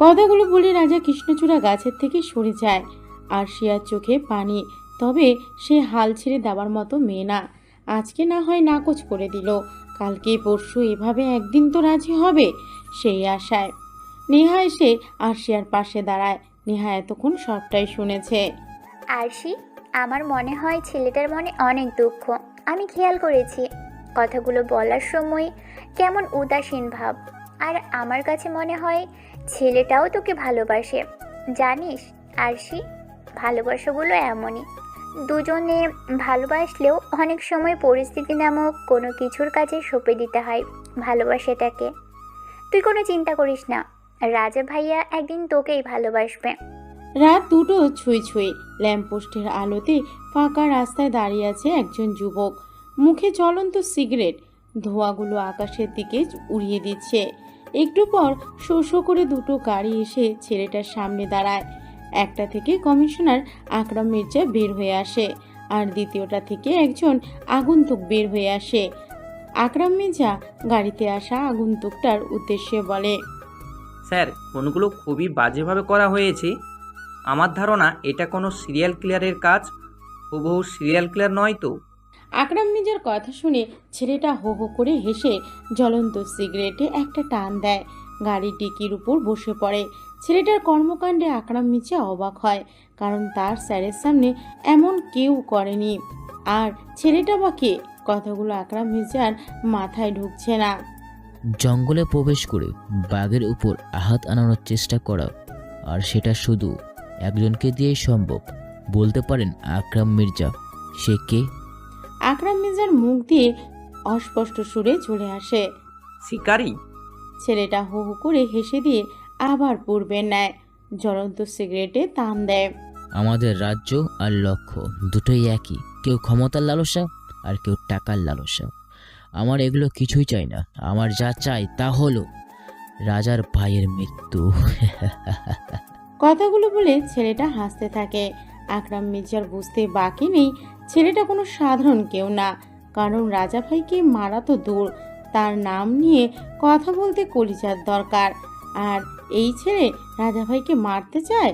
কথাগুলো বলে রাজা কৃষ্ণচূড়া গাছের থেকে সরে যায়। আর শিয়ার চোখে পানি, তবে সে হাল ছেড়ে দেওয়ার মতো মেয়ে না। আজকে না হয় নাকচ করে দিল, কালকে পরশু এভাবে একদিন তো রাজি হবে, সেই আশায়। নেহা এসে আরশিয়ার পাশে দাঁড়ায়। নেহা এতক্ষণ সবটাই শুনেছে। আরশি, আমার মনে হয় ছেলেটার মনে অনেক দুঃখ। আমি খেয়াল করেছি কথাগুলো বলার সময় কেমন উদাসীন ভাব। আর আমার কাছে মনে হয় ছেলেটাও তোকে ভালোবাসে। জানিস আরশি, ভালোবাসাগুলো এমনই। দুজনে ভালোবাসলেও অনেক সময় পরিস্থিতি নামক কোনো কিছুর কাছে সঁপে দিতে হয় ভালোবাসাটাকে। তুই কোনো চিন্তা করিস না, রাজা ভাইয়া একদিন তোকেই ভালোবাসবে। রাত 2টো ছুঁই ছুঁই। ল্যাম্পপোস্টের আলোতে ফাঁকা রাস্তায় দাঁড়িয়ে আছে একজন যুবক, মুখে জ্বলন্ত সিগারেট। ধোঁয়াগুলো আকাশের দিকে উড়িয়ে দিচ্ছে। একটু পর শো শো করে 2টো গাড়ি এসে ছেলেটার সামনে দাঁড়ায়। একটা থেকে কমিশনার আকরাম মির্জা বের হয়ে আসে, আর দ্বিতীয়টা থেকে একজন আগন্তুক বের হয়ে আসে। আকরাম মির্জা গাড়িতে আসা আগন্তুকটার উদ্দেশ্যে বলে, স্যার, ফোনগুলো খুবই বাজেভাবে করা হয়েছে। আমার ধারণা এটা কোনো সিরিয়াল কিলারের কাজ। হুবহু সিরিয়াল কিলার নয় তো? আকরাম মির্জার কথা শুনে ছেলেটা হো হো করে হেসে জ্বলন্ত সিগারেটে একটা টান দেয়। গাড়ি ডিকির উপর বসে পড়ে। ছেলেটার কর্মকাণ্ডে আকরাম মির্জা অবাক হয়, কারণ তার স্যারের সামনে এমন কেউ করেনি। আর ছেলেটা বা কে? কথাগুলো আকরাম মির্জার মাথায় ঢুকছে না। জঙ্গলে প্রবেশ করে বাঘের উপর আঘাত আনানোর চেষ্টা করা, আর সেটা শুধু একজনকে দিয়েই সম্ভব। বলতে পারেন আকরাম মির্জা সে কে? আকরাম মির্জার মুখ দিয়ে অস্পষ্ট সুরে চলে আসে। শিকারি? ছেলেটা হো হো করে হেসে দিয়ে আবার পূর্বের ন্যায় জ্বলন্ত সিগারেটে টান দেয়। আমাদের রাজ্য আর লক্ষ্য দুটোই একই, কেউ ক্ষমতার লালসা আর কেউ টাকার লালসা। আমার এগুলো কিছুই চাই না, আমার যা চাই তা হলো রাজার ভাইয়ের মৃত্যু। কথাগুলো বলে ছেলেটা হাসতে থাকে। আকরাম মির্জার বুঝতে বাকি নেই ছেলেটা কোনো সাধারণ কেউ না, কারণ রাজা ভাইকে মারা তো দূর, তার নাম নিয়ে কথা বলতে কলিজার দরকার। আর এই ছেলে রাজা ভাইকে মারতে চায়।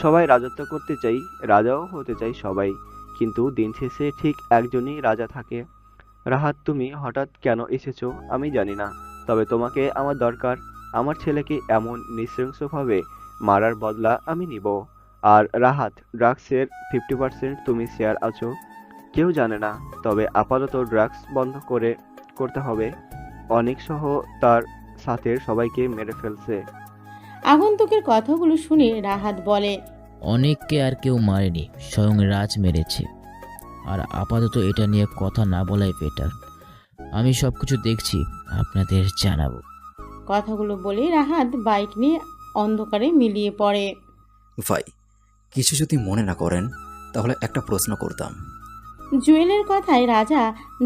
সবাই রাজত্ব করতে চাই, রাজাও হতে চাই সবাই, কিন্তু দিন শেষে ঠিক একজনই রাজা থাকে। রাহাত, তুমি হঠাৎ কেন এসেছো আমি জানি না, তবে তোমাকে আমার দরকার। আমার ছেলেকে এমন নৃশংসভাবে মারার বদলা আমি নিব। আর রাহাত, ড্রাগসের 50% তুমি শেয়ার আছো, কেউ জানে না, তবে আপাতত ড্রাগস বন্ধ করতে হবে। অনেক সহ তার সাথে সবাইকে মেরে ফেলছে। আগন্তুকের কথাগুলো শুনে রাহাত বলে, অনেককে আর কেউ মারেনি, স্বয়ং রাজ মেরেছে। আর আপাতত এটা নিয়ে কথা না বলাই বেটার। আমি সব কিছু দেখছি, আপনাদের জানাবো। কথাগুলো বলে রাহাত বাইক নিয়ে অন্ধকারে মিলিয়ে পড়ে। ভাই, কিছু যদি মনে না করেন তাহলে একটা প্রশ্ন করতাম। জুয়েলের কথায় রাজা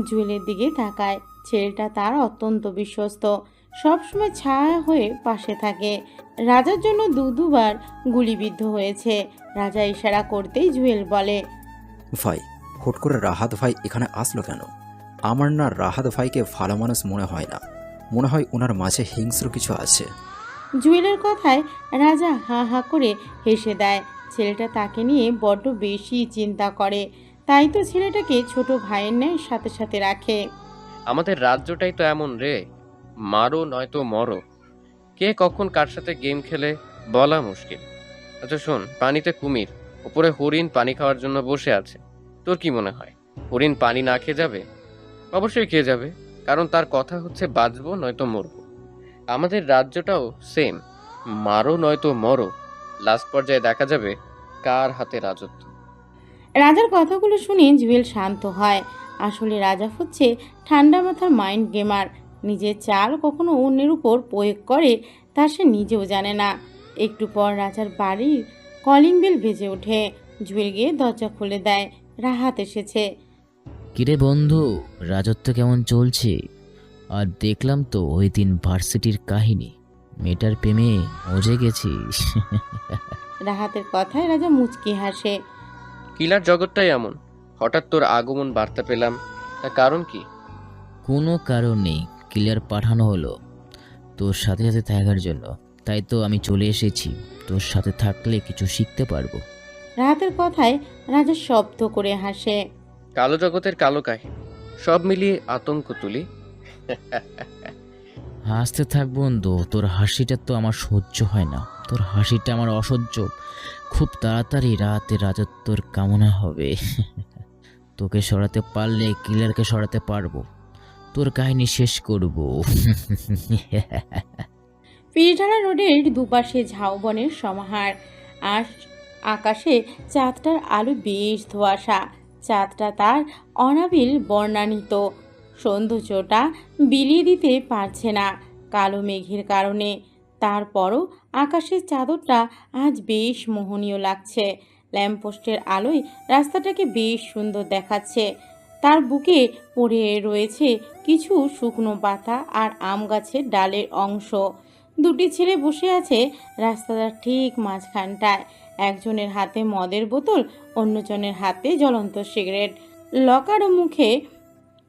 জুয়েলের দিকে তাকায়। ছেলেটা তার অত্যন্ত বিশ্বস্ত, সবসময় ছায়া হয়ে পাশে থাকে। রাজার জন্য দুবার গুলিবিদ্ধ হয়েছে। রাজা ইশারা করতেই জুয়েল বলে, ভাই, হুট করে রাহাত ভাই এখানে আসলো কেন? আমার না রাহাত ভাইকে ভালো মানুষ মনে হয় না, মনে হয় ওনার মাঝে হিংস্র কিছু আছে। জুয়েলের কথায় রাজা হা হা করে হেসে দেয়। ছেলেটা তাকে নিয়ে বড্ড বেশি চিন্তা করে, তাই তো ছেলেটাকে ছোট ভাইয়ের ন্যায় সাথে সাথে রাখে। আমাদের রাজ্যটাই তো এমন রে, মারো নয়তো মরো। কে কখন কার সাথে গেম খেলে বলা মুশকিল। আচ্ছা শোন, পানিতে কুমির, উপরে হরিণ পানি খাওয়ার জন্য বসে আছে। তোর কি মনে হয় হরিণ পানি না খেয়ে যাবে? অবশ্যই খেয়ে যাবে, কারণ তার কথা হচ্ছে বাঁচবো নয়তো মরবো। আমাদের রাজ্যটাও সেম, মারো নয়তো মরো। লাস্ট পর্যায়ে দেখা যাবে কার হাতে রাজত্ব। রাজার কথাগুলো শুনে জুয়েল শান্ত হয়। আসলে রাজা হচ্ছে ঠান্ডা মাথার মাইন্ড গেমার। নিজের চাল কখনো অন্যের উপর প্রয়োগ করে তা সে নিজেও জানে না। একটু পর রাজার বাড়ির কলিং বেল বেজে ওঠে। জুয়েল গিয়ে দরজা খুলে দেয়। রাহাত এসেছে। কিরে বন্ধু, রাজত্ব কেমন চলছে? আর দেখলাম তো ওই দিন ভার্সিটির কাহিনী, মেয়েটার প্রেমে মজে গেছিস। রাহাতের কথায় রাজা মুচকি হাসে। কিলার জগৎটাই এমন, হঠাৎ তোর আগমন বার্তা পেলাম, তার কারণ কি? কোনো কারণ নেই, ক্লিয়ার পাঠানো হলো তোর সাথে সাথে থাকার জন্য। তাই তো আমি চলে এসেছি, তোর সাথে থাকলে কিছু শিখতে পারবো। রাহাতের কথায় রাজা শব্দ করে হাসে। কালো জগতের কালো কাহিনী সব মিলিয়ে আতঙ্ক তুলি। হাসতে থাক বন্ধু, তোর হাসিটা তো আমার সহ্য হয় না, তোর হাসিটা আমার অসহ্য। খুব তাড়াতাড়ি রাতে রাজত্বর কামনা হবে। তোকে সরাতে পারলে কিলারকে সরাতে পারবো, তোর কাহিনী শেষ করব। পীরঢালা রোডের দুপাশে ঝাউবনের সমাহার, আর আকাশে চাঁদটার আলো বেশ ধোঁয়াশা। চাঁদটা তার অনাবিল বর্ণান্বিত সৌন্দর্যটা বিলিয়ে দিতে পারছে না কালো মেঘের কারণে। তারপরও আকাশের চাদরটা আজ বেশ মোহনীয় লাগছে। ল্যাম্পপোস্টের আলোয় রাস্তাটাকে বেশ সুন্দর দেখাচ্ছে। তার বুকে পড়ে রয়েছে কিছু শুকনো পাতা আর আম গাছের ডালের অংশ। দুটি ছেলে বসে আছে রাস্তাটার ঠিক মাঝখানটায়। একজনের হাতে মদের বোতল, অন্যজনের হাতে জ্বলন্ত সিগারেট। লকারও মুখে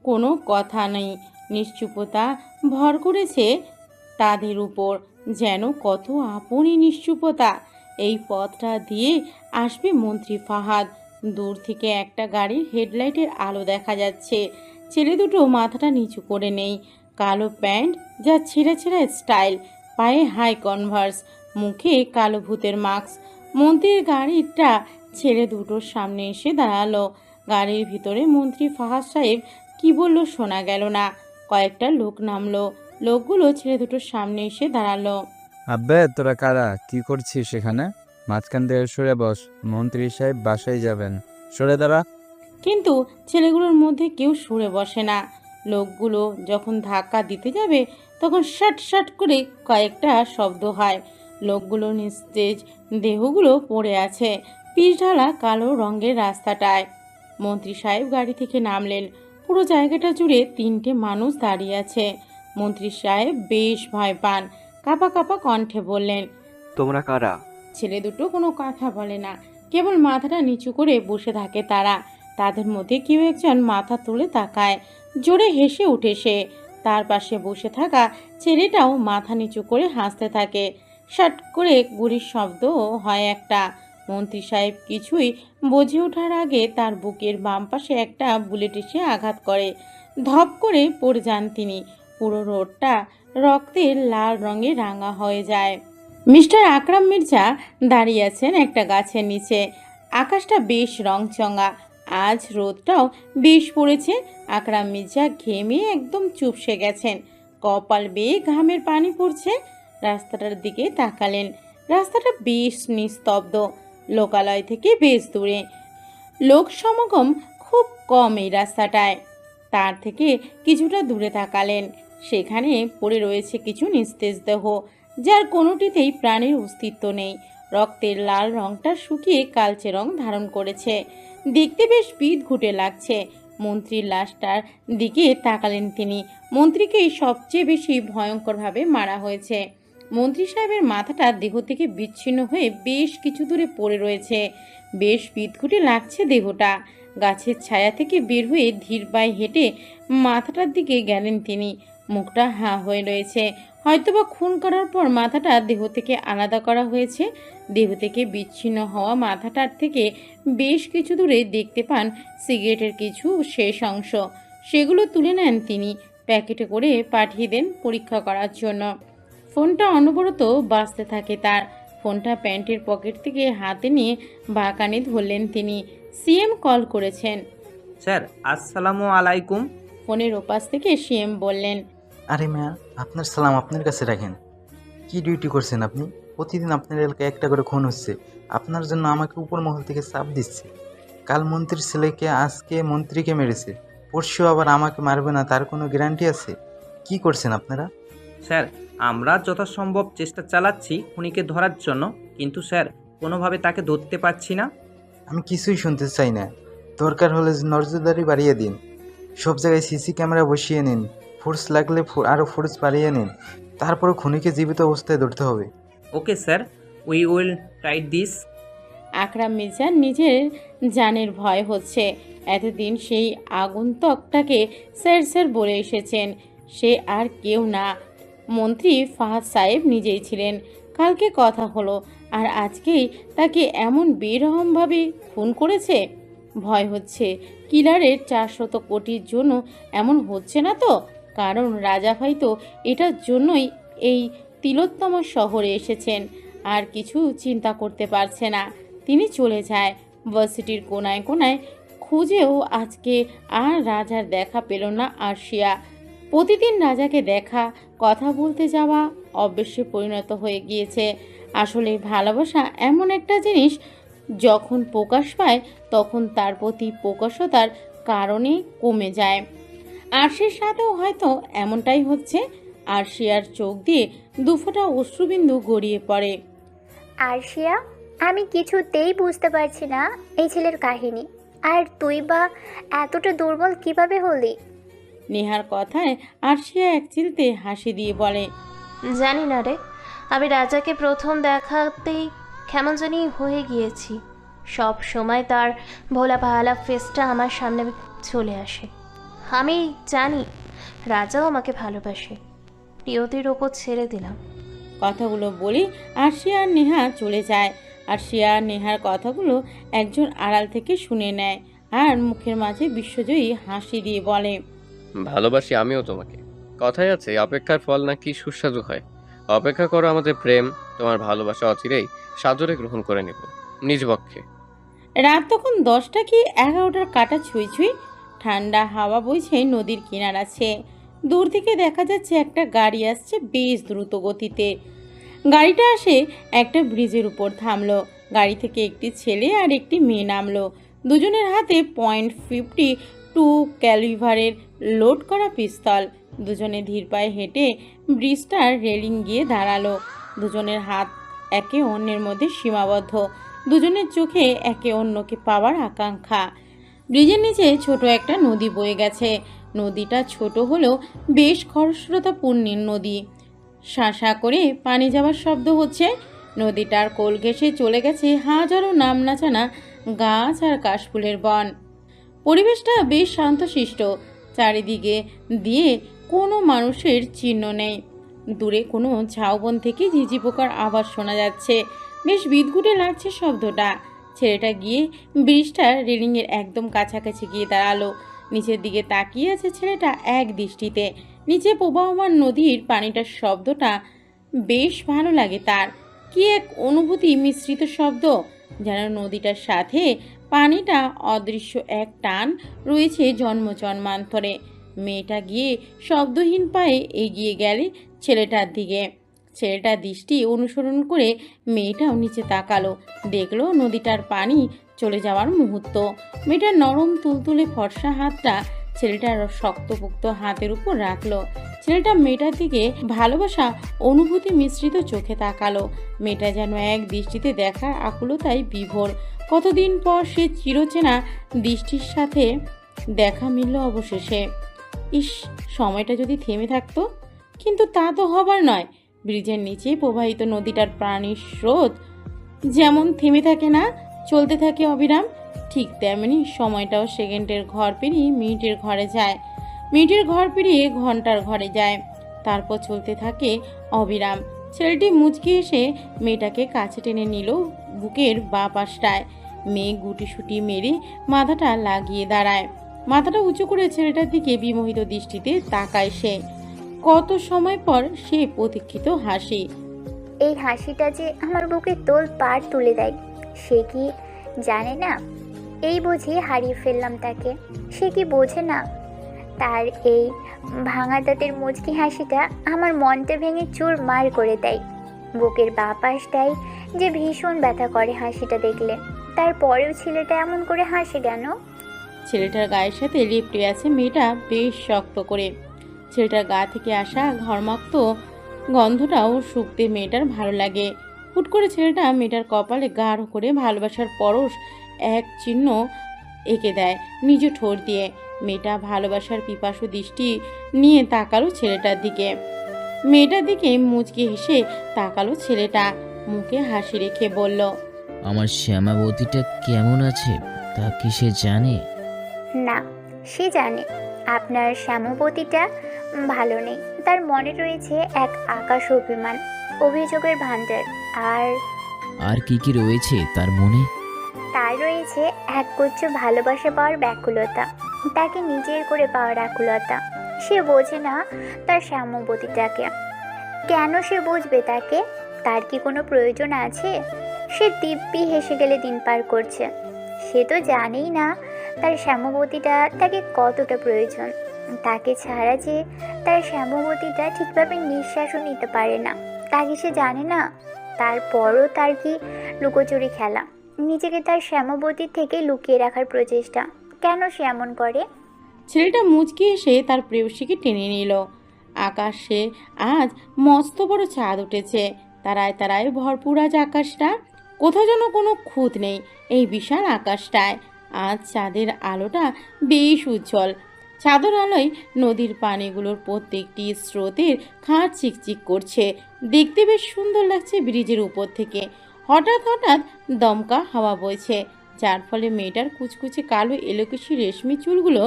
কোনো কথা নেই, নিশ্চুপতা ভর করেছে তাদের উপর, যেন কত আপনই নিশ্চুপতা। এই পথটা দিয়ে আসবে মন্ত্রী ফাহাদ। দূর থেকে একটা গাড়ির হেডলাইটের আলো দেখা যাচ্ছে। ছেলে দুটো মাথাটা নিচু করে নেই, কালো প্যান্ট যা ছেঁড়া ছেঁড়া স্টাইল, পায়ে হাই কনভার্স, মুখে কালো ভূতের মাস্ক। মন্ত্রীর গাড়িটা ছেলে দুটোর সামনে এসে দাঁড়ালো। গাড়ির ভিতরে মন্ত্রী ফাহাদ সাহেব কি বলল শোনা গেল না। কয়েকটা লোক নামলো, লোকগুলো ছেলে দুটোর সামনে এসে দাঁড়ালো। আব্বে তোরা কারা, কি করছিস সেখানে? মাঝখান থেকে সরে বস, মন্ত্রী সাহেব বাসায় যাবেন। সরে দাঁড়া। কিন্তু ছেলেগুলোর মধ্যে কেউ সরে বসে না। লোকগুলো যখন ধাক্কা দিতে যাবে তখন শাট শাট করে কয়েকটা শব্দ হয়। লোকগুলো নিস্তেজ দেহগুলো পড়ে আছে পিচঢালা কালো রঙের রাস্তাটায়। মন্ত্রী সাহেব গাড়ি থেকে নামলেন। পুরো জায়গাটা জুড়ে তিনটে মানুষ দাঁড়িয়ে আছে। মন্ত্রী সাহেব বেশ ভয় পান, কাঁপা কাঁপা কণ্ঠে বললেন, তোমরা কারা? ছেলে দুটো কোনো কথা বলে না, কেবল মাথাটা নিচু করে বসে থাকে তারা। তাদের মধ্যে কেউ একজন মাথা তুলে তাকায়, জোরে হেসে উঠে সে। তার পাশে বসে থাকা ছেলেটাও মাথা নিচু করে হাসতে থাকে। শট করে গুলির শব্দ হয় একটা। মন্ত্রী সাহেব কিছুই বুঝে ওঠার আগে তার বুকের বাম পাশে একটা বুলেট এসে আঘাত করে। ধপ করে পড়ে যান তিনি। পুরো রোডটা রক্তের লাল রঙে রাঙা হয়ে যায়। মিস্টার আকরাম মির্জা দাঁড়িয়ে আছেন একটা গাছের নিচে। আকাশটা বেশ রংচঙা, আজ রোদটাও বেশ পড়েছে। আকরাম মির্জা ঘেমে একদম চুপসে গেছেন, কপাল বেয়ে ঘামের পানি পড়ছে। রাস্তাটার দিকে তাকালেন। রাস্তাটা বেশ নিস্তব্ধ, লোকালয় থেকে বেশ দূরে। লোক সমাগম খুব কম এই রাস্তাটায়। তার থেকে কিছুটা দূরে তাকালেন। সেখানে পড়ে রয়েছে কিছু নিস্তেজ দেহ, যার কোনোটিতেই প্রাণের অস্তিত্ব নেই। রক্তের লাল রংটা শুকিয়ে কালচে রং ধারণ করেছে, দেখতে বেশ বিদঘুটে লাগছে। মন্ত্রীর লাশটার দিকে তাকালেন তিনি। মন্ত্রীকেই সবচেয়ে বেশি ভয়ঙ্করভাবে মারা হয়েছে। মন্ত্রী সাহেবের মাথাটা দেহ থেকে বিচ্ছিন্ন হয়ে বেশ কিছু দূরে পড়ে রয়েছে। বেশ বিদঘুটে লাগছে দেহটা। গাছের ছায়া থেকে বের হয়ে ধীর পায়ে হেঁটে মাথাটার দিকে গেলেন তিনি। মুখটা হাঁ হয়ে রয়েছে, হয়তোবা খুন করার পর মাথাটা দেহ থেকে আলাদা করা হয়েছে। দেহ থেকে বিচ্ছিন্ন হওয়া মাথাটার থেকে বেশ কিছু দূরে দেখতে পান সিগারেটের কিছু শেষ অংশ। সেগুলো তুলে নেন তিনি, প্যাকেটে করে পাঠিয়ে দেন পরীক্ষা করার জন্য। ফোনটা অনবরত বাজতে থাকে তার। ফোনটা প্যান্টের পকেট থেকে হাতে নিয়ে বাঁকানে ধরলেন তিনি। সিএম কল করেছেন। স্যার আসসালামু আলাইকুম। ফোনের ওপাশ থেকে সিএম বললেন, আরে মিয়া, আপনার সালাম আপনার কাছে রাখেন। কি ডিউটি করছেন আপনি? প্রতিদিন আপনার এলাকায় একটা করে খুন হচ্ছে, আপনার জন্য আমাকে উপর মহল থেকে চাপ দিচ্ছে। কাল মন্ত্রীর ছেলেকে, আজকে মন্ত্রীকে মেরেছে, পরশু আবার আমাকে মারবে না, তার কোনো গ্যারান্টি আছে? কি করছেন আপনারা? স্যার আমরা যথাসম্ভব চেষ্টা চালাচ্ছি খুনিকে ধরার জন্য, কিন্তু স্যার কোনোভাবে তাকে ধরতে পারছি না। আমি কিছুই শুনতে চাই না। দরকার হলে নজরদারি বাড়িয়ে দিন, সব জায়গায় সিসি ক্যামেরা বসিয়ে নিন, ফোর্স লাগলে আরও ফোর্স বাড়িয়ে নিন, তারপরে খুনিকে জীবিত অবস্থায় ধরতে হবে। Okay sir, we will try this. Akram মির্জার নিজের জানের ভয় হচ্ছে। এতদিন সেই আগন্তুকটাকে স্যার স্যার বলে এসেছেন, সে আর কেউ না, মন্ত্রী ফাহাদ সাহেব নিজেই ছিলেন। কালকে কথা হলো, আর আজকেই তাকে এমন বেরহমভাবে খুন করেছে। ভয় হচ্ছে কিলারের 400 কোটির জন্য এমন হচ্ছে না তো? কারণ রাজা ভাই তো এটার জন্যই এই তিলোত্তমা শহরে এসেছেন, আর কিছু চিন্তা করতে পারছে না। তিনি চলে যায়। ভার্সিটির কোনায় কোনায় খুঁজেও আজকে আর রাজার দেখা পেল না আরশিয়া। প্রতিদিন রাজাকে দেখা, কথা বলতে যাওয়া অভ্যেসে পরিণত হয়ে গিয়েছে। আসলে ভালোবাসা এমন একটা জিনিস, যখন প্রকাশ পায় তখন তার প্রতি প্রকাশতার কারণে কমে যায়। আরশির সাথেও হয়তো এমনটাই হচ্ছে। আরশিয়ার চোখ দিয়ে দুফোঁটা অশ্রুবিন্দু গড়িয়ে পড়ে। আরশিয়া, আমি কিছুতেই বুঝতে পারছি না এই ছেলের কাহিনী। আর তুই বা এতটা দুর্বল কিভাবে হলি? নেহার কথায় আরশিয়া একচিলতে হাসি দিয়ে বলে, জানি না রে, আমি রাজাকে প্রথম দেখাতেই কেমন জানি হয়ে গিয়েছি। সব সময় তার ভোলা ভালা ফেসটা আমার সামনে চলে আসে। আমি জানি রাজাও আমাকে ভালোবাসে। প্রিয়তির ওপর ছেড়ে দিলাম। কথাগুলো বলি আরশিয়া আর নেহা চলে যায়। আরশিয়া আর নেহার কথাগুলো একজন আড়াল থেকে শুনে নেয় আর মুখের মাঝে বিশ্বজয়ী হাসি দিয়ে বলে, ভালোবাসি আমিও তোমাকে। কথায় আছে অপেক্ষার ফল নাকি সুস্বাদু হয়। অপেক্ষা করো আমাদের প্রেম, তোমার ভালোবাসা অচিরেই সাদরে গ্রহণ করে নেব নিজ পক্ষে। রাত তখন 10টা কি 11টার কাটা ছুঁই ছুঁই। ঠান্ডা হাওয়া বইছে নদীর কিনার আছে। দূর থেকে দেখা যাচ্ছে একটা গাড়ি আসছে বেশ দ্রুত গতিতে। গাড়িটা আসে একটা ব্রিজের উপর থামলো। গাড়ি থেকে একটি ছেলে আর একটি মেয়ে নামলো। দুজনের হাতে .52 ক্যালিভারের লোড করা পিস্তল। দুজনে ধীর পায়ে হেঁটে ব্রিজটার রেলিং গিয়ে দাঁড়ালো। দুজনের হাত একে অন্যের মধ্যে সীমাবদ্ধ। দুজনের চোখে একে অন্যকে পাওয়ার আকাঙ্ক্ষা। ব্রিজের নিচে ছোট একটা নদী বয়ে গেছে। নদীটা ছোট হলেও বেশ খরস্রোতাপূর্ণ নদী। শাঁসা করে পানি যাওয়ার শব্দ হচ্ছে। নদীটার কোল ঘেঁষে চলে গেছে হাজারো নাম নাচানা গাছ আর কাশফুলের বন। পরিবেশটা বেশ শান্তশিষ্ট। চারিদিকে দিয়ে কোনো মানুষের চিহ্ন নেই। দূরে কোনো ঝাউবন থেকে ঝিঝি পোকার আওয়াজ শোনা যাচ্ছে। বেশ বিদঘুটে লাগছে শব্দটা। ছেলেটা গিয়ে ব্রিজটার রেলিংয়ের একদম কাছাকাছি গিয়ে দাঁড়ালো। নিচের দিকে তাকিয়ে আছে ছেলেটা এক দৃষ্টিতে। নিচে প্রবাহমান নদীর পানিটার শব্দটা বেশ ভালো লাগে তার। কি এক অনুভূতি মিশ্রিত শব্দ, যেন নদীটার সাথে পানিটা অদৃশ্য এক টান রয়েছে জন্ম জন্মান্তরে। মেয়েটা গিয়ে শব্দহীন পায়ে এগিয়ে গেলে ছেলেটার দিকে। ছেলেটার দৃষ্টি অনুসরণ করে মেয়েটাও নিচে তাকালো। দেখলো নদীটার পানি চলে যাওয়ার মুহূর্ত। মেয়েটার নরম তুলতুলে ফর্সা হাতটা ছেলেটার শক্তপোক্ত হাতের উপর রাখলো। ছেলেটা মেয়েটার দিকে ভালোবাসা অনুভূতি মিশ্রিত চোখে তাকালো। মেয়েটা যেন এক দৃষ্টিতে দেখার আকুলতায় বিভোর। কতদিন পর সে চিরচেনা দৃষ্টির সাথে দেখা মিলল অবশেষে। ইস, সময়টা যদি থেমে থাকতো, কিন্তু তা তো হবার নয়। ব্রিজের নিচে প্রবাহিত নদীটার প্রাণীর স্রোত যেমন থেমে থাকে না, চলতে থাকে অবিরাম, ঠিক তেমনি সময়টাও সেকেন্ডের ঘর পেরিয়ে মিনিটের ঘরে যায়, মিনিটের ঘর পেরিয়ে ঘন্টার ঘরে যায়, তারপর চলতে থাকে অবিরাম। ছেলেটি মুচকি এসে মেয়েটাকে কাছে টেনে নিল বুকের বাঁ পাশটায়। মেয়ে গুটিসুটি মেরে মাথাটা লাগিয়ে দাঁড়ায়। মাথাটা উঁচু করে ছেলেটার দিকে বিমোহিত দৃষ্টিতে তাকায় সে। কত সময় পর সে প্রতীক্ষিত হাসি। এই হাসিটা যে আমার বুকে তোল পাড় তুলে দেয়। সে কি জানে না? এই বুঝি হারিয়ে ফেললাম তাকে। সে কি বোঝে না? তার এই ভাঙা দাঁতের মুচকি হাসিটা আমার মনটা ভেঙে চুরমার করে দেয়। বুকের বাঁ পাশটাই যে ভীষণ ব্যথা করে হাসিটা দেখলে। তারপরেও ছেলেটা এমন করে হাসে কেন? ছেলেটার গায়ের সাথে লেপ্টে আছে মেয়েটা বেশ শক্ত করে। ছেলেটার গা থেকে আসা ঘর্মাক্ত গন্ধটাও শুকতে মেয়েটার ভালো লাগে। হুট করে ছেলেটা মেয়েটার কপালে গাঢ় করে ভালোবাসার পরশ এক চিহ্ন এঁকে দেয় নিজ ঠোঁট দিয়ে। মেয়েটা ভালোবাসার পিপাসু দৃষ্টি নিয়ে তাকালো ছেলেটার দিকে। মেয়েটার দিকে মুচকি হেসে তাকালো ছেলেটা। মুখে হাসি রেখে বলল, আমার শ্যামাবতীটা কেমন আছে তা কি সে জানে? না, সে জানে আপনার শ্যামবতীটা ভালো নেই। তার মনে রয়েছে এক আকাশ অভিমান, অভিযোগের ভাণ্ডার। আর আর কি কি রয়েছে তার মনে? তার রয়েছে একগুচ্ছ ভালোবাসা পাওয়ার ব্যাকুলতা, তাকে নিজের করে পাওয়ার আকুলতা। সে বোঝে না তার শ্যামবতীটাকে। কেন সে বুঝবে তাকে? তার কি কোনো প্রয়োজন আছে? সে দিব্যি হেসে গেলে দিন পার করছে। সে তো জানেই না তার শ্যামবতীটা তাকে কতটা প্রয়োজন। তাকে ছাড়া যে তার শ্যামবতীটা ঠিকভাবে নিঃশ্বাসও নিতে পারে না, তা কি সে জানে না? তারপরও তার কি লুকোচুরি খেলা, নিজেকে তার শ্যামবতীর থেকে লুকিয়ে রাখার প্রচেষ্টা। কেন সে এমন করে? ছেলেটা মুচকি এসে তার প্রেয়সীকে টেনে নিল। আকাশে আজ মস্ত বড় চাঁদ উঠেছে। তারায় তারায় ভরপুর আজ আকাশটা। কোথাও যেন কোনো খুঁত নেই এই বিশাল আকাশটায়। আজ চাঁদের আলোটা বেশ উজ্জ্বল। চাঁদের আলোয় নদীর পানিগুলোর প্রত্যেকটি স্রোতের খাঁট চিকচিক করছে। দেখতে বেশ সুন্দর লাগছে ব্রিজের উপর থেকে। হঠাৎ হঠাৎ দমকা হাওয়া বইছে, যার ফলে মেয়েটার কুচকুচে কালো এলোকেশি রেশমি চুলগুলো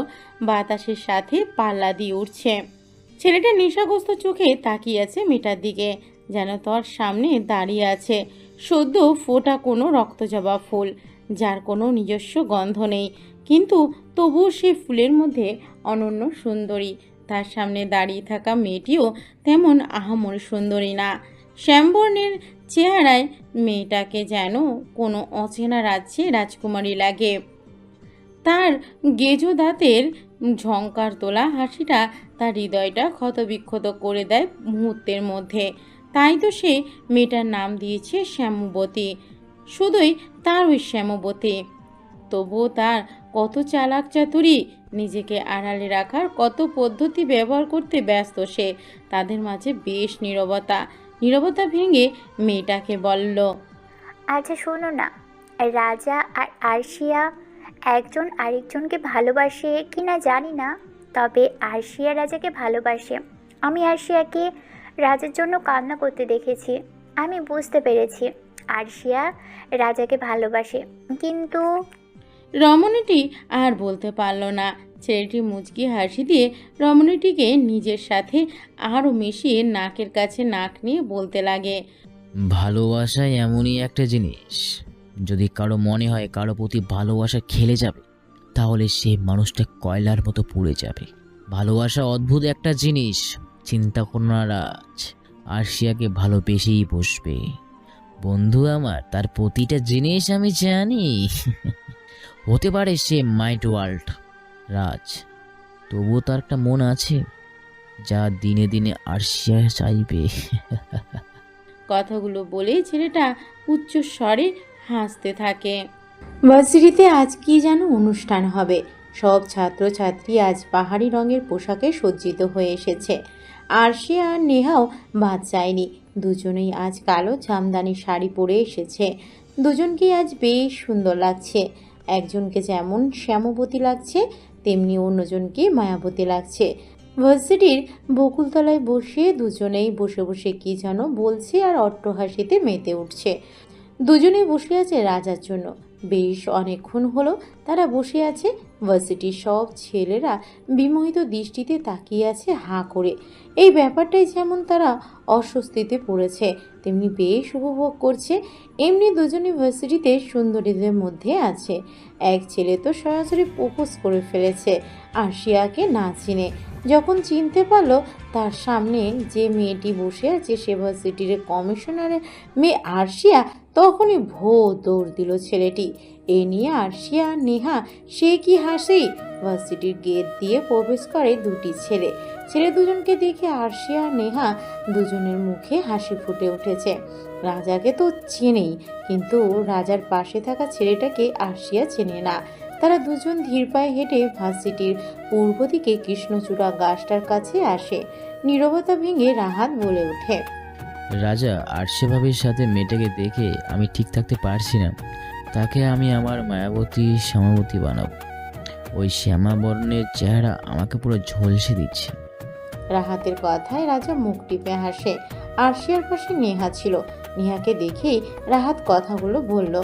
বাতাসের সাথে পাল্লা দিয়ে উঠছে। ছেলেটা নেশাগ্রস্ত চোখে তাকিয়ে আছে মেয়েটার দিকে, যেন তার সামনে দাঁড়িয়ে আছে সদ্য ফোটা কোনো রক্তজবা ফুল, যার কোনো নিজস্ব গন্ধ নেই, কিন্তু তবুও সে ফুলের মধ্যে অনন্য সুন্দরী। তার সামনে দাঁড়িয়ে থাকা মেয়েটিও তেমন আহামরি সুন্দরী না। শ্যামবর্ণের চেহারায় মেয়েটাকে যেন কোনো অচেনা রাজ্যে রাজকুমারী লাগে। তার গেজো দাঁতের ঝংকার তোলা হাসিটা তার হৃদয়টা ক্ষতবিক্ষত করে দেয় মুহূর্তের মধ্যে। তাই তো সে মেয়েটার নাম দিয়েছে শ্যামবতী, শুধুই তার ওই শ্যামবতী। তবুও তার কত চালাক চাতুরি, নিজেকে আড়ালে রাখার কত পদ্ধতি ব্যবহার করতে ব্যস্ত সে। তাদের মাঝে বেশ নীরবতা ভেঙে মেয়েটাকে বলল, আচ্ছা শোনো না, রাজা আর আরশিয়া একজন আরেকজনকে ভালোবাসে কিনা জানি না, তবে আরশিয়া রাজাকে ভালোবাসে। আমি আরশিয়াকে রাজার জন্য কান্না করতে দেখেছি। আমি বুঝতে পেরেছি আরশিয়া রাজাকে ভালোবাসে। কিন্তু রমণীটি আর বলতে পারল না। ছেলেটি মুচকি হাসি দিয়ে রমণীটিকে নিজের সাথে আরও মিশিয়ে নাকের কাছে নাক নিয়ে বলতে লাগে, ভালোবাসা এমনই একটা জিনিস, যদি কারো মনে হয় কারো প্রতি ভালোবাসা খেলে যাবে, তাহলে সে মানুষটা কয়লার মতো পুড়ে যাবে। ভালোবাসা অদ্ভুত একটা জিনিস। চিন্তা করো না রাজ, আরশিয়াকে ভালোবেসেই বসবে। বন্ধু আমার, তার প্রতিটা জিনিস আমি জানি। হতে পারে সে মাইন্ড ওয়ার্ল্ড রাজ, তবুও তার একটা মন আছে যা দিনে দিনে আরশিয়া চাইবে। কথাগুলো বলে ছেলেটা উচ্চ স্বরে হাসতে থাকে। ভার্সিটিতে আজ কি যেন অনুষ্ঠান হবে। সব ছাত্রছাত্রী আজ পাহাড়ি রঙের পোশাকে সজ্জিত হয়ে এসেছে। আরশিয়া আর নেহাও বাদ যায়নি। দুজনেই আজ কালো জামদানি শাড়ি পরে এসেছে। দুজনকেই আজ বেশ সুন্দর লাগছে। একজনকে যেমন শ্যামবতী লাগছে, তেমনি অন্যজনকে মায়াবতী লাগছে। ভার্সিটির বকুলতলায় বসে দুজনেই বসে বসে কি যেন বলছে আর অট্টহাসিতে মেতে উঠছে। দুজনেই বসে আছে রাজার জন্য। বেশ অনেকক্ষণ হলো তারা বসে আছে। ভার্সিটির সব ছেলেরা বিমোহিত দৃষ্টিতে তাকিয়ে আছে হাঁ করে। এই ব্যাপারটাই যেমন তারা অস্বস্তিতে পড়েছে, তেমনি বেশ উপভোগ করছে। এমনি দুজনে ভার্সিটিতে সুন্দরীদের মধ্যে আছে। এক ছেলে তো সরাসরি প্রপোজ করে ফেলেছে আরশিয়াকে না চিনে। যখন চিনতে পারলো তার সামনে যে মেয়েটি বসে আছে সে ভার্সিটির কমিশনারের মেয়ে আরশিয়া, তখনই দৌড় দিল ছেলেটি। এ নিয়ে আরশিয়া নেহা সে কি হাসি। ভার্সিটির গেট দিয়ে প্রবেশ করে দুটি ছেলে দুজনকে দেখে আরশিয়া নেহা দুজনের মুখে হাসি ফুটে উঠেছে। রাজাকে তো চেনেই, কিন্তু রাজার পাশে থাকা ছেলেটাকে আরশিয়া চেনে না। তারা দুজন ধীর পায়ে হেঁটে ভার্সিটির পূর্ব দিকে কৃষ্ণচূড়া গাছটার কাছে আসে। নীরবতা ভেঙে রাহাত বলে ওঠে, রাজা, আরশিয়া ভাবির সাথে মেয়েটাকে দেখে আমি ঠিক থাকতে পারছি না। তাকে আমি আমার মায়াবতী শ্যামাবতী বানাবো। ওই শ্যামাবর্ণের চেহারা আমাকে পুরো ঝলসে দিচ্ছে। রাহাতের কথায় রাজা মুখ টিপে হাসে। আরশিয়ার পাশে নেহা ছিল। নেহাকে দেখেই রাহাত কথাগুলো বলল।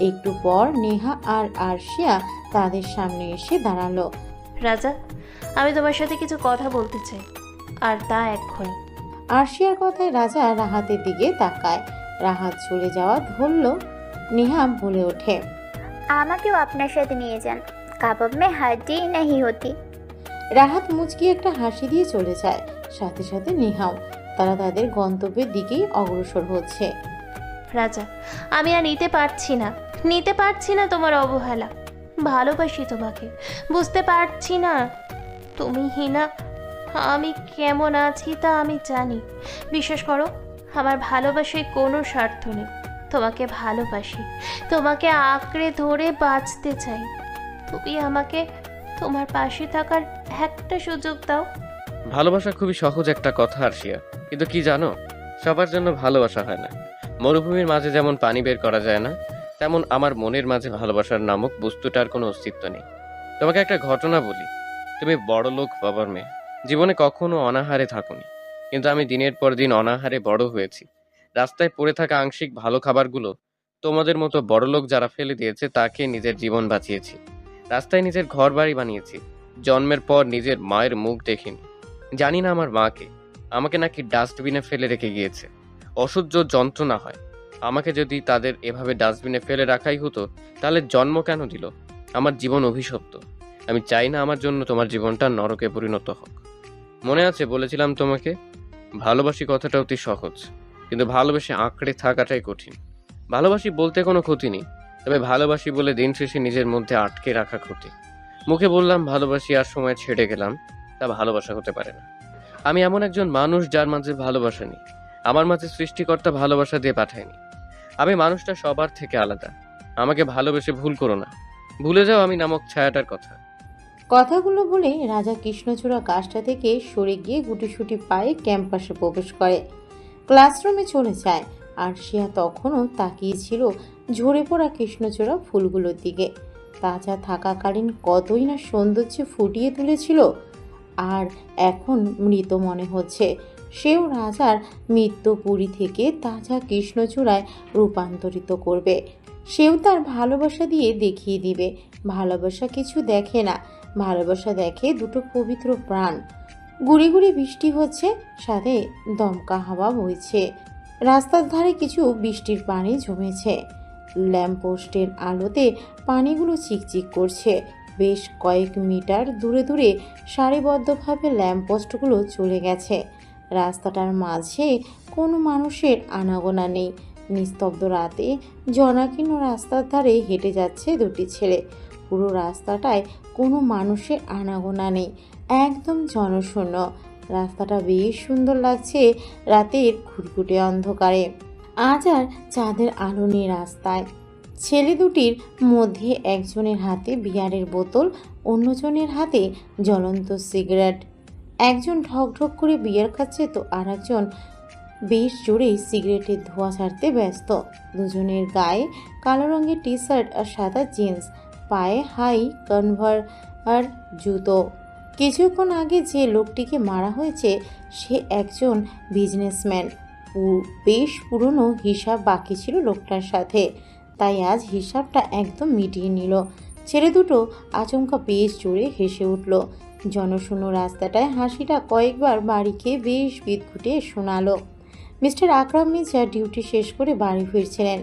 একটু পর নেহা আর আরশিয়া তাদের সামনে এসে দাঁড়ালো। রাজা, আমি তোমার সাথে কিছু কথা বলতে চাই। আর তা এক্ষুনি। আরশিয়ার কথায় রাজা রাহাতের দিকে তাকায়। রাহাত চলে যাওয়া ধরল। নেহা বলে ওঠে, আমাকেও আপনার সাথে নিয়ে যান, কাবাব মে হাড্ডি নাহি হতি। রাহাত মুচকি একটা হাসি দিয়ে চলে যায়, সাথে সাথে নেহাও। তারা তাদের গন্তব্যের দিকেই অগ্রসর হচ্ছে। রাজা, আমি আর নিতে পারছি না তোমার অবহেলা। ভালোবাসি তোমাকে, বুঝতে পারছি না তুমি হিনা আমি কেমন আছি তা আমি জানি। বিশ্বাস করো, আমার ভালোবাসায় কোনো স্বার্থ নেই। তোমাকে ভালোবাসি, তোমাকে আঁকড়ে ধরে বাঁচতে চাই। তুমি আমাকে তোমার পাশে থাকার একটা সুযোগ দাও। ভালোবাসা খুবই সহজ একটা কথা আরশিয়া, কিন্তু কি জানো, সবার জন্য ভালোবাসা হয় না। মরুভূমির মাঝে যেমন পানি বের করা যায় না, তেমন আমার মনের মাঝে ভালোবাসার নামক বস্তুটার কোনো অস্তিত্ব নেই। তোমাকে একটা ঘটনা বলি। তুমি বড় লোক বাবার মেয়ে, জীবনে কখনো অনাহারে থাকোনি, কিন্তু আমি দিনের পর দিন অনাহারে বড় হয়েছি। রাস্তায় পড়ে থাকা আংশিক ভালো খাবারগুলো তোমাদের মতো বড়লোক যারা ফেলে দিয়েছে তাকে নিজের জীবন বাঁচিয়েছি। রাস্তায় নিজের ঘর বাড়ি বানিয়েছি। জন্মের পর নিজের মায়ের মুখ দেখিনি, জানি না আমার মাকে। আমাকে নাকি ডাস্টবিনে ফেলে রেখে গিয়েছে। অসহ্য যন্ত্রণা হয়। আমাকে যদি তাদের এভাবে ডাস্টবিনে ফেলে রাখাই হতো, তাহলে জন্ম কেন দিল? আমার জীবন অভিশপ্ত। আমি চাই না আমার জন্য তোমার জীবনটা নরকে পরিণত হোক। মনে আছে বলেছিলাম তোমাকে, ভালোবাসি কথাটা অতি সহজ, কিন্তু ভালোবেসে আঁকড়ে থাকাটাই কঠিন। ভালোবাসি বলতে কোনো ক্ষতি নেই, তবে ভালোবাসি বলে দিন শেষে নিজের মধ্যে আটকে রাখা ক্ষতি। মুখে বললাম ভালোবাসি আর সময় ছেড়ে গেলাম, তা ভালোবাসা হতে পারে না। আমি এমন একজন মানুষ যার মাঝে ভালোবাসা নেই। আমার মাঝে সৃষ্টিকর্তা ভালোবাসা দিয়ে পাঠায়নি। আমি মানুষটা সবার থেকে আলাদা। আমাকে ভালোবেসে ভুল করো না, ভুলে যাও আমি নামক ছায়াটার কথা। কথাগুলো বলে রাজা কৃষ্ণচূড়া গাছটা থেকে সরে গিয়ে গুটিসুটি পায়ে ক্যাম্পাসে প্রবেশ করে। ক্লাসরুমে চলে যায়। আরশিয়া তখনও তাকিয়েছিল ঝরে পড়া কৃষ্ণচূড়া ফুলগুলোর দিকে। তাজা থাকাকালীন কতই না সৌন্দর্যে ফুটিয়ে তুলেছিল, আর এখন মৃত মনে হচ্ছে। সেও রাজার মৃত্যুপুরী থেকে তাজা কৃষ্ণচূড়ায় রূপান্তরিত করবে। সেও তার ভালোবাসা দিয়ে দেখিয়ে দিবে ভালোবাসা কিছু দেখে না, ভালোবাসা দেখে দুটো পবিত্র প্রাণ। গুড়ি গুড়ি বৃষ্টি হচ্ছে, সাথে দমকা হাওয়া বইছে। রাস্তার ধারে কিছু বৃষ্টির পানি জমেছে। ল্যাম্পপোস্টের আলোতে পানিগুলো চিকচিক করছে। বেশ কয়েক মিটার দূরে দূরে সারিবদ্ধভাবে ল্যাম্পপোস্টগুলো চলে গেছে। রাস্তাটার মাঝে কোনো মানুষের আনাগোনা নেই। নিস্তব্ধ রাতে জনাকীর্ণ রাস্তার ধারে হেঁটে যাচ্ছে দুটি ছেলে। পুরো রাস্তাটায় কোনো মানুষের আনাগোনা নেই, একদম জনশূন্য। রাস্তাটা বেশ সুন্দর লাগছে রাতের ঘুটঘুটে অন্ধকারে। আজ আর চাঁদের আলো নেই রাস্তায়। ছেলে দুটির মধ্যে একজনের হাতে বিয়ারের বোতল, অন্যজনের হাতে জ্বলন্ত সিগারেট। একজন ঢক ঢক করে বিয়ার খাচ্ছে তো আর একজন বেশ জোরেই সিগারেটের ধোঁয়া ছাড়তে ব্যস্ত। দুজনের গায়ে কালো রঙের টি শার্ট আর সাদা জিন্স, পায়ে হাই কনভার জুতো। কিছুক্ষণ আগে যে লোকটিকে মারা হয়েছে সে একজন বিজনেসম্যান। বেশ পুরনো হিসাব বাকি ছিল লোকটার সাথে, তাই আজ হিসাবটা একদম মিটিয়ে নিল। ছেলে দুটো আচমকা বেশ জোরে হেসে উঠল। জনশূন্য রাস্তাটায় হাসিটা কয়েকবার বাড়ি খেয়ে বেশ বিদঘুটে শোনালো। মিস্টার আকরাম মির্জা ডিউটি শেষ করে বাড়ি ফিরছিলেন।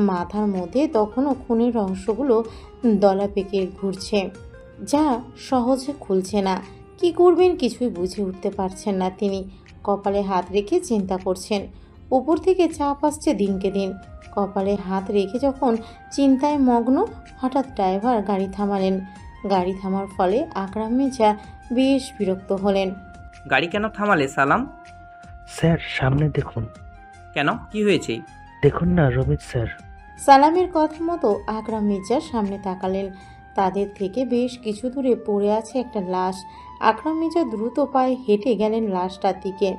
মাথার মধ্যে তখনও খুনের রহস্যগুলো দলা পেকে ঘুরছে, যা সহজে খুলছে না। কি করবেন কিছুই বুঝে উঠতে পারছেন না তিনি। কপালে হাত রেখে চিন্তা করছেন। উপর থেকে চাপ আসছে দিনকে দিন। কপালে হাত রেখে যখন চিন্তায় মগ্ন, হঠাৎ ড্রাইভার গাড়ি থামালেন। গাড়ি থামার ফলে আকরাম মির্জা বেশ বিরক্ত হলেন। গাড়ি কেন থামালে সালাম? স্যার সামনে দেখুন। কেন, কি হয়েছে? দেখুন না রমিত স্যার। সালামের কথা মতো আকরাম মির্জা সামনে তাকালেন। তাদের থেকে বেশ কিছু দূরে পড়ে আছে একটা লাশ। আকরাম মির্জা দ্রুত পায়ে হেঁটে গেলেন লাশটার দিকে।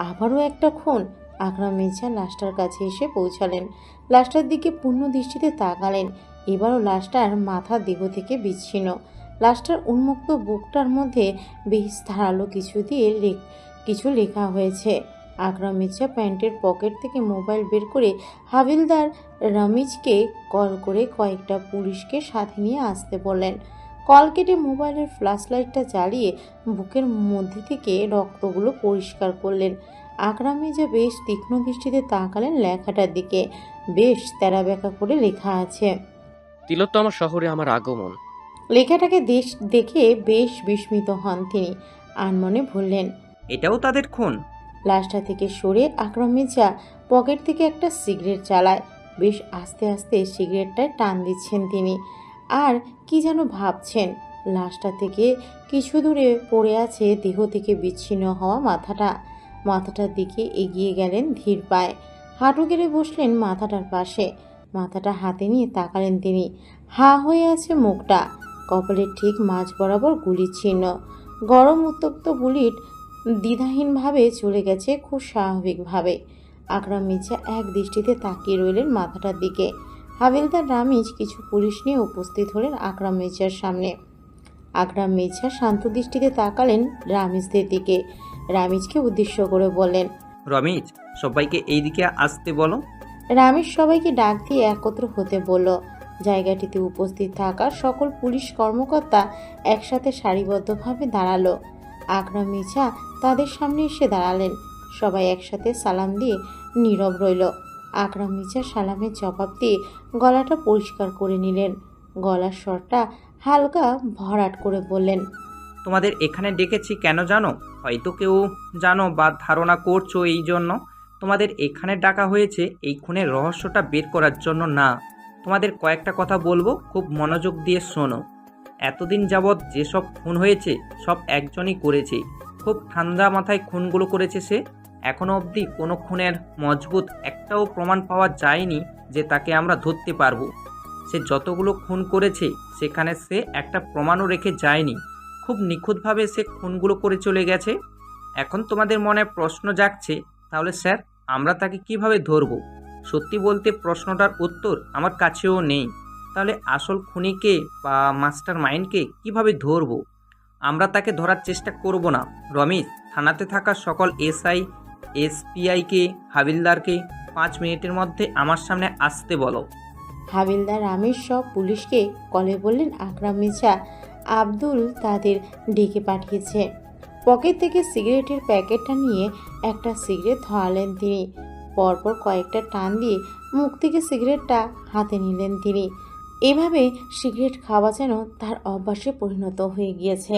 আবারও একটা খুন। আকরাম মির্জা লাশটার কাছে এসে পৌঁছালেন। লাশটার দিকে পূর্ণ দৃষ্টিতে তাকালেন। এবারও লাশটার মাথা দেহ থেকে বিচ্ছিন্ন। লাশটার উন্মুক্ত বুকটার মধ্যে বেশ ধারালো কিছু লেখা হয়েছে। আকরাম মির্জা প্যান্টের পকেট থেকে মোবাইল বের করে হাবিলদার রমিজকে কল করে কয়েকটা পুলিশকে সাথে নিয়ে আসতে বললেন। কল কেটে মোবাইলের ফ্ল্যাশ লাইটটা জ্বালিয়ে বুকের মধ্যে থেকে রক্তগুলো পরিষ্কার করলেন। আকরাম মির্জা বেশ তীক্ষ্ণ দৃষ্টিতে তাকালেন লেখাটার দিকে। বেশ তেরা বেঁকা করে লেখা আছে। তিলোত্তমা শহরে আমার আগমন। লেখাটাকে দেখে বেশ বিস্মিত হন তিনি। আনমনে বললেন, এটাও তাদের খুন? লাশটা থেকে সরে আকরাম মির্জা পকেট থেকে একটা সিগারেট চালায়। বেশ আস্তে আস্তে সিগারেটটায় টান দিচ্ছেন তিনি, আর কি যেন ভাবছেন। লাশটা থেকে কিছু দূরে পড়ে আছে দেহ থেকে বিচ্ছিন্ন হওয়া মাথাটার দিকে এগিয়ে গেলেন ধীর পায়ে। হাঁটু গেড়ে বসলেন মাথাটার পাশে। মাথাটা হাতে নিয়ে তাকালেন তিনি। হা হয়ে আছে মুখটা, কপালের ঠিক মাঝ বরাবর গুলির চিহ্ন। গরম উত্তপ্ত বুলেট দ্বিধাহীনভাবে চলে গেছে খুব স্বাভাবিকভাবে। আকরাম মির্জা এক দৃষ্টিতে তাকিয়ে রইলেন মাথাটার দিকে। হাবিলদার রামিজ কিছু পুলিশ নিয়ে উপস্থিত হলেন আকরাম মির্জার সামনে। আকরাম মির্জা শান্ত দৃষ্টিতে তাকালেন রামিজদের দিকে। রামিজকে উদ্দেশ্য করে বললেন, রমিজ, সবাইকে এইদিকে আসতে বলো। রামিজ সবাইকে ডাক দিয়ে একত্র হতে বলল। জায়গাটিতে উপস্থিত থাকা সকল পুলিশ কর্মকর্তা একসাথে সারিবদ্ধভাবে দাঁড়ালো। আকরাম মির্জা তাদের সামনে এসে দাঁড়ালেন। সবাই একসাথে সালাম দিয়ে নীরব রইল। আকরাম মির্জা সালামের জবাব দিয়ে গলাটা পরিষ্কার করে নিলেন। গলার স্বরটা হালকা ভরাট করে বললেন, তোমাদের এখানে ডেকেছি কেন জানো? হয়তো কেউ জানো বা ধারণা করছো এই জন্য। তোমাদের এখানে ডাকা হয়েছে এই খুনের রহস্যটা বের করার জন্য না। তোমাদের কয়েকটা কথা বলবো, খুব মনোযোগ দিয়ে শোনো। এতদিন যাবৎ যেসব খুন হয়েছে সব একজনই করেছে। খুব ঠান্ডা মাথায় খুনগুলো করেছে সে। এখনো অবধি কোনো খুনের মজবুত একটাও প্রমাণ পাওয়া যায়নি যে তাকে আমরা ধরতে পারবো। সে যতগুলো খুন করেছে সেখানে সে একটা প্রমাণও রেখে যায়নি। খুব নিখুঁতভাবে সে খুনগুলো করে চলে গেছে। এখন তোমাদের মনে প্রশ্ন জাগছে, তাহলে স্যার আমরা তাকে কিভাবে ধরবো? সত্যি বলতে প্রশ্নটার উত্তর আমার কাছেও নেই। তাহলে আসল খুনিকে বা মাস্টার মাইন্ডকে কিভাবে ধরবো? আমরা তাকে ধরার চেষ্টা করব না। রমিজ, থানাতে থাকা সকল এসআই, এসপিআইকে, হাবিলদারকে 5 মিনিটের মধ্যে আমার সামনে আসতে বলো। হাবিলদার রামেশ সব পুলিশকে কলে বললেন আকরাম মির্জা আব্দুল তাদের ডেকে পাঠিয়েছে। পকেট থেকে সিগারেটের প্যাকেটটা নিয়ে একটা সিগারেট ধরালেন তিনি। পরপর কয়েকটা টান দিয়ে মুখ থেকে সিগারেটটা হাতে নিলেন তিনি। এভাবে সিগারেট খাওয়া যেন তার অভ্যাসে পরিণত হয়ে গিয়েছে।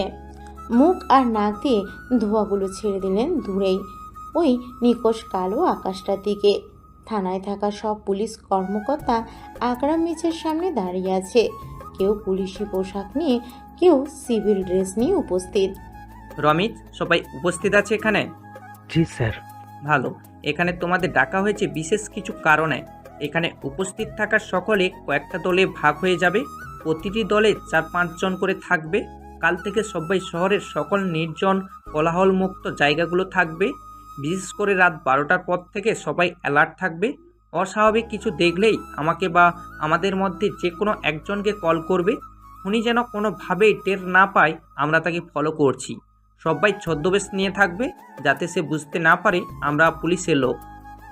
মুখ আর নাক দিয়ে ধোঁয়াগুলো ছেড়ে দিলেন দূরেই, ওই নিকষ কালো আকাশটার দিকে। থানায় থাকা সব পুলিশ কর্মকর্তা আকরাম মির্জার সামনে দাঁড়িয়ে আছে। কেউ পুলিশি পোশাক নিয়ে, কেউ সিভিল ড্রেস নিয়ে উপস্থিত। রমিজ, সবাই উপস্থিত আছে এখানে? জি স্যার। ভালো। এখানে তোমাদের ডাকা হয়েছে বিশেষ কিছু কারণে। এখানে উপস্থিত থাকা সকলে কয়েকটা দলে ভাগ হয়ে যাবে। প্রতিটি দলে 4-5 জন করে থাকবে। কাল থেকে সবাই শহরের সকল নির্জন কোলাহলমুক্ত জায়গাগুলো থাকবে। বিশেষ করে রাত 12টার পর থেকে সবাই অ্যালার্ট থাকবে। অস্বাভাবিক কিছু দেখলেই আমাকে বা আমাদের মধ্যে যে কোনো একজনকে কল করবে। উনি যেন কোনোভাবেই টের না পায় আমরা তাকে ফলো করছি। সবাই ছদ্মবেশ নিয়ে থাকবে যাতে সে বুঝতে না পারে আমরা পুলিশের লোক।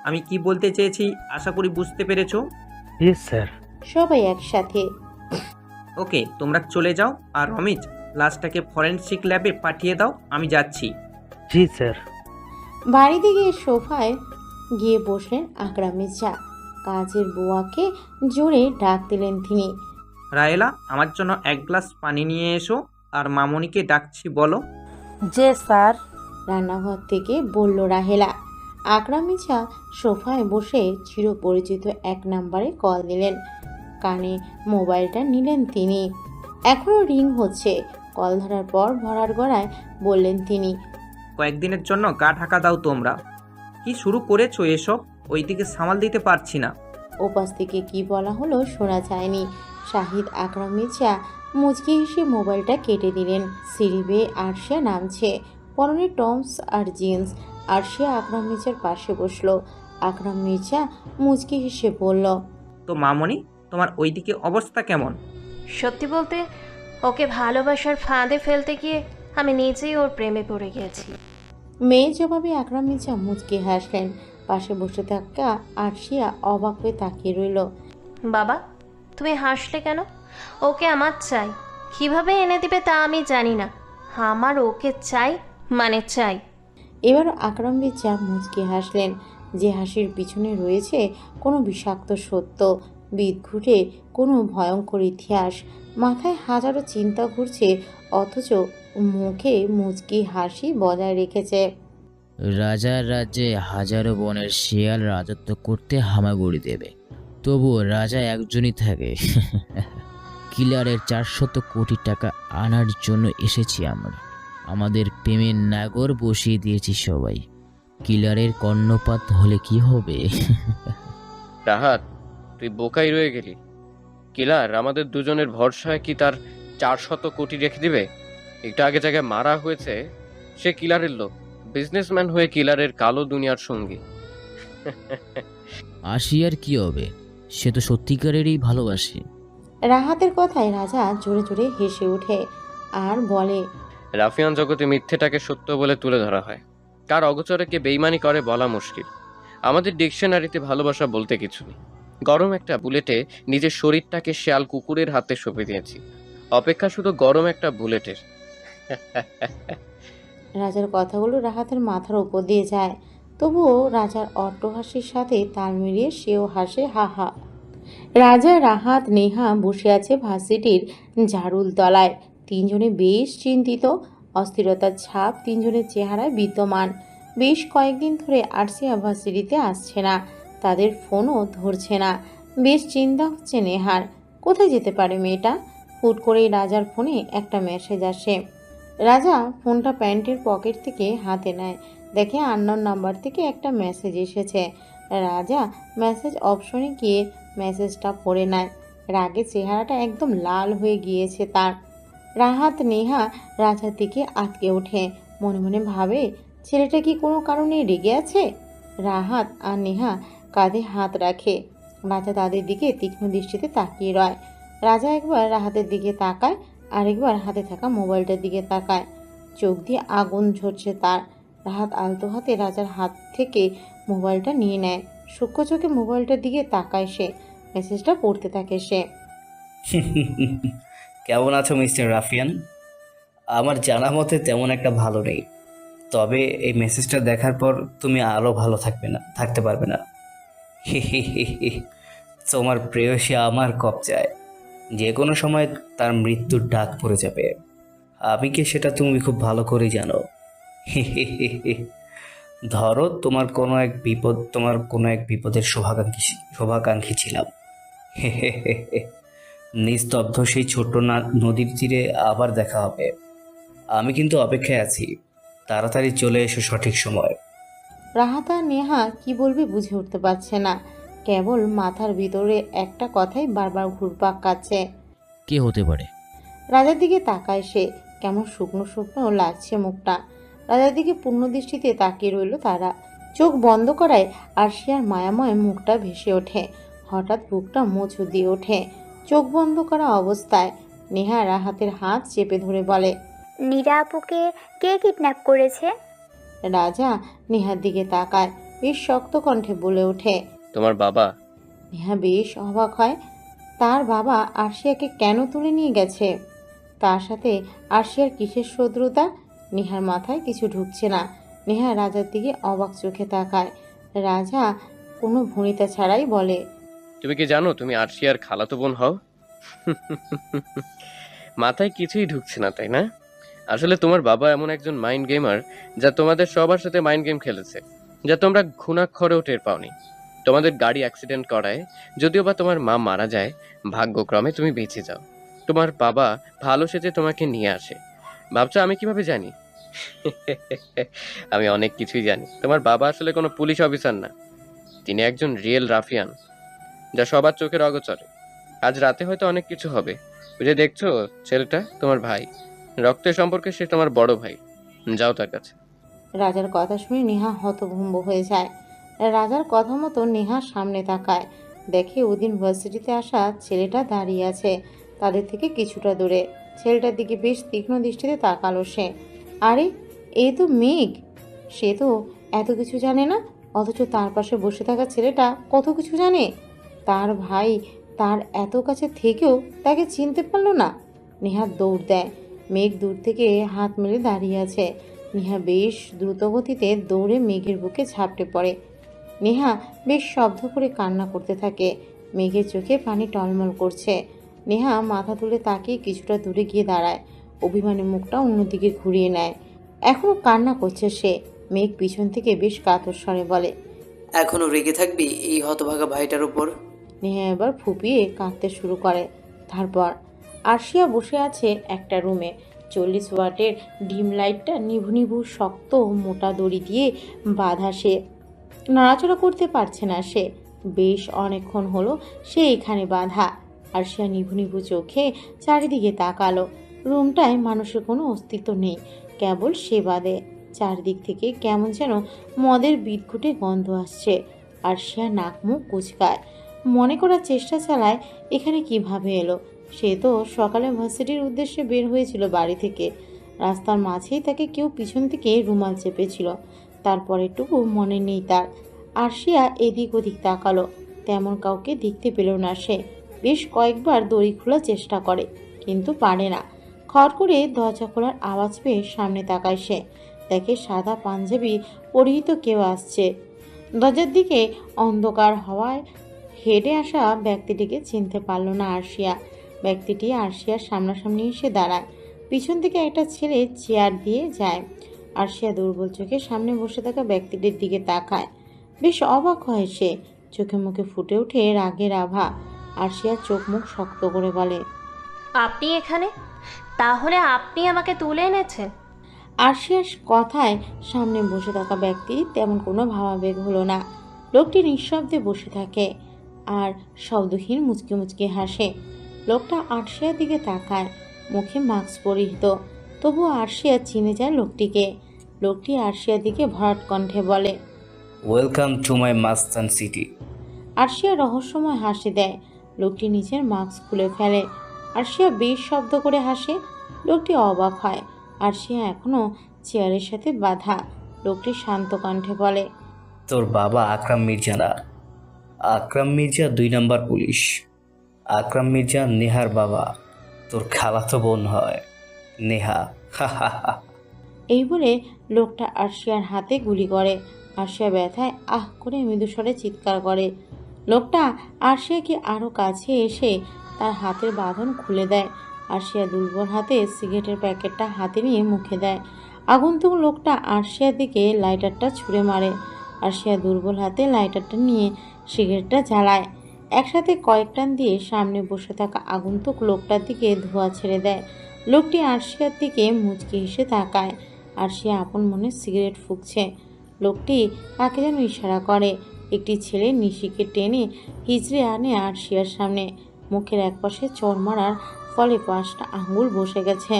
আমি কি বলতে চেয়েছি আশা করি বুঝতে পেরেছো। জি স্যার। সবাই একসাথে। ওকে, তোমরা চলে যাও। আর রমিজ, লাশটাকে ফরেনসিক ল্যাবে পাঠিয়ে দাও। আমি যাচ্ছি। জি স্যার। বাড়িতে গিয়ে সোফায় গিয়ে বসলেন আকরাম মির্জা। কাজের বুয়াকে জোরে ডাক দিলেন তিনি। রায়েলা, আমার জন্য 1 গ্লাস পানি নিয়ে এসো। আর মামনিকে ডাকছি বলো। যে স্যার। রান্নাঘর থেকে বলল রাহেলা। আকরাম মির্জা সোফায় বসে চিরপরিচিত 1 নাম্বারে কল দিলেন। কানে মোবাইলটা নিলেন তিনি। এখনও রিং হচ্ছে। কল ধরার পর ভরার গলায় বললেন তিনি, কয়েকদিনের জন্য গা ঢাকা দাও তোমরা। কি শুরু করেছো এসব? ওইদিকে সামাল দিতে পারছি না। ওপাশ থেকে কি বলা হলো শোনা যায়নি। শাহিদ আকরাম মির্জা মুচকি হেসে মোবাইলটা কেটে দিলেন। সিঁড়ি বেয়ে আরশিয়া নামছে, পরনে টমস আর জিন্স। আরশিয়া আকরাম মির্জার পাশে বসলো। আকরাম মির্জা মুচকি হেসে বলল, তো মামনি, তোমার ওইদিকে অবস্থা কেমন? সত্যি বলতে ওকে ভালোবাসার ফাঁদে ফেলতে গিয়ে আমি নিজেই ওর প্রেমে পড়ে গেছি। মেয়ের জবাবে আকরাম মির্জা মুচকি হাসলেন। পাশে বসে থাকা আরশিয়া অবাক হয়ে তাকিয়ে রইল। বাবা, তুমি হাসলে কেন? ওকে আমার চাই, কিভাবে এনে দিবে তা আমি জানি না, আমার ওকে চাই মানে চাই। এবারও আকরাম মির্জা মুচকি হাসলেন, যে হাসির পিছনে রয়েছে কোনো বিষাক্ত সত্য, বিদঘুটে কোনো ভয়ঙ্কর ইতিহাস। মাথায় হাজারো চিন্তা ঘুরছে, অথচ মুখে মুচকি হাসি বজায় রেখেছে। রাজার রাজ্যে হাজারো বনের শিয়াল রাজত্ব করতে হামাগুড়ি দেবে, তবুও রাজা একজনই থাকে। কিলারের 400 কোটি টাকা আনার জন্য এসেছি আমরা। আমাদের প্রেমের নাগর বসিয়ে দিয়েছি সবাই। কিলারের কর্ণপাত হলে কি হবে? রাহাত, তুই বোকাই রয়ে গেলি। কিলার আমাদের দুজনের ভরসায় কি তার 400 কোটি রেখে দিবে? একটু আগে জায়গায় মারা হয়েছে, সে কিলারের লোক, বিজনেসম্যান হয়ে কিলারের কালো দুনিয়ার সঙ্গী। আর কি হবে? সে তো সত্যিকারেরই ভালোবাসে। রাহাতের কথায় রাজা জোরে জোরে হেসে ওঠে আর বলে, রাফিয়ান জগতে মিথ্যেটাকে সত্য বলে তুলে ধরা হয়, কার অগোচরে কে বেইমানি করে বলা মুশকিল। আমাদের ডিকশনারিতে ভালোবাসা বলতে কিছু নেই। গরম একটা বুলেটে নিজের শরীরটাকে শেয়াল কুকুরের হাতে সঁপে দিয়েছি, অপেক্ষা শুধু গরম একটা বুলেটের। রাজার কথাগুলো রাহাতের মাথার উপর দিয়ে যায়, তবুও রাজার অট্টহাসির সাথে তাল মিলিয়ে সেও হাসে হা হা। রাজা, রাহাত, নেহা বসে আছে ভার্সিটির ঝাড়ুল তলায়। তিনজনে বেশ চিন্তিত, অস্থিরতার ছাপ তিনজনের চেহারায় বিদ্যমান। বেশ কয়েকদিন ধরে আরসিয়া ভার্সিটিতে আসছে না, তাদের ফোনও ধরছে না। বেশ চিন্তা হচ্ছে নেহার, কোথায় যেতে পারে মেয়েটা। হুট করেই রাজার ফোনে একটা মেসেজ আসে। রাজা ফোনটা প্যান্টের পকেট থেকে হাতে নেয়, দেখে আননোন নাম্বার থেকে একটা মেসেজ এসেছে। রাজা মেসেজ অপশনে গিয়ে মেসেজটা পড়ে নেয়। রাগে চেহারাটা একদম লাল হয়ে গিয়েছে তার। রাহাত, নেহা রাজার দিকে আটকে ওঠে, মনে মনে ভাবে ছেলেটা কি কোনো কারণে রেগে আছে। রাহাত আর নেহা কাঁধে হাত রাখে। রাজা তাদের দিকে তীক্ষ্ণ দৃষ্টিতে তাকিয়ে রয়। রাজা একবার রাহাতের দিকে তাকায়, আরেকবার হাতে থাকা মোবাইলটার দিকে তাকায়। চোখ দিয়ে আগুন ঝরছে তার। রাহাত আলতো হাতে রাজার হাত থেকে মোবাইলটা নিয়ে নেয়। সূক্ষ্ম চোখে মোবাইলটার দিকে তাকায় সে। মেসেজটা পড়তে থাকে সে। কেমন আছো মিস্টার রাফিয়ান? আমার জানা মতে তেমন একটা ভালো নেই, তবে এই মেসেজটা দেখার পর তুমি আরও ভালো থাকতে পারবে না। তোমার প্রেয়সী আমার কবজায়, যে কোনো সময় তার মৃত্যুর ডাক পড়ে যাবে। আমি কি সেটা তুমি খুব ভালো করেই জানো। ধরো তোমার কোনো এক বিপদের শুভাকাঙ্ক্ষী ছিলাম। নিস্তব্ধ সেই ছোট্ট নদীর তীরে আবার দেখা হবে। আমি কিন্তু অপেক্ষায় আছি, তাড়াতাড়ি চলে এসো সঠিক সময়। রাহাত আর নেহা কি বলবে বুঝে উঠতে পারছে না, কেবল মাথার ভিতরে একটা কথাই বারবার ঘুরপাক খাচ্ছে। কে হতে পারে? রাজার দিকে তাকায় সে, কেমন শুকনো শুকনো লাগছে মুখটা। রাজার দিকে পূর্ণ দৃষ্টিতে তাকিয়ে রইল তারা। চোখ বন্ধ করায় আরশিয়ার মায়াময় মুখটা ভেসে ওঠে। হঠাৎ বুকটা মোচু দিয়ে ওঠে। চোখ বন্ধ করা অবস্থায় নেহা রাহাতের হাত চেপে ধরে বলে, নীরা আপুকে কে কিডন্যাপ করেছে? রাজা নেহার দিকে তাকায়, বেশ শক্ত কণ্ঠে বলে ওঠে, তোমার বাবা। নেহা বেশ অবাক হয়, তার বাবা আরশিয়াকে কেন তুলে নিয়ে গেছে? তার সাথে আরশিয়ার কিসের শত্রুতা? নেহার মাথায় কিছু ঢুকছে না। নেহা রাজার দিকে অবাক চোখে তাকায়। রাজা কোনো ভূমিতা ছাড়াই বলে, তুমি কি জানো তুমি আরশিয়ার খালাতো বোন হও? মাথায় কিছুই ঢুকছে না, তাই না? আসলে তোমার বাবা এমন একজন মাইন্ড গেমার, যা তোমাদের সবার সাথে মাইন্ড গেম খেলেছে, যা তোমরা ঘুণাক্ষরেও টের পাওনি। তোমাদের গাড়ি অ্যাক্সিডেন্ট করায়, যদিও বা তোমার মা মারা যায়, ভাগ্যক্রমে তুমি বেঁচে যাও। তোমার বাবা ভালো সেজে তোমাকে নিয়ে আসে। ভাবছো আমি কিভাবে জানি? আমি অনেক কিছুই জানি। তোমার বাবা আসলে কোনো পুলিশ অফিসার না, তিনি একজন রিয়েল রাফিয়ান, যা সবার চোখের অগোচরে। আজ রাতে হয়তো অনেক কিছু হবে। ওই যে দেখছো ছেলেটা, তোমার ভাই, রক্তের সম্পর্কে সে তোমার বড় ভাই। যাও তার কাছে। রাজার কথা শুনে নেহা হতভম্ব হয়ে যায়। রাজার কথা মতো নেহার সামনে তাকায়, দেখে ওদিন ভার্সিটিতে আসা ছেলেটা দাঁড়িয়ে আছে তাদের থেকে কিছুটা দূরে। ছেলেটার দিকে বেশ তীক্ষ্ণ দৃষ্টিতে তাকালো সে। আরে, এ তো মেঘ। সে তো এত কিছু জানে না, অথচ তার পাশে বসে থাকা ছেলেটা কত কিছু জানে। তার ভাই তার এত কাছে থেকেও তাকে চিনতে পারলো না। নেহা দৌড় দেয়। মেঘ দূর থেকে হাত মেলে দাঁড়িয়ে আছে। নেহা বেশ দ্রুতগতিতে দৌড়ে মেঘের বুকে ঝাপটে পড়ে। নেহা বেশ শব্দ করে কান্না করতে থাকে। মেঘের চোখে পানি টলমল করছে। নেহা মাথা তুলে তাকিয়ে কিছুটা দূরে গিয়ে দাঁড়ায়। অভিমানী মুখটা অন্যদিকে ঘুরিয়ে নেয়। এখনও কান্না করছে সে। মেঘ পিছন থেকে বেশ কাতর স্বরে বলে, এখনো রেগে থাকবি এই হতভাগা ভাইটার উপর? নেহা এবার ফুপিয়ে কাঁদতে শুরু করে। তারপর আরশিয়া বসে আছে একটা রুমে। 40 ওয়াটের ডিম লাইটটা নিভু নিভু শক্ত মোটা দড়ি দিয়ে বাঁধা। সে নড়াচড়া করতে পারছে না। সে বেশ অনেকক্ষণ হলো সে এখানে বাঁধা। আরশিয়া নিভু নিভু চোখে চারিদিকে তাকালো। রুমটায় মানুষের কোনো অস্তিত্ব নেই, কেবল সে বাদে। চারদিক থেকে কেমন যেন মদের বিদঘুটে গন্ধ আসছে। আরশিয়া নাক মুখ কুচকায়। মনে করার চেষ্টা চালায় এখানে কিভাবে এলো। সে তো সকালে ভার্সিটির উদ্দেশ্যে বের হয়েছিল বাড়ি থেকে। রাস্তার মাঝেই তাকে কেউ পিছন থেকে রুমাল চেপেছিল। তারপরেটুকু মনে নেই তার। আরশিয়া এদিক ওদিক তাকালো, তেমন কাউকে দেখতে পেল না সে। বেশ কয়েকবার দড়ি খোলার চেষ্টা করে, কিন্তু পারে না। খড় করে দরজা খোলার আওয়াজ পেয়ে সামনে তাকায় সে। দেখে সাদা পাঞ্জাবি পরিহিত কেউ আসছে। দরজার দিকে অন্ধকার হওয়ায় হেঁটে আসা ব্যক্তিটিকে চিনতে পারল না আরশিয়া। ব্যক্তিটি আরশিয়ার সামনাসামনি এসে দাঁড়ায়। পিছন থেকে একটা ছেলে চেয়ার দিয়ে যায়। আরশিয়া দুর্বল চোখে সামনে বসে থাকা ব্যক্তিটির দিকে তাকায়। বেশ অবাক হয় সে। চোখে মুখে ফুটে ওঠে রাগের আভা। আরশিয়া চোখ মুখ শক্ত করে বলে, আপনি এখানে? তাহলে আপনি আমাকে তুলে এনেছেন? আরশিয়ার কথায় সামনে বসে থাকা ব্যক্তি তেমন কোনো ভাবাবেগ হলো না। লোকটি নিঃশব্দে বসে থাকে আর শব্দহীন মুচকি মুচকি হাসে। লোকটা আরশিয়ার দিকে তাকায়, মুখে মাস্ক পরিহিত। তবুও আরশিয়া চিনে যায় লোকটিকে। লোকটি আরশিয়ার দিকে ভরাট কণ্ঠে বলে, welcome to my Mustan city. Arshia রহস্যময় হাসি দেয়। লোকটি নিচের মাস্ক খুলে ফেলে। আরশিয়া বেশ শব্দ করে হাসে। লোকটি অবাক হয়। আরশিয়া এখনও চেয়ারের সাথে বাঁধা। লোকটি শান্ত কণ্ঠে বলে, তোর বাবা আকরাম মির্জা না? আকরাম মির্জা 2 নম্বর পুলিশ। আকরাম মির্জা নেহার বাবা। তোর খালাতো বোন হয় নেহা। হা হা হা। এই বলে লোকটা আরশিয়ার হাতে গুলি করে। আরশিয়া ব্যথায় আহ করে মৃদুস্বরে চিৎকার করে। লোকটা আরশিয়াকে আরও কাছে এসে তার হাতের বাঁধন খুলে দেয়। আরশিয়া দুর্বল হাতে সিগারেটের প্যাকেটটা হাতে নিয়ে মুখে দেয়। আগন্তুক লোকটা আরশিয়ার দিকে লাইটারটা ছুঁড়ে মারে। আরশিয়া দুর্বল হাতে লাইটারটা নিয়ে সিগারেটটা জ্বালায়। একসাথে কয়েক টান দিয়ে সামনে বসে থাকা আগন্তুক লোকটার দিকে ধোঁয়া ছেড়ে দেয়। লোকটি আরশিয়ার দিকে মুচকি হেসে তাকায়। আরশিয়া আপন মনে সিগারেট ফুঁকছে। লোকটি কাকে যেন ইশারা করে। একটি ছেলে নিশিকে টেনে হিচড়ে আনে আরশিয়ার সামনে। মুখের একপাশে চড় মারার ফলে 5টা আঙ্গুল বসে গেছে।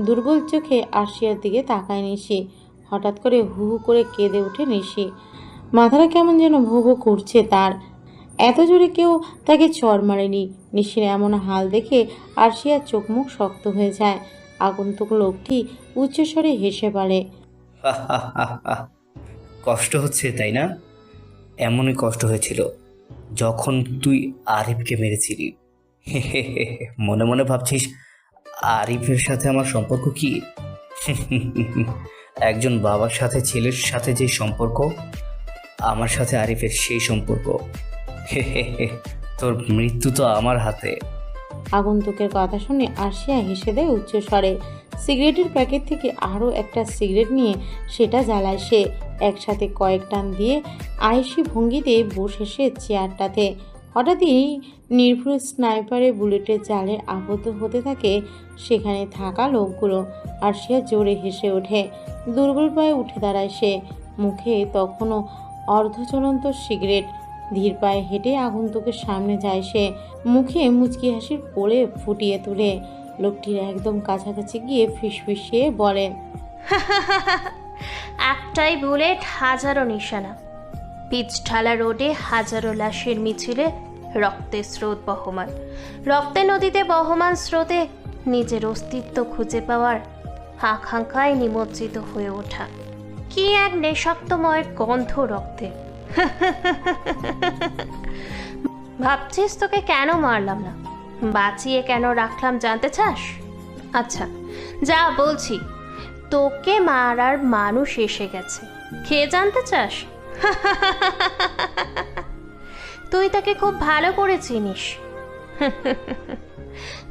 দুর্বল চোখে আরশিয়ার দিকে তাকায় নিশি। হঠাৎ করে হু হু করে কেঁদে ওঠে নিশি। মাথাটা কেমন যেন ভো ভো করছে তার। এত জোরে কেউ তাকে চড় মারেনি। নিশির এমন হাল দেখে আরশিয়ার চোখ মুখ শক্ত হয়ে যায়। আগন্তুক লোকটি উচ্চস্বরে হেসে বলে, কষ্ট হচ্ছে তাই না? এমনই কষ্ট হয়েছিল যখন তুই আরিফকে মেরেছিলি। মনে মনে ভাবছিস আরিফের সাথে আমার সম্পর্ক কি? একজন বাবার সাথে ছেলের সাথে যে সম্পর্ক, আমার সাথে আরিফের সেই সম্পর্ক। তোর মৃত্যু তো আমার হাতে। আগন্তুকের কথা শুনে আরশিয়া হেসে দেয় উচ্চস্বরে। সিগারেটের প্যাকেট থেকে আরও একটা সিগারেট নিয়ে সেটা জ্বালায় সে। একসাথে কয়েক টান দিয়ে আয়েশি ভঙ্গিতে বসে সে চেয়ারটাতে। হঠাৎই নির্ভুল স্নাইপারে বুলেটের জালে আবদ্ধ হতে থাকে সেখানে থাকা লোকগুলো। আরশিয়া জোরে হেসে ওঠে। দুর্বল পায়ে উঠে দাঁড়ায় সে। মুখে তখনও অর্ধচলন্ত সিগারেট। ধীর পায়ে হেঁটে আগন্তুকের সামনে যায় সে। মুখে মুচকি হাসির কোলে ফুটিয়ে তুলে লোকটির একদম কাছাকাছি গিয়ে ফিসফিসিয়ে বলে, একটাই বুলেট, হাজারো নিশানা। পিচঢালা রোডে হাজারো লাশের মিছিলে রক্তের স্রোত বহমান। রক্তের নদীতে বহমান স্রোতে নিজের অস্তিত্ব খুঁজে পাওয়ার আকাঙ্ক্ষায় নিমজ্জিত হয়ে ওঠা। কি এক নেশাক্তময় গন্ধ রক্তে। ভাবছিস তোকে কেন মারলাম না, বাঁচিয়ে কেন রাখলাম জানতে চাস? আচ্ছা যা বলছি, তোকে মারার মানুষ এসে গেছে, খেয়ে জানতে চাস? তুই তাকে খুব ভালো করে চিনিস।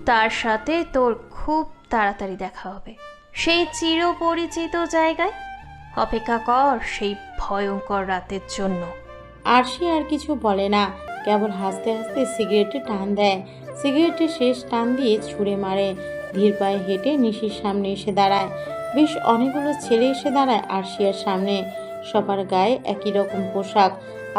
তার সাথে তোর খুব তাড়াতাড়ি দেখা হবে সেই চিরপরিচিত জায়গায়। অপেক্ষা কর সেই ভয়ঙ্কর রাতের জন্য। আরশি আর কিছু বলে না, কেবল হাসতে হাসতে সিগারেটে টান দেয়। সিগারেটের শেষ টান দিয়ে ছুঁড়ে মারে। ধীর পায়ে হেঁটে নিশির সামনে এসে দাঁড়ায়। বেশ অনেকগুলো ছেলে এসে দাঁড়ায় আরশিয়ার সামনে। সবার গায়ে একই রকম পোশাক।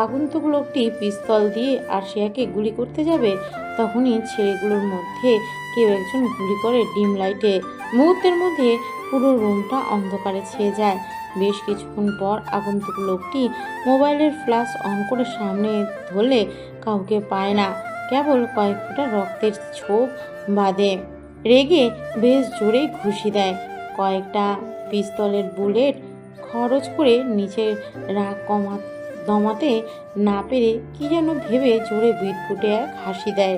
আগন্তুক লোকটি পিস্তল দিয়ে আরশিয়াকে গুলি করতে যাবে, তখনই ছেলেগুলোর মধ্যে কেউ একজন গুলি করে ডিম লাইটে। মুহূর্তের মধ্যে পুরো রুমটা অন্ধকারে ছেয়ে যায়। বেশ কিছুক্ষণ পর আগন্তুক লোকটি মোবাইলের ফ্ল্যাশ অন করে সামনে ধরলে কাউকে পায় না, কেবল কয়েক ফোঁটা রক্তের ছোপ বাঁধে। রেগে বেশ জোরে ঘুষি দেয়। কয়েকটা পিস্তলের বুলেট খরচ করে নিচের রাগ দমাতে না পেরে কি যেন ভেবে জোরে বিটফুটে এক হাসি দেয়।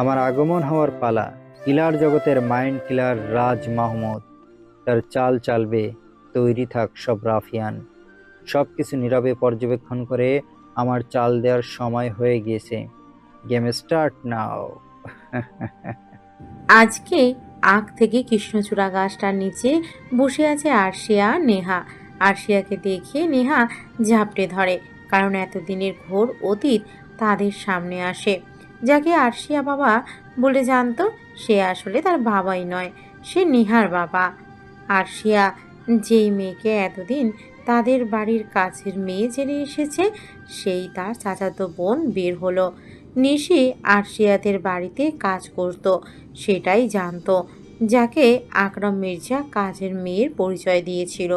আমার আগমন হওয়ার পালা। কিলার জগতের মাইন্ড কিলার রাজ মাহমুদ, তার চাল চালবে। তৈরি থাক সব রাফিয়ান। সব কিছু নীরবে পর্যবেক্ষণ করে আমার চাল দেওয়ার সময় হয়ে গিয়েছে। Game start now. আজকে আখ থেকে কৃষ্ণচূড়া গাছটার নিচে বসে আছে আরশিয়া নেহা। আরশিয়াকে দেখে নেহা ঝাপটে ধরে, কারণ এতদিনের ঘোর অতীত তাদের সামনে আসে। যাকে আরশিয়া বাবা বলে জানতো, সে আসলে তার বাবাই নয়, সে নেহার বাবা। আরশিয়া যেই মেয়েকে এতদিন তাদের বাড়ির কাছের মেয়ে জেনে এসেছে, সেই তার চাচাতো বোন বের হলো। নিশি আরশিয়াদের বাড়িতে কাজ করত, সেটাই জানতো, যাকে আকরাম মির্জা কাজের মেয়ের পরিচয় দিয়েছিল।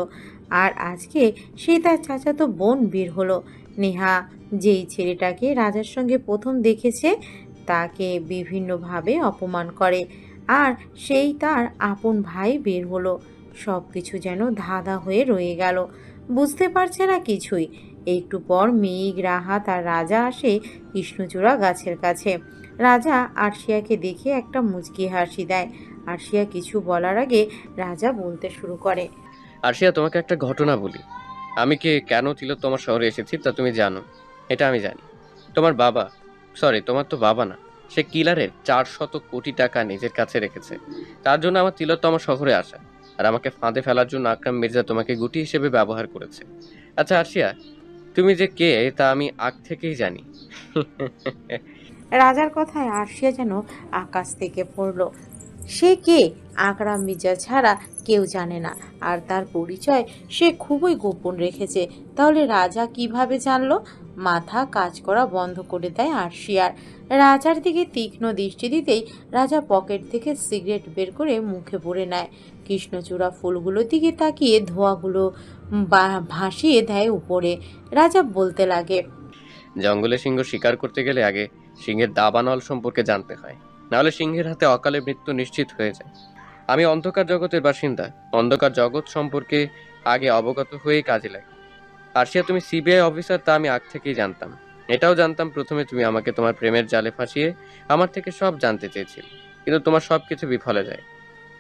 আর আজকে সে তার চাচাতো বোন বের হলো। নেহা যেই ছেলেটাকে রাজার সঙ্গে প্রথম দেখেছে, তাকে বিভিন্নভাবে অপমান করে, আর সেই তার আপন ভাই বের হলো। সব কিছু যেন ধাঁধা হয়ে রয়ে গেল, বুঝতে পারছে না কিছুই। একটু পর মেঘ, রাহাত আর রাজা আসে কৃষ্ণচূড়া গাছের কাছে। রাজা আরশিয়াকে দেখে একটা মুচকি হাসি দেয়। আরশিয়া কিছু বলার আগে রাজা বলতে শুরু করে। আরশিয়া, তোমাকে একটা ঘটনা বলি। আমি কেন তোমার শহরে এসেছি তা তুমি জানো, এটা আমি জানি। তোমার বাবা, সরি তোমার তো বাবা না, সে কিলারের 400 কোটি টাকা নিজের কাছে রেখেছে। তার জন্য আমার আমার শহরে আসা, আর আমাকে ফাঁদে ফেলার জন্য আকরাম মির্জা তোমাকে গুটি হিসেবে ব্যবহার করেছে। আচ্ছা আরশিয়া, তুমি যে কে তা আমি আগ থেকেই জানি। রাজার কথায় আরশিয়া যেন আকাশ থেকে পড়ল। সে কে আকরাম মির্জা ছাড়া কেউ জানে না, আর তার পরিচয় সে খুবই গোপন রেখেছে। তাহলে রাজা কিভাবে জানলো? মাথা কাজ করা বন্ধ করে দেয় আরশিয়ার। রাজার দিকে তীক্ষ্ণ দৃষ্টি দিতেই রাজা পকেট থেকে সিগারেট বের করে মুখে ভরে নেয়। কৃষ্ণচূড়া ফুলগুলোর দিকে তাকিয়ে ধোঁয়াগুলো ভাসিয়ে দেয় উপরে। রাজা বলতে লাগে, জঙ্গলে সিংহ শিকার করতে গেলে আগে সিংহের দাবানল সম্পর্কে জানতে হয়, নাহলে সিংহের হাতে অকালে মৃত্যু নিশ্চিত হয়ে যায়। আমি অন্ধকার জগতের বাসিন্দা, অন্ধকার জগৎ সম্পর্কে আগে অবগত হয়ে কাজে লাগে। আরশিয়া, তুমি সিবিআই অফিসার তা আমি আগ থেকেই জানতাম। এটাও জানতাম প্রথমে তুমি আমাকে তোমার প্রেমের জালে ফাঁসিয়ে আমার থেকে সব জানতে চেয়েছিলে, কিন্তু তোমার সব কিছু বিফলে যায়।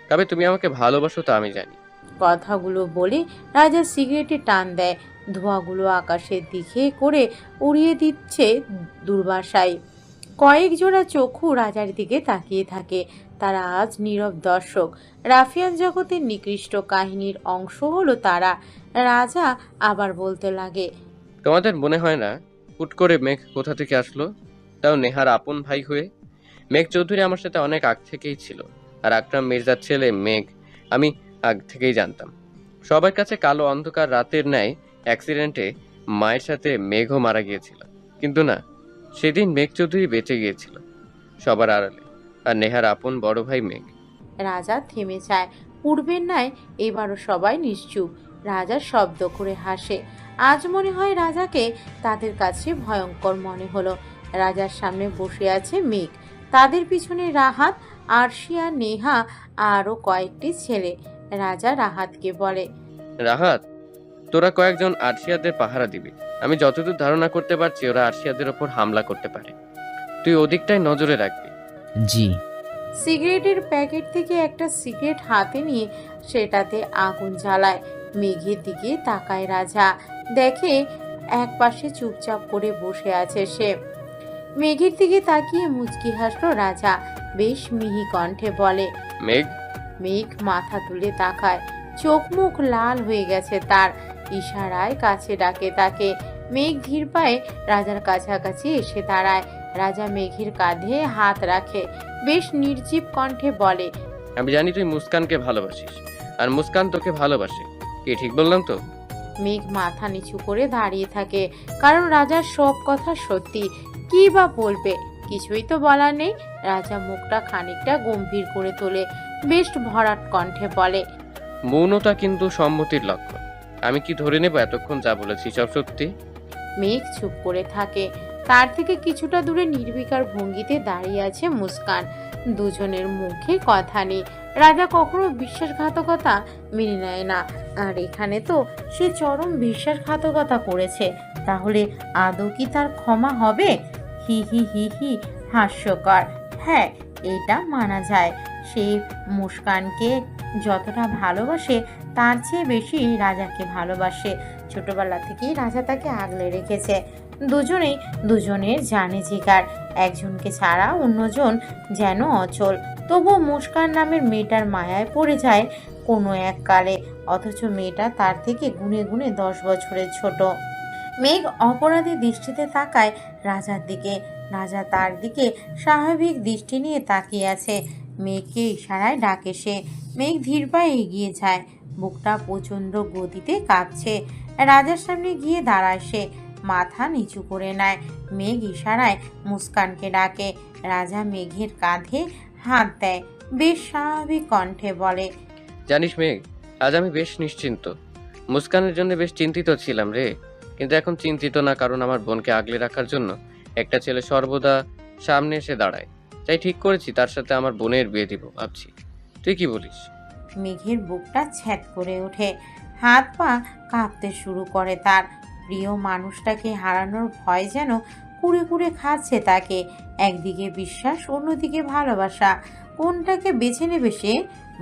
তবে তুমি আমাকে ভালোবাসো তা আমি জানি। কথাগুলো বলে রাজা সিগারেটে টান দেয়। ধোঁয়াগুলো আকাশের দিকে করে উড়িয়ে দিচ্ছে দুর্বাসায়। কয়েক জোড়া চক্ষু রাজার দিকে তাকিয়ে থাকে। তারা আজ নীরব দর্শক। রাফিয়ান জগতের নিকৃষ্ট কাহিনীর অংশ হলো তারা। রাজা আবার বলতে লাগে, তোমাদের মনে হয় না হুট করে মেঘ কোথা থেকে আসলো, তাও নেহার আপন ভাই হয়ে? মেঘ চৌধুরী আমার সাথে অনেক আগ থেকেই ছিল, আর আকরাম মির্জার ছেলে মেঘ আমি আগ থেকেই জানতাম। সবার কাছে কালো অন্ধকার রাতের ন্যায় অ্যাক্সিডেন্টে মায়ের সাথে মেঘও মারা গিয়েছিল, কিন্তু না, সেদিন মেঘ চৌধুরী বেঁচে গিয়েছিল সবার আড়ালে, আর নেহার আপন বড় ভাই মেঘ। রাজা থেমে যায়। পূর্বের ন্যায় এবারও সবাই নিশ্চুপ। রাজা শব্দ করে হাসে। আজ মনে হয় রাজাকে তাদের কাছে ভয়ঙ্কর মনে হলো। রাজার সামনে বসে আছে মেঘ, তাদের পিছনে রাহাত, আরশিয়া, নেহা আরও কয়েকটি ছেলে। রাজা রাহাতকে বলে, রাহাত, তোরা কয়েকজন আরশিয়াদের পাহারা দিবি। আমি যতদূর ধারণা করতে পারছি ওরা আরশিয়াদের ওপর হামলা করতে পারে, তুই ওদিকটাই নজরে রাখবি। জি। সিগারেটের প্যাকেট থেকে একটা সিগারেট হাতে নিয়ে সেটাতে আগুন জ্বালায়। মেঘের দিকে তাকায় রাজা, দেখে এক পাশে চুপচাপ করে বসে আছে সে। মেঘের দিকে তাকিয়ে মুচকি হাসলো রাজা, বেশ মিহি কণ্ঠে বলে, মেঘ। মেঘ মাথা তুলে তাকায়, চোখ মুখ লাল হয়ে গেছে তার। ইশারায় কাছে ডাকে তাকে। মেঘ ধীর পায়ে রাজার কাছাকাছি এসে দাঁড়ায়। রাজা মেঘের কাঁধে হাত রাখে, বেশ নির্জীব কণ্ঠে বলে, আমি জানি তুই মুস্কানকে ভালোবাসিস, আর মুস্কান তোকে ভালোবাসে। কি ঠিক বললাম তো? মেঘ মাথা নিচু করে দাঁড়িয়ে থাকে, কারণ রাজার সব কথা সত্যি। কি বা বলবে, কিছুই তো বলার নেই। রাজা মুখটা খানিকটা গম্ভীর করে তোলে, বেশ ভরাট কণ্ঠে বলে, মৌনতা কিন্তু সম্মতির লক্ষণ। আমি কি ধরে নেব এতক্ষণ যা বলেছি সব সত্যি? মেঘ চুপ করে থাকে। তার থেকে কিছুটা দূরে নির্বিকার ভঙ্গিতে দাঁড়িয়ে আছে মুস্কান। দুজনের মুখে কথা নেই। রাজা কখনো বিশ্বাসঘাতকতা মেনে নেয় না, আর এখানে তো সে চরম বিশ্বাসঘাতকতা করেছে। তাহলে আদৌ কি তার ক্ষমা হবে? হি হি হি হি, হাস্যকর। হ্যাঁ, এটা মানা যায়। সে মুস্কানকে যতটা ভালোবাসে তার চেয়ে বেশি রাজাকে ভালোবাসে। ছোটবেলা থেকেই রাজা তাকে আগলে রেখেছে। দুজনেই দুজনের জানে জিগার। একজনকে ছাড়া অন্যজন যেন অচল। তবুও মুস্কান নামের মেয়েটার মায়ায় পড়ে যায় কোনো এক কালে, অথচ মেয়েটা তার থেকে গুনে গুনে 10 বছরের ছোট। মেঘ অপরাধী দৃষ্টিতে তাকায় রাজার দিকে। রাজা তার দিকে স্বাভাবিক দৃষ্টি নিয়ে তাকিয়ে আছে। মেঘকে ইশারায় ডাকে সে। মেঘ ধীর পায়ে এগিয়ে যায়, বুকটা প্রচণ্ড গতিতে কাঁপছে। রাজার সামনে গিয়ে দাঁড়ায় সে, মাথা নিচু করে নেয়। মেঘ ইশারায় মুস্কানকে ডাকে। রাজা মেঘের কাঁধে হাত দেয়, বেশ স্বাভাবিক কণ্ঠে বলে, জানিস মেঘ, আজ আমি বেশ নিশ্চিন্ত। মুস্কানের জন্য বেশ চিন্তিত ছিলাম রে, কিন্তু এখন চিন্তিত না, কারণ আমার বোনকে আগলে রাখার জন্য একটা ছেলে সর্বদা সামনে এসে দাঁড়ায়। তাই ঠিক করেছি তার সাথে আমার বোনের বিয়ে দিব ভাবছি। তুই কি বলিস? মেঘের বুকটা ছ্যাদ করে ওঠে, হাত পা কাঁপতে শুরু করে তার। প্রিয় মানুষটাকে হারানোর ভয় যেন কুড়ে কুড়ে খাচ্ছে তাকে। একদিকে বিশ্বাস, অন্যদিকে ভালোবাসা। কোনটাকে বেছে নেবে সে?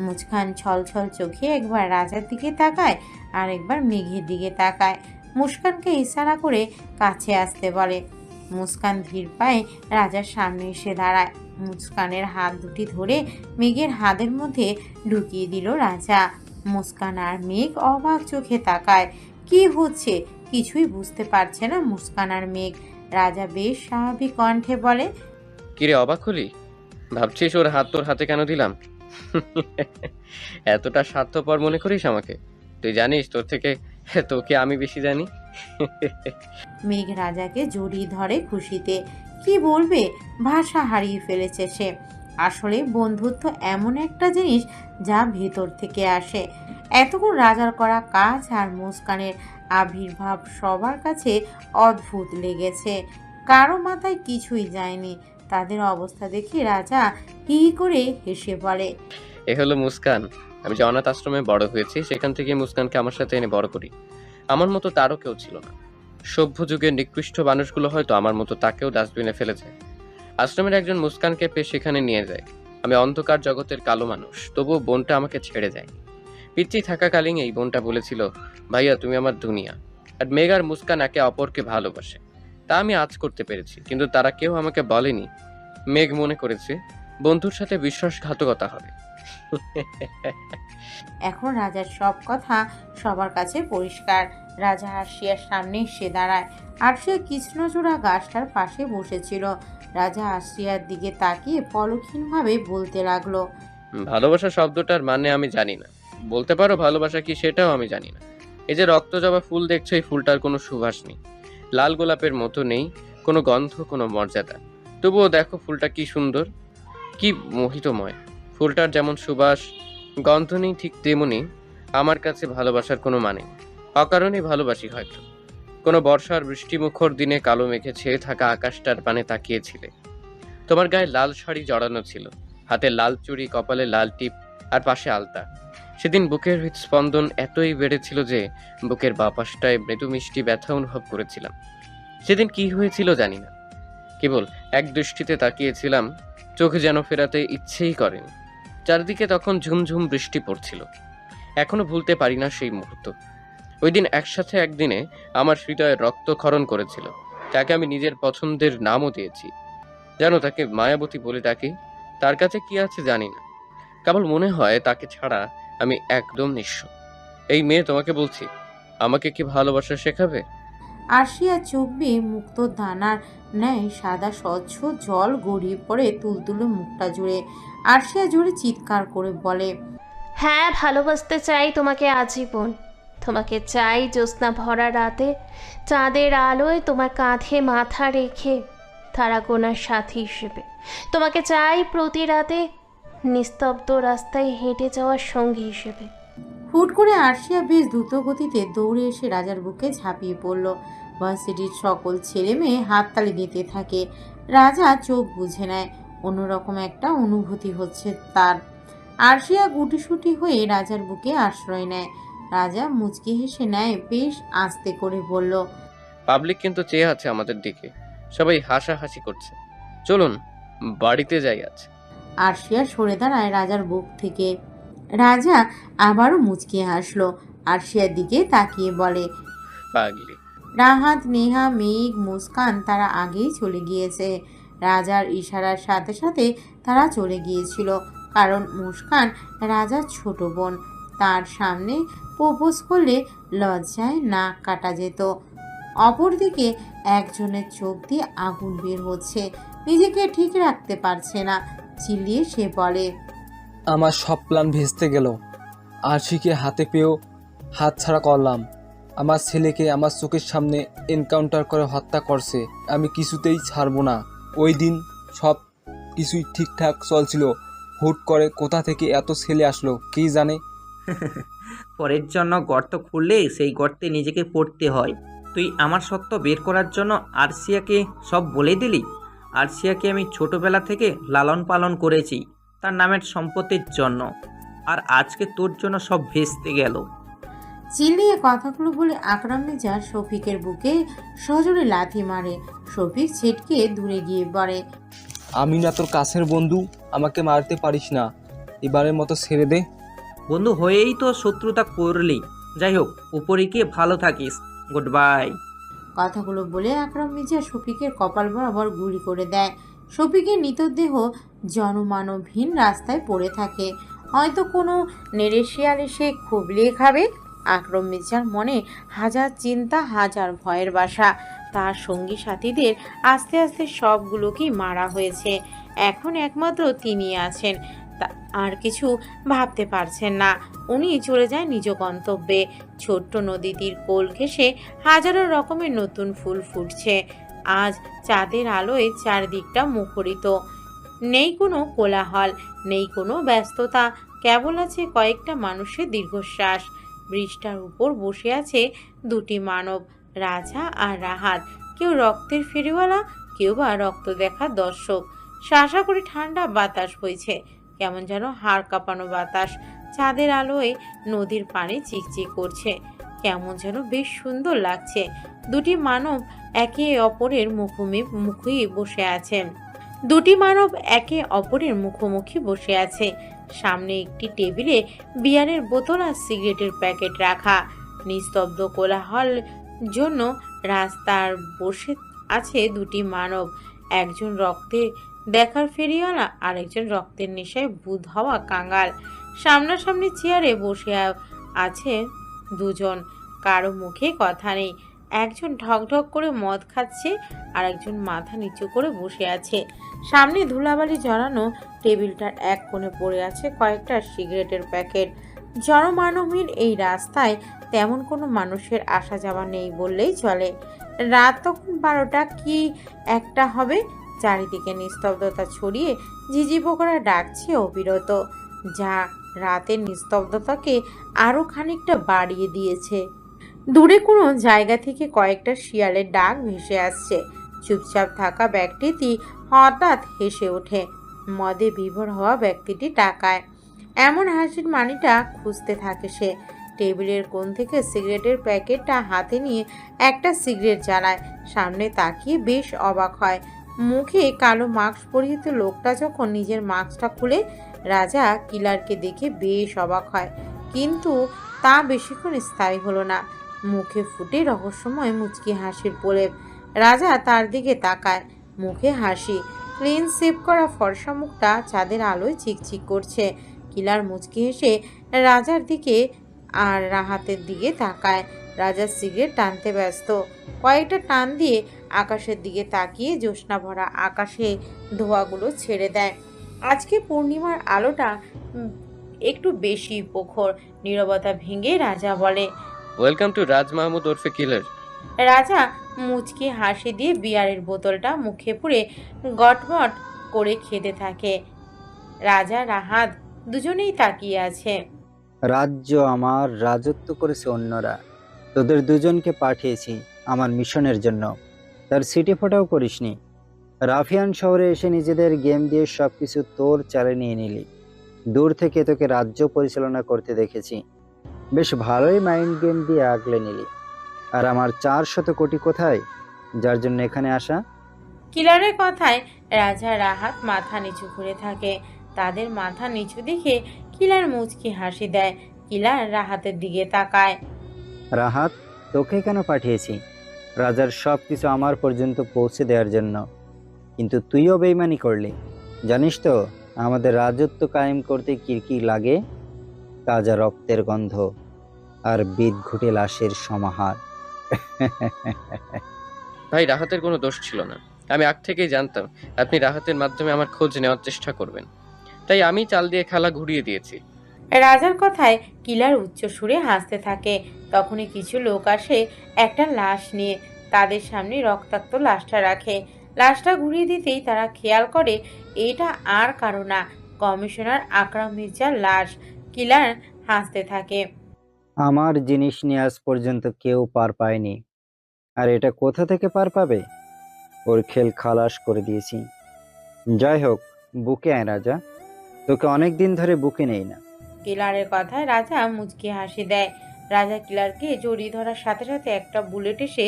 মুস্কান ছলছল চোখে একবার রাজার দিকে তাকায়, আর একবার মেঘের দিকে তাকায়। মুস্কানকে ইশারা করে কাছে আসতে বলে। মুস্কান ধীর পায়ে রাজার সামনে এসে দাঁড়ায়। মুস্কানের হাত দুটি ধরে মেঘের হাতের মধ্যে ঢুকিয়ে দিল রাজা। মুস্কান আর মেঘ অবাক চোখে তাকায়। কি হচ্ছে কিছুই বুঝতে পারছে না মুস্কান আর মেঘ। রাজা বেশ স্বাভাবিক কণ্ঠে বলে, কিরে অবাক হলি? ভাবছিস ওর হাত তোর হাতে কেন দিলাম? এতটা স্বার্থপর মনে করিস আমাকে? তুই জানিস তোকে আমি বেশি জানি। মেঘ রাজাকে জড়িয়ে ধরে খুশিতে। কি বলবে, ভাষা হারিয়ে ফেলেছে সে। আসলে বন্ধুত্ব এমন একটা জিনিস যা ভেতর থেকে আসে। এতক্ষণ রাজার করা কাজ আর মুস্কানের আবির্ভাব সবার কাছে অদ্ভুত লেগেছে। কারো মাথায় কিছুই যায়নি। তাদের অবস্থা দেখে রাজা হি করে হেসে বলে, এ হলো মুস্কান। আমি যে অনাথ আশ্রমে বড় হয়েছি, সেখান থেকে মুস্কানকে আমার সাথে এনে বড় করি। আমার মতো তারও কেউ ছিল না। সভ্য যুগের নিকৃষ্ট মানুষগুলো হয়তো আমার মতো তাকেও ডাস্টবিনে ফেলেছে। আশ্রমের একজন মুস্কানকে পেয়ে সেখানে নিয়ে যায়। আমি অন্ধকার জগতের কালো মানুষ, তবুও বোনটা আমাকে ছেড়ে যায়। পিচ্চি থাকাকালীন এই বোনটা বলেছিল, ভাইয়া তুমি আমার দুনিয়া। আর মেঘ আর মুস্কান একে অপরকে ভালোবাসে, তা আমি আজ করতে পেরেছি। কিন্তু তারা কেউ আমাকে বলেনি। মেঘ মনে করেছে বন্ধুর সাথে বিশ্বাসঘাতকতা হবে। এখন রাজার সব কথা সবার কাছে পরিষ্কার। রাজা আরশিয়ার সামনে এসে দাঁড়ায়। আরশিয়া কৃষ্ণচূড়া গাছটার পাশে বসেছিল। রাজা আরশিয়ার দিকে তাকিয়ে পলকহীনভাবে বলতে লাগলো, ভালোবাসা শব্দটার মানে আমি জানি না। বলতে পারো ভালোবাসা কি, সেটাও আমি জানি না। এই যে রক্তজবা ফুল দেখছো, এই ফুলটার কোনো সুবাস নেই। লাল গোলাপের মতো নেই কোনো গন্ধ, কোনো মর্যাদা। তবুও দেখো ফুলটা কি সুন্দর, কি মোহিতময়। ফুলটার যেমন সুবাস গন্ধ নেই, ঠিক তেমনি আমার কাছে ভালোবাসার কোনো মানে নেই। অকারণেই ভালোবাসি হয়তো। কোনো বর্ষার বৃষ্টিমুখর দিনে কালো মেঘে ছেয়ে থাকা আকাশটার পানে তাকিয়েছিলে। তোমার গায়ে লাল শাড়ি জড়ানো ছিল, হাতে লাল চুড়ি, কপালে লাল টিপ, আর পাশে আলতা। সেদিন বুকের হৃদস্পন্দন এতই বেড়েছিল যে বুকের বাপাসটায় মৃদু মিষ্টি ব্যথা অনুভব করেছিলাম। সেদিন কি হয়েছিল জানি না, কেবল এক দৃষ্টিতে তাকিয়েছিলাম চোখে যেন ফেরাতে ইচ্ছেই করেনি। চারিদিকে তখন ঝুমঝুম বৃষ্টি পড়ছিল। এখনো ভুলতে পারি না সেই মুহূর্ত। ওই দিন একসাথে একদিনে আমার হৃদয়ে রক্তক্ষরণ করেছিল। তাকে আমি নিজের পছন্দের নামও দিয়েছি। জানো, তাকে মায়াবতী বলে ডাকি। তার কাছে কি আছে জানি না, কেবল মনে হয় তাকে ছাড়া আমি একদম নিঃস্ব। এই মেয়ে, তোমাকে বলছি, আমাকে কি ভালোবাসা শেখাবে? আরশিয়া চোখ বেয়ে মুক্ত দানার ন্যায় সাদা স্বচ্ছ জল গড়িয়ে পড়ে তুলতুলে মুখটা জুড়ে। আরশিয়া জোরে চিৎকার করে বলে, হ্যাঁ, ভালোবাসতে চাই তোমাকে আজীবন। তোমাকে চাই জ্যোৎস্না ভরা রাতে চাঁদের আলোয় তোমার কাঁধে মাথা রেখে তারাগোনার সাথী হিসেবে। তোমাকে চাই প্রতি রাতে নিস্তব্ধ রাস্তায় হেঁটে যাওয়ার সঙ্গী হিসেবে। হুট করে আরশিয়া বেশ দ্রুত গতিতে দৌড়ে এসে রাজার বুকে ঝাঁপিয়ে পড়ল। ভার্সিটির সকল ছেলে মেয়ে হাততালি দিতে থাকে। রাজা চোখ বুঝে নেয়। অন্যরকম একটা অনুভূতি হচ্ছে তার। আরশিয়া গুটিসুটি হয়ে রাজার বুকে আশ্রয় নেয়। রাজা মুচকি হেসে নেয়, বেশ আস্তে করে বলল, পাবলিক কিন্তু চেয়ে আছে আমাদের দিকে, সবাই হাসাহাসি করছে। চলুন বাড়িতে যাই আজ। আরশিয়া সরে দাঁড়ায় রাজার বুক থেকে। রাজা আবারও মুচকি হাসলো। আরশিয়ার দিকে তাকিয়ে বলে, পাগলি। রাহাত, নেহা, মেঘ, মুস্কান তারা আগেই চলে গিয়েছে। রাজার ইশারার সাথে সাথে তারা চলে গিয়েছিল, কারণ মুস্কান রাজার ছোট বোন। তার সামনে প্রপোজ করলে লজ্জায় নাক কাটা যেত। অপরদিকে একজনের চোখ দিয়ে আগুন বের হচ্ছে, নিজেকে ঠিক রাখতে পারছে না। চিল্লিয়ে সে বলে, আমার সব প্ল্যান ভেস্তে গেল। আরশিকে হাতে পেয়েও হাতছাড়া করলাম। আমার ছেলেকে আমার চোখের সামনে এনকাউন্টার করে হত্যা করছে। আমি কিছুতেই ছাড়বো না। ওই দিন সব কিছুই ঠিকঠাক চলছিল, হুট করে কোথা থেকে এত ছেলে আসলো কে জানে। পরের জন্য গর্ত খুললে সেই গর্তে নিজেকে পড়তে হয়। তুই আমার সত্য বের করার জন্য আরশিয়াকে সব বলে দিলি। আরশিয়াকে আমি ছোটবেলা থেকে লালন পালন করেছি তার নামের সম্পত্তির জন্য, আর আজকে তোর জন্য সব ভেস্তে গেল। চিল্লিয়ে কথাগুলো বলে আকরাম মির্জা শফিকের বুকে সজোরে লাথি মারে। শফিক ছিটকে দূরে গিয়ে পড়ে, আমি না তোর কাছের বন্ধু, আমাকে মারতে পারিস না। এবারের মতো ছেড়ে দে। বন্ধু হয়েই তো শত্রুতা করলি। যাই হোক, উপরে গিয়ে ভালো থাকিস। Good bye. কথাগুলো বলে আকরাম মির্জা শফিকের কপাল বরাবর গুলি করে দেয়। শফিকের মৃতদেহ জনমানবহীন রাস্তায় পড়ে থাকে। হয়তো কোনো নেড়েশিয়াল এসে খুবলে খাবে। আকরাম মির্জার মনে হাজার চিন্তা, হাজার ভয়ের বাসা। তার সঙ্গী সাথীদের আস্তে আস্তে সবগুলোকেই মারা হয়েছে। এখন একমাত্র তিনি আছেন, আর কিছু ভাবতে পারছেন না। উনি চলে যায় নিজ গন্তব্যে। ছোট্ট নদী তীর কোল ঘেঁষে হাজারো রকমের নতুন ফুল ফুটছে। আজ চাঁদের আলোয় চারদিকটা মুখরিত। নেই কোনো কোলাহল, নেই কোনো ব্যস্ততা, কেবল আছে কয়েকটা মানুষের দীর্ঘশ্বাস। ব্রিজটার উপর বসে আছে দুটি মানব, রাজা আর রাহাত। কেউ রক্তের ফেরিওয়ালা, কেউ বা রক্ত দেখার দর্শক। শাসা করে ঠান্ডা বাতাস বইছে, কেমন যেন হাড় কাঁপানো বাতাস। চাঁদের আলোয় নদীর পানি চিকচিক করছে, কেমন যেন বেশ সুন্দর লাগছে। দুটি মানব একে অপরের মুখোমুখি বসে আছেন। দুটি মানব একে অপরের মুখোমুখি বসে আছে। সামনে একটি টেবিলে বিয়ারের বোতল আর সিগারেটের প্যাকেট রাখা। নিস্তব্ধ কোলাহল জন্য রাস্তার বসে আছে দুটি মানব। একজন রক্তের দেখার ফেরিওয়ালা, আরেকজন রক্তের নেশায় বুঁদ হওয়া কাঙাল। সামনাসামনি চেয়ারে বসে আছে দুজন, কারো মুখে কথা নেই। একজন ঢকঢক করে মদ খাচ্ছে, আর একজন মাথা নিচু করে বসে আছে। সামনে ধুলাবালি জড়ানো টেবিলটার এক কোণে পড়ে আছে কয়েকটা সিগারেটের প্যাকেট। জনমানবহীন এই রাস্তায় তেমন কোনো মানুষের আসা যাওয়া নেই বললেই চলে। রাত তখন 12টা কি 1টা হবে। চারিদিকে নিস্তব্ধতা ছড়িয়ে ঝিঝি পোকারা ডাকছে অবিরত, যা রাতের নিস্তব্ধতাকে আরও খানিকটা বাড়িয়ে দিয়েছে। দূরে কোনো জায়গা থেকে কয়েকটা শিয়ালের ডাক ভেসে আসছে। চুপচাপ থাকা ব্যক্তিটি হঠাৎ হেসে ওঠে। মদে বিভোর হওয়া ব্যক্তিটি তাকায়। এমন হাসির মানিটা খুঁজতে থাকে সে। টেবিলের কোণ থেকে সিগারেটের প্যাকেটটা হাতে নিয়ে একটা সিগারেট জ্বালায়। সামনে তাকিয়ে বেশ অবাক হয়। মুখে কালো মাস্ক পরিহিত লোকটা যখন নিজের মাস্কটা খুলে রাজা কিলারকে দেখে বেশ অবাক হয়, কিন্তু তা বেশিক্ষণ স্থায়ী হলো না। মুখে ফুটে রহস্যময় মুচকি হাসির প্রলেপ। রাজা তার দিকে তাকায়, মুখে হাসি, ক্লিন সেভ করা ফর্সা মুখটা চাঁদের আলোয় চিকচিক করছে। কিলার মুচকি হেসে রাজার দিকে আর রাহাতের দিকে তাকায়। রাজা সিগারেট টানতে ব্যস্ত, কয়েকটা টান দিয়ে আকাশের দিকে তাকিয়ে জ্যোৎস্না ভরা আকাশে ধোঁয়াগুলো ছেড়ে দেয়। আজকে পূর্ণিমার আলোটা একটু বেশি প্রখর। নীরবতা ভেঙে রাজা বলে, ওয়েলকাম টু রাজ মাহমুদ ওরফে কিলার। রাজা মুচকি হাসি দিয়ে বিয়ারের বোতলটা মুখে পুরে গটমট করে খেতে থাকে। রাজা রাহাত দুজনেই তাকিয়ে আছে। রাজ্য আমার, রাজত্ব করেছে অন্যরা, তোদের দুজনকে পাঠিয়েছি আমার মিশনের জন্য। তার সিটি ফোটাও করিসনি। রাফিয়ান শহরে এসে নিজেদের গেম দিয়ে সবকিছু তোর চালে নিয়ে নিলি। দূর থেকে তোকে রাজ্য পরিচালনা করতে দেখেছি, বেশ ভালোই মাইন্ড গেম দিয়ে আগলে নিলি। আর আমার 400 কোটি কোথায়, যার জন্য এখানে আসা? কিলারের কথায় রাজা রাহাত মাথা নিচু করে থাকে। তাদের মাথা নিচু দেখে কিলার মুচকি হাসি দেয়। কিলার রাহাতের দিকে তাকায়। রাহাত, তোকে কেন পাঠিয়েছি? রাজার সব কিছু আমার পর্যন্ত পৌঁছে দেওয়ার জন্য, কিন্তু তুইও বেইমানি করলি। জানিস তো আমাদের রাজত্ব কায়েম করতে কি কি লাগে? তাজা রক্তের গন্ধ আর বিদঘুটে লাশের সমাহার। ভাই, রাহাতের কোনো দোষ ছিল না। আমি আগ থেকেই জানতাম আপনি রাহাতের মাধ্যমে আমার খোঁজ নেওয়ার চেষ্টা করবেন, তাই আমি চাল দিয়ে খেলা ঘুরিয়ে দিয়েছি। রাজার কথায় কিলার উচ্চ সুরে হাসতে থাকে। তখনই কিছু লোক আসে একটা লাশ নিয়ে। তাদের সামনে রক্তাক্ত লাশটা রাখে। লাশটা ঘুরিয়ে দিতেই তারা খেয়াল করে এটা আর কারো না, কমিশনার আকরাম মির্জার লাশ। কিলার হাসতে থাকে। আমার জিনিস নিয়ে আজ পর্যন্ত কেউ পার পায়নি, আর এটা কোথা থেকে পার পাবে? ওর খেল খালাস করে দিয়েছি। যাই হোক, বুকে আয় রাজা, তোকে অনেক দিন ধরে বুকে নেই না। কিলারের কথায় রাজা মুচকি হাসি দেয়। রাজা কিলারকে জড়িয়ে ধরার সাথে সাথে একটা বুলেট এসে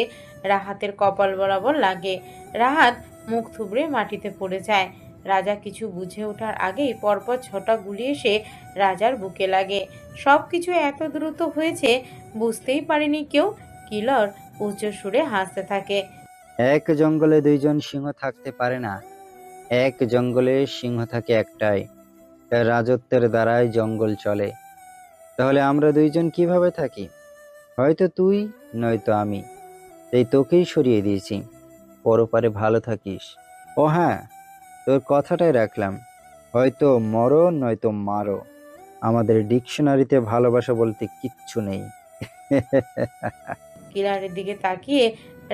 রাহাতের কপাল বরাবর লাগে। রাহাত মুখ থুবড়ে মাটিতে পড়ে যায়। রাজা কিছু বুঝে ওঠার আগেই পরপর 6টা গুলি এসে রাজার বুকে লাগে। সব কিছু এত দ্রুত হয়েছে বুঝতেই পারেনি কেউ। কিলার উচ্চ সুরে হাসতে থাকে। এক জঙ্গলে দুইজন সিংহ থাকতে পারে না, এক জঙ্গলে সিংহ থাকে একটাই। তার রাজত্বের দ্বারাই জঙ্গল চলে। তাহলে আমরা দুইজন কিভাবে থাকি? হয়তো তুই, নয়তো আমি। তাই তোকেই সরিয়ে দিয়েছি, পরপারে ভালো থাকিস। ও হ্যাঁ, তোর কথাটাই রাখলাম, হয়তো মরো নয়তো মারো। আমাদের ডিকশনারিতে ভালোবাসা বলতে কিচ্ছু নেই। কিলারের দিকে তাকিয়ে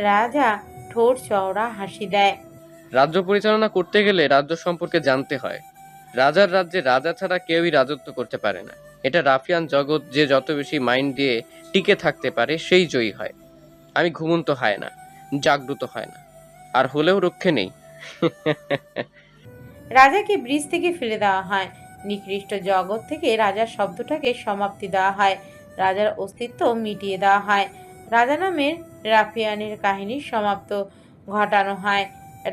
রাজা ঠোঁট চওড়া হাসি দেয়। রাজ্য পরিচালনা করতে গেলে রাজ্য সম্পর্কে জানতে হয়। রাজার রাজ্যে রাজা ছাড়া কেউই রাজত্ব করতে পারে না। এটা রাফিয়ান জগৎ, যে যত বেশি মাইন্ড দিয়ে টিকে থাকতে পারে সেই জয়ী হয়। আমি ঘুমন্ত হয় না, জাগ্রত হয় না, আর হলেও রক্ষে নেই। রাজাকে ব্রিজ থেকে ফেলে দেওয়া হয়। নিকৃষ্ট জগৎ থেকে রাজার শব্দটাকে সমাপ্তি দেওয়া হয়। রাজার অস্তিত্ব মিটিয়ে দেওয়া হয়। রাজা নামের রাফিয়ানের কাহিনী সমাপ্ত ঘটানো হয়।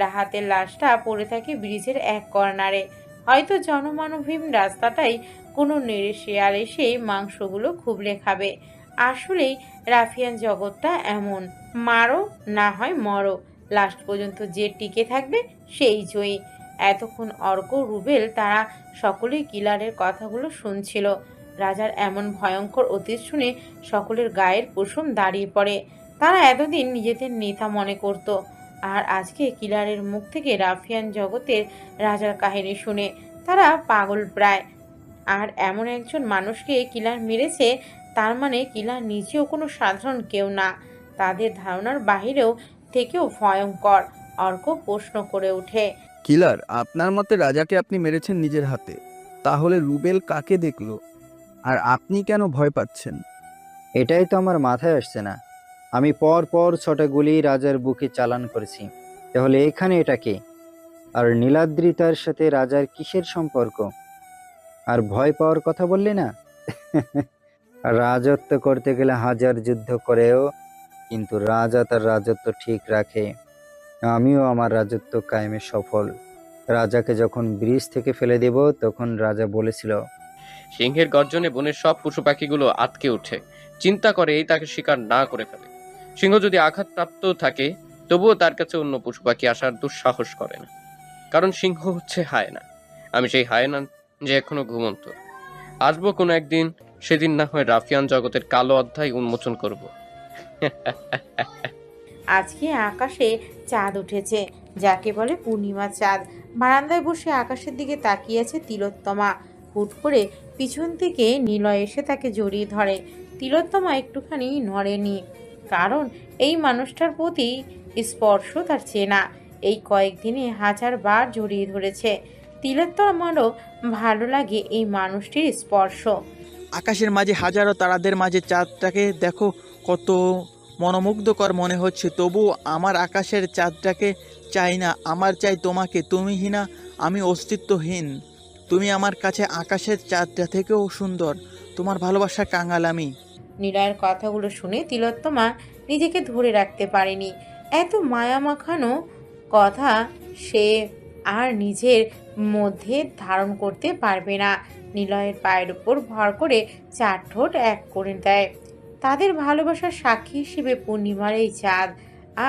রাহাতের লাশটা পড়ে থাকে ব্রিজের এক কর্নারে। হয়তো জনমানবহীন রাস্তাটাই কোনো নেড়ে শেয়াল এসে মাংসগুলো খুবলে খাবে। আসলেই রাফিয়ান জগৎটা এমন, মারো না হয় মরো, লাস্ট পর্যন্ত যে টিকে থাকবে সেই জয়ী। এতক্ষণ অর্ক, রুবেল তারা সকলেই কিলারের কথাগুলো শুনছিল। রাজার এমন ভয়ঙ্কর অতীত শুনে সকলের গায়ের পশম দাঁড়িয়ে পড়ে। তারা এতদিন নিজেদের নেতা মনে করত, আর আজকে কিলারের মুখ থেকে রাফিয়ান জগতের রাজার কাহিনী শুনে তারা পাগল প্রায়। আর এমন একজন মানুষকে কিলার মেরেছে, তার মানে কিলার নিজেও কোনো সাধারণ কেউ না, তাদের ধারণার বাহিরেও থেকেও ভয়ঙ্কর। অর্ক প্রশ্ন করে ওঠে, কিলার, আপনার মতে রাজাকে আপনি মেরেছেন নিজের হাতে, তাহলে রুবেল কাকে দেখলো? আর আপনি কেন ভয় পাচ্ছেন? এটাই তো আমার মাথায় আসছে না। আমি পর পর 6টা গুলি রাজার বুকে চালান করেছি, তাহলে এখানে এটা কে? আর নীলাদ্রিতার সাথে রাজার কিসের সম্পর্ক? আর ভয় পাওয়ার কথা বললি না? রাজত্ব করতে গেলে হাজার যুদ্ধ করেও কিন্তু রাজা তার রাজত্ব ঠিক রাখে। আমিও আমার রাজত্ব কায়েমে সফল। রাজাকে যখন ব্রিজ থেকে ফেলে দেব তখন রাজা বলেছিল, সিংহের গর্জনে বনের সব পশু পাখিগুলো আটকে ওঠে, চিন্তা করে এই তাকে শিকার না করে ফেলে। সিংহ যদি আঘাতপ্রাপ্ত থাকে তবুও তার কাছে অন্য পশু পাখি আসার দুঃসাহস করে না, কারণ সিংহ হচ্ছে হায়না। আমি সেই হায়না যে এখনো ঘুমন্ত। আসবো কোনো একদিন, সেদিন না হয় রাফিয়ান জগতের কালো অধ্যায় উন্মোচন করব। আজকে আকাশে চাঁদ উঠেছে, যাকে বলে পূর্ণিমা চাঁদ। বারান্দায় বসে আকাশের দিকে তাকিয়ে আছে তিলোত্তমা। হুট করে পিছন থেকে নিলয় এসে তাকে জড়িয়ে ধরে। তিলোত্তমা একটুখানি নড়েনি, কারণ এই মানুষটার প্রতি স্পর্শ তার চেনা। এই কয়েকদিনে 1000 বার জড়িয়ে ধরেছে। তিলোত্তমারও ভালো লাগে এই মানুষটির স্পর্শ। আকাশের মাঝে হাজারো তারাদের মাঝে চাঁদটাকে দেখো, কত মনোমুগ্ধকর মনে হচ্ছে। তবু আমার আকাশের চাঁদটাকে চাই না, আমার চাই তোমাকে। তুমি হীনা, আমি অস্তিত্বহীন। তুমি আমার কাছে আকাশের চাঁদটা থেকেও সুন্দর। তোমার ভালোবাসার কাঙাল আমি। নিলয়ের কথাগুলো শুনে তিলোত্তমা নিজেকে ধরে রাখতে পারেনি। এত মায়া মাখানো কথা সে আর নিজের মধ্যে ধারণ করতে পারবে না। নিলয়ের পায়ের উপর ভর করে 4 ঠোঁট এক করে দেয়। তাদের ভালোবাসার সাক্ষী হিসেবে পূর্ণিমার এই চাঁদ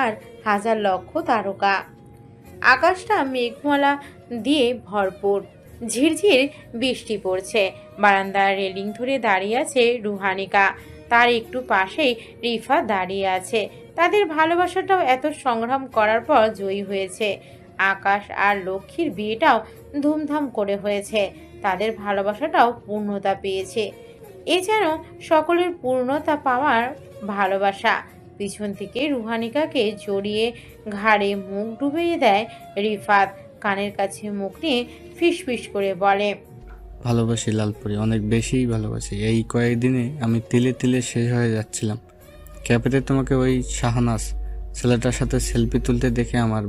আর 1000 লক্ষ তারকা। আকাশটা মেঘমালা দিয়ে ভরপুর, ঝিরঝির বৃষ্টি পড়ছে। বারান্দার রেলিং ধরে দাঁড়িয়ে আছে রুহানিকা, তার একটু পাশেই রিফা দাঁড়িয়ে আছে। তাদের ভালোবাসাটাও এত সংগ্রাম করার পর জয়ী হয়েছে। আকাশ আর লক্ষ্মীর বিয়েটাও ধুমধাম করে হয়েছে। তাদের ভালোবাসাটাও পূর্ণতা পেয়েছে। এ যেন সকলের পূর্ণতা পাওয়ার ভালোবাসা। পিছন থেকে রুহানিকাকে জড়িয়ে ঘাড়ে মুখ ডুবিয়ে দেয় রিফাত। কানের কাছে মুখ নিয়ে ফিসফিস করে বলে, ভালোবাসি লালপুরি, অনেক বেশিই ভালোবাসি। এই কয়েকদিনে আমি তিলে তিলে শেষ হয়ে যাচ্ছিলাম। ক্যাফেতে তোমাকে ওই শাহনাজ ছেলেটার সাথে সেলফি তুলতে দেখে আমার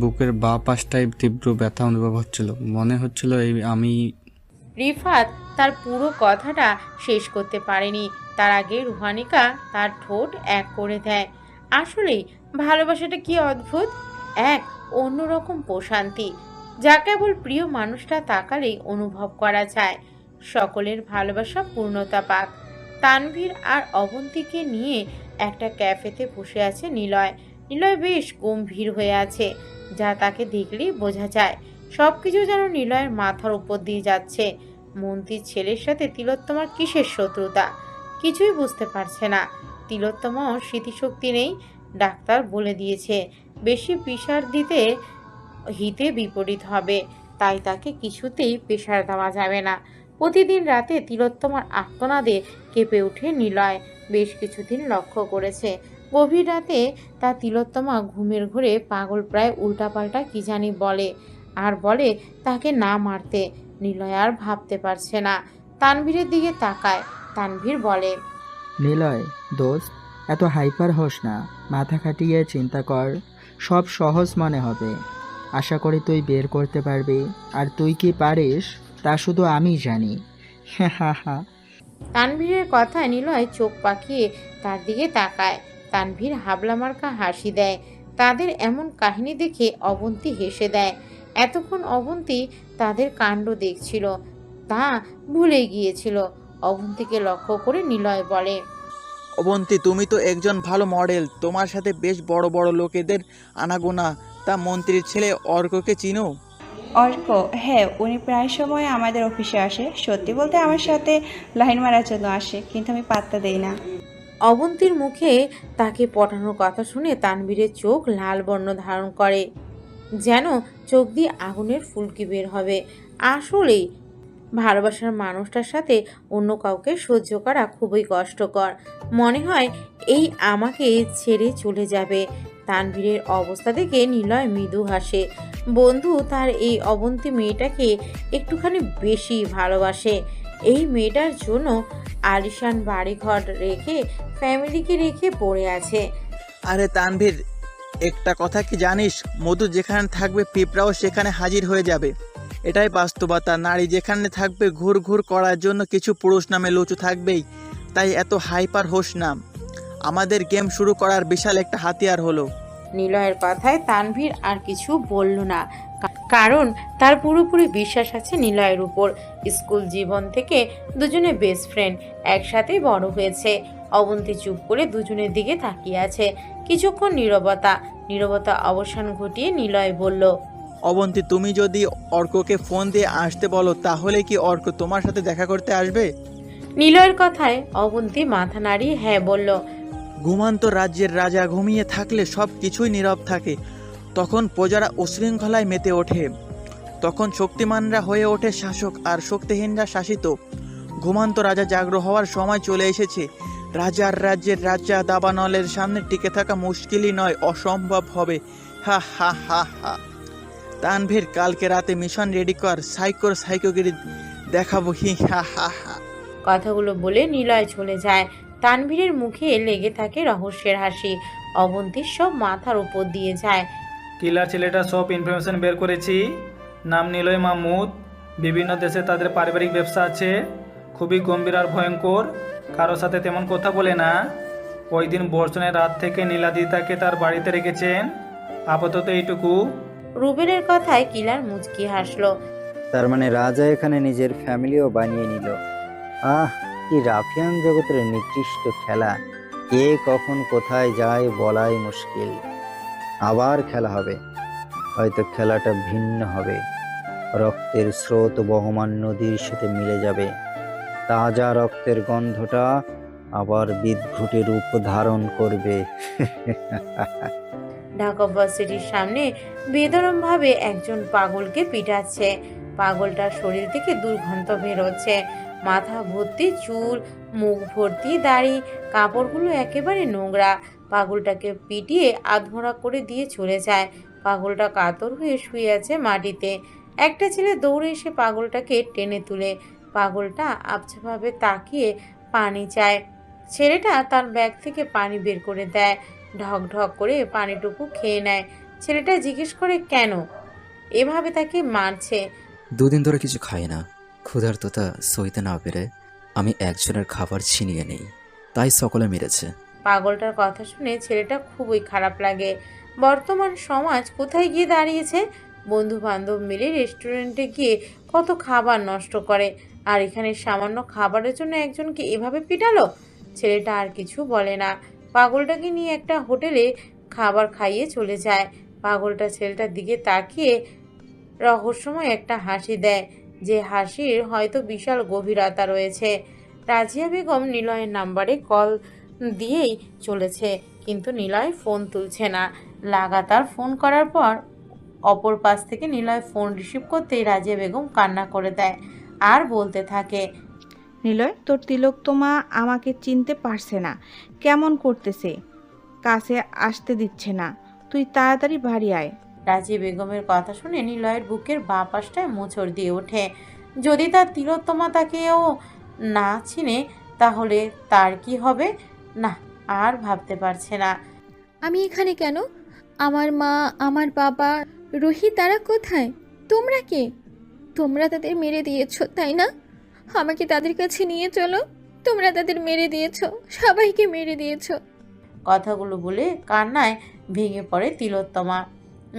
বুকের বাঁ পাশটায় তীব্র ব্যথা অনুভব হচ্ছিল। মনে হচ্ছিল আমি রিফাত তার পুরো কথাটা শেষ করতে পারেনি। তার আগে রুহানিকা তার ঠোঁট এক করে দেয়। আসলেই ভালোবাসাটা কি অদ্ভুত, এক অন্যরকম প্রশান্তি, যা কেবল প্রিয় মানুষটা তাকালেই অনুভব করা যায়। সকলের ভালোবাসা পূর্ণতা পাক। তানভীর আর অবন্তীকে নিয়ে একটা ক্যাফেতে বসে আছে নিলয়। নিলয় বেশ গম্ভীর হয়ে আছে, যা তাকে দেখলেই বোঝা যায়। সব কিছু যেন নিলয়ের মাথার উপর দিয়ে যাচ্ছে। মন্ত্রীর ছেলের সাথে তিলোত্তমার কিসের শত্রুতা, কিছুই বুঝতে পারছে না। তিলোত্তমাও স্মৃতিশক্তি নেই, ডাক্তার বলে দিয়েছে বেশি প্রেশার দিতে হিতে বিপরীত হবে, তাই তাকে কিছুতেই প্রেশার দেওয়া যাবে না। প্রতিদিন রাতে তিলোত্তমার আর্তনাদে কেঁপে ওঠে নিলয়। বেশ কিছুদিন লক্ষ্য করেছে, গভীর রাতে তা তিলোত্তমা ঘুমের ঘোরে পাগল প্রায় উল্টাপাল্টা কি জানি বলে, আর বলে তাকে না মারতে। নিলয় আর ভাবতে পারছে না, তানভীরের দিকে তাকায়। তানভীর বলে, নিলয় দোস্ত, এত হাইপার হোস না, মাথা খাটিয়ে চিন্তা কর, সব সহজ মনে হবে। আশা করি তুই বের করতে পারবি, আর তুই কি পারিস তা শুধু আমি জানি। হা হা। তানভীরের কথায় নিলয় চোখ পাকিয়ে তার দিকে তাকায়। তানভীর হাবলা মার্কা হাসি দেয়। তাদের এমন কাহিনী দেখে অবন্তী হেসে দেয়। এতক্ষণ অবন্তী তাদের কাণ্ড দেখছিল, তা ভুলে গিয়েছিল। অবন্তীকে লক্ষ্য করে নিলয় বলে, অবন্তী, তুমি তো একজন ভালো মডেল, তোমার সাথে বেশ বড় বড় লোকেদের আনাগোনা। তা মন্ত্রীর ছেলে অর্ককে চিনো? অর্ক? হ্যাঁ, উনি প্রায় সময় আমাদের অফিসে আসে। সত্যি বলতে আমার সাথে লাইন মারার জন্য আসে, কিন্তু আমি পাত্তা দেই না। অবন্তীর মুখে তাকে পটানোর কথা শুনে তানভীরের চোখ লাল বর্ণ ধারণ করে, যেন চোখ দিয়ে আগুনের ফুলকি বের হবে। আসলেই ভালোবাসার মানুষটার সাথে অন্য কাউকে সহ্য করা খুবই কষ্টকর। মনে হয় এই আমাকে ছেড়ে চলে যাবে। তানভীরের অবস্থা দেখে নিলয় মৃদু হাসে। বন্ধু তার এই অবন্তী মেয়েটাকে একটুখানি বেশি ভালোবাসে। এই মেয়েটার জন্য আলিশান বাড়িঘর রেখে ফ্যামিলিকে রেখে পড়ে আছে। আরে তানভীর, একটা কথা কি জানিস? মধু যেখানে থাকবে পিঁপড়াও সেখানে হাজির হয়ে যাবে। এটাই বাস্তবতা। নারী যেখানে থাকবে ঘুর ঘুর করার জন্য কিছু পুরুষ নামে লুচু থাকবেই। তাই এত হাইপার হোস না। আমাদের গেম শুরু করার বিশাল একটা হাতিয়ার হলো। নিলয়ের কথায় তানভীর আর কিছু বলল না, কারণ তার পুরোপুরি বিশ্বাস আছে নিলয়ের উপর। স্কুল জীবন থেকে দুজনে বেস্ট ফ্রেন্ড, একসাথে বড় হয়েছে। অবন্তী চুপ করে দুজনের দিকে তাকিয়ে আছে। কিছুক্ষণ নীরবতা অবসান ঘটিয়ে নিলয় বলল, অবন্তী, তুমি যদি অর্ককে ফোন দিয়ে আসতে বলো তাহলে কি অর্ক তোমার সাথে দেখা করতে আসবে? নিলয়ের কথায় অবন্তী মাথা নাড়িয়ে হ্যাঁ বলল। ঘুমান্ত রাজ্যের রাজা ঘুমিয়ে থাকলে সব কিছুই নীরব থাকে। তখন প্রজারা উশৃঙ্খলায় মেতে ওঠে। তখন শক্তিমানরা হয়ে ওঠে শাসক আর শক্তিহীনরা শাসিত। ঘুমান্ত রাজা জাগ্র হওয়ার সময় চলে এসেছে। রাজার রাজ্যের রাজা দাবানলের সামনে টিকে থাকা মুশকিলই নয়, অসম্ভব হবে। হা হা হা হা। তানভীর, কালকে রাতে মিশন রেডি কর, সাইকোগিরি দেখাবো। হি হা হা হা। কথাগুলো বলে নিলয় চলে যায়। তানভীরের মুখে লেগে থাকে রহস্যের হাসি। অবন্তীর সব মাথার উপর দিয়ে যায়। কিলার ছেলেটা সব ইনফরমেশন বের করেছি। নাম নিলয় মাহমুদ। বিভিন্ন দেশে তাদের পারিবারিক ব্যবসা আছে। খুবই গম্ভীর আর ভয়ঙ্কর। কারোর সাথে তেমন কথা বলে না। ওই দিন বর্ষণের রাত থেকে নীলাদি তাকে তার বাড়িতে রেখেছেন। আপাতত এইটুকু। রুবেলের কথায় কিলার মুচকি হাসলো। তার মানে রাজা এখানে নিজের ফ্যামিলিও বানিয়ে নিল। কি রাফিয়ান জগতের নিকৃষ্ট খেলা! কে কখন কোথায় যায় বলাই মুশকিল। আবার খেলা হবে, হয়তো খেলাটা ভিন্ন হবে। রক্তের স্রোত বহমান নদীর সাথে মিলে যাবে। তাজা রক্তের গন্ধটা আবার বিদ্ঘুটে রূপ ধারণ করবে। ঢাকা ভার্সিটির সামনে বেদরমভাবে একজন পাগলকে পিটাচ্ছে। পাগলটার শরীর থেকে দুর্গন্ধ বেরোচ্ছে। মাথা ভর্তি চুল, মুখ ভর্তি দাড়ি, কাপড়গুলো একেবারে নোংরা। পাগলটাকে পিটিয়ে আধমরা করে দিয়ে চলে যায়। পাগলটা কাতর হয়ে শুয়ে আছে মাটিতে। একটা ছেলে দৌড়ে এসে পাগলটাকে টেনে তুলে। পাগলটা আবছাভাবে তাকিয়ে পানি চায়। ছেলেটা তার ব্যাগ থেকে পানি বের করে দেয়। ঢক ঢক করে পানিটুকু খেয়ে নেয়। ছেলেটা জিজ্ঞেস করে কেন এভাবে তাকে মারছে। দুদিন ধরে কিছু খাই না। ক্ষুধার্ততা সইতে না পেরে আমি একজনের খাবার ছিনিয়ে নেই, তাই সকলে মেরেছে। পাগলটার কথা শুনে ছেলেটা খুবই খারাপ লাগে। বর্তমান সমাজ কোথায় গিয়ে দাঁড়িয়েছে? বন্ধু বান্ধব মিলে রেস্টুরেন্টে গিয়ে কত খাবার নষ্ট করে, আর এখানে সামান্য খাবারের জন্য একজনকে এভাবে পিটালো। ছেলেটা আর কিছু বলে না। পাগলটাকে নিয়ে একটা হোটেলে খাবার খাইয়ে চলে যায়। পাগলটা ছেলেটার দিকে তাকিয়ে রহস্যময় একটা হাসি দেয়, যে হাসির হয়তো বিশাল গভীরতা রয়েছে। রাজিয়া বেগম নিলয়ের নাম্বারে কল দিয়েই চলেছে, কিন্তু নিলয় ফোন তুলছে না। লাগাতার ফোন করার পর অপর পাশ থেকে নিলয় ফোন রিসিভ করতেই রাজিয়া বেগম কান্না করে দেয় আর বলতে থাকে, নিলয়, তোর তিলোত্তমা আমাকে চিনতে পারছে না, কেমন করতেছে, কাছে আসতে দিচ্ছে না, তুই তাড়াতাড়ি বাড়ি আয়। রাজিয়া বেগমের কথা শুনে নিলয়ের বুকের বাঁ পাশটায় মোচড় দিয়ে ওঠে। যদি তার তিলোত্তমা তাকেও না চিনে তাহলে তার কি হবে? না, আর ভাবতে পারছে না। আমি এখানে কেন? আমার মা, আমার বাবা, রুহি, তারা কোথায়? তোমরা কে? তোমরা তাদের মেরে দিয়েছো, তাই না? আমাকে তাদের কাছে নিয়ে চলো। তোমরা তাদের মেরে দিয়েছো, সবাইকে মেরে দিয়েছো। কথাগুলো বলে কান্নায় ভেঙে পড়ে তিলোত্তমা।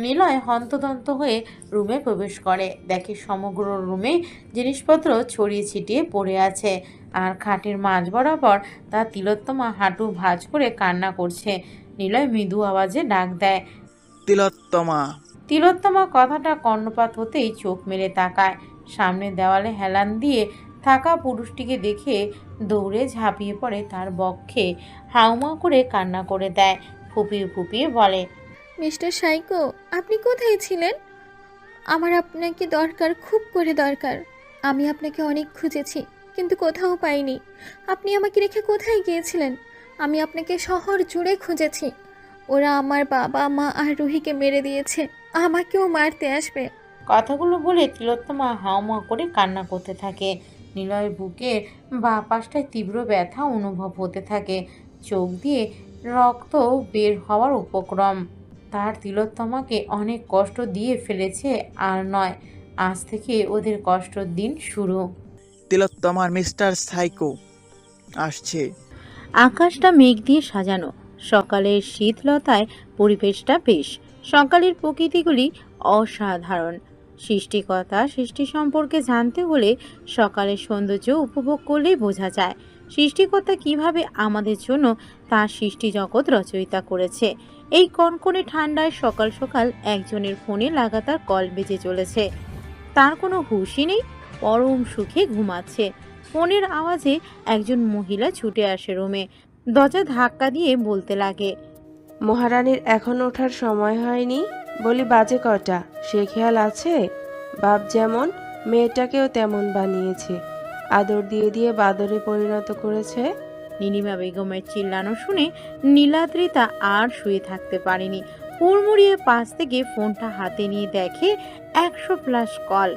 নিলয় হন্তদন্ত হয়ে রুমে প্রবেশ করে। দেখে সমগ্র রুমে জিনিসপত্র ছড়িয়ে ছিটিয়ে পড়ে আছে, আর খাটের মাঝ বরাবর তার তিলোত্তমা হাঁটু ভাঁজ করে কান্না করছে। নিলয় মৃদু আওয়াজে ডাক দেয়, তিলোত্তমা। তিলোত্তমা কথাটা কর্ণপাত হতেই চোখ মেলে তাকায়। সামনে দেওয়ালে হেলান দিয়ে থাকা পুরুষটিকে দেখে দৌড়ে ঝাঁপিয়ে পড়ে তার বক্ষে হাউমা করে কান্না করে দেয়। ফুপিয়ে ফুপিয়ে বলে, মিস্টার সাইকো, আপনি কোথায় ছিলেন? আমার আপনাকে দরকার, খুব করে দরকার। আমি আপনাকে অনেক খুঁজেছি, কিন্তু কোথাও পাইনি। আপনি আমাকে রেখে কোথায় গিয়েছিলেন? আমি আপনাকে শহর জুড়ে খুঁজেছি। ওরা আমার বাবা, মা আর রুহিকে মেরে দিয়েছে, আমাকেও মারতে আসবে। কথাগুলো বলে তিলোত্তমা হাউমা করে কান্না করতে থাকে। নিলয়ের বুকের বাঁ পাশটায় তীব্র ব্যথা অনুভব হতে থাকে। চোখ দিয়ে রক্ত বের হওয়ার উপক্রম। তার তিলোত্তমাকে অনেক কষ্ট দিয়ে ফেলেছে, আর নয়, আজ থেকে ওদের কষ্টর দিন শুরু। তিলোত্তমার মিস্টার সাইকো আসছে। আকাশটা মেঘ দিয়ে সাজানো। সকালের শীতলতায় পরিবেশটা বেশ। সকালের প্রকৃতিগুলি অসাধারণ। সৃষ্টিকর্তা সৃষ্টি সম্পর্কে জানতে হলে সকালের সৌন্দর্য উপভোগ করলেই বোঝা যায় সৃষ্টিকর্তা কিভাবে আমাদের জন্য তার সৃষ্টি জগৎ রচয়িতা করেছে। এই কনকনে ঠান্ডায় সকাল সকাল একজনের ফোনে লাগাতার কল বেজে চলেছে। তার কোনো হুঁশই নেই, পরম সুখে ঘুমাচ্ছে। ফোনের আওয়াজে একজন মহিলা ছুটে আসে রুমে, দরজা ধাক্কা দিয়ে বলতে লাগে, মহারানীর এখন ওঠার সময় হয়নি? বলি বাজে কটা, সে খেয়াল আছে? বাপ যেমন মেয়েটাকেও তেমন বানিয়েছে, আদর দিয়ে দিয়ে বাদরে পরিণত করেছে। নীলিমা বেগমের চিল্লানো শুনে নীলাদ্রিতা আর শুয়ে থাকতে পারেনি। হুড়মুড়িয়ে পাশ থেকে ফোনটা হাতে নিয়ে দেখে 100+ কল,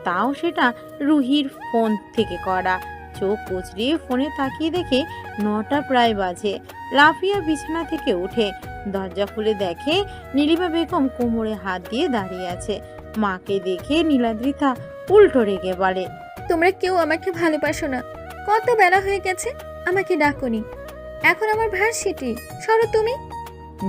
তাও সেটা রুহির ফোন থেকে করা। চোখ কুচড়িয়ে ফোনে তাকিয়ে দেখে 9টা প্রায় বাজে। লাফিয়া বিছানা থেকে উঠে দরজা খুলে দেখে নীলিমা বেগম কোমরে হাত দিয়ে দাঁড়িয়ে আছে। মাকে দেখে নীলাদ্রিতা উল্টো রেগে বলে, তোমরা কেউ আমাকে ভালোবাসো না। কত বেলা হয়ে গেছে, আমাকে ডাকোনি। এখন আমার ভার্সিটি, সরো তুমি।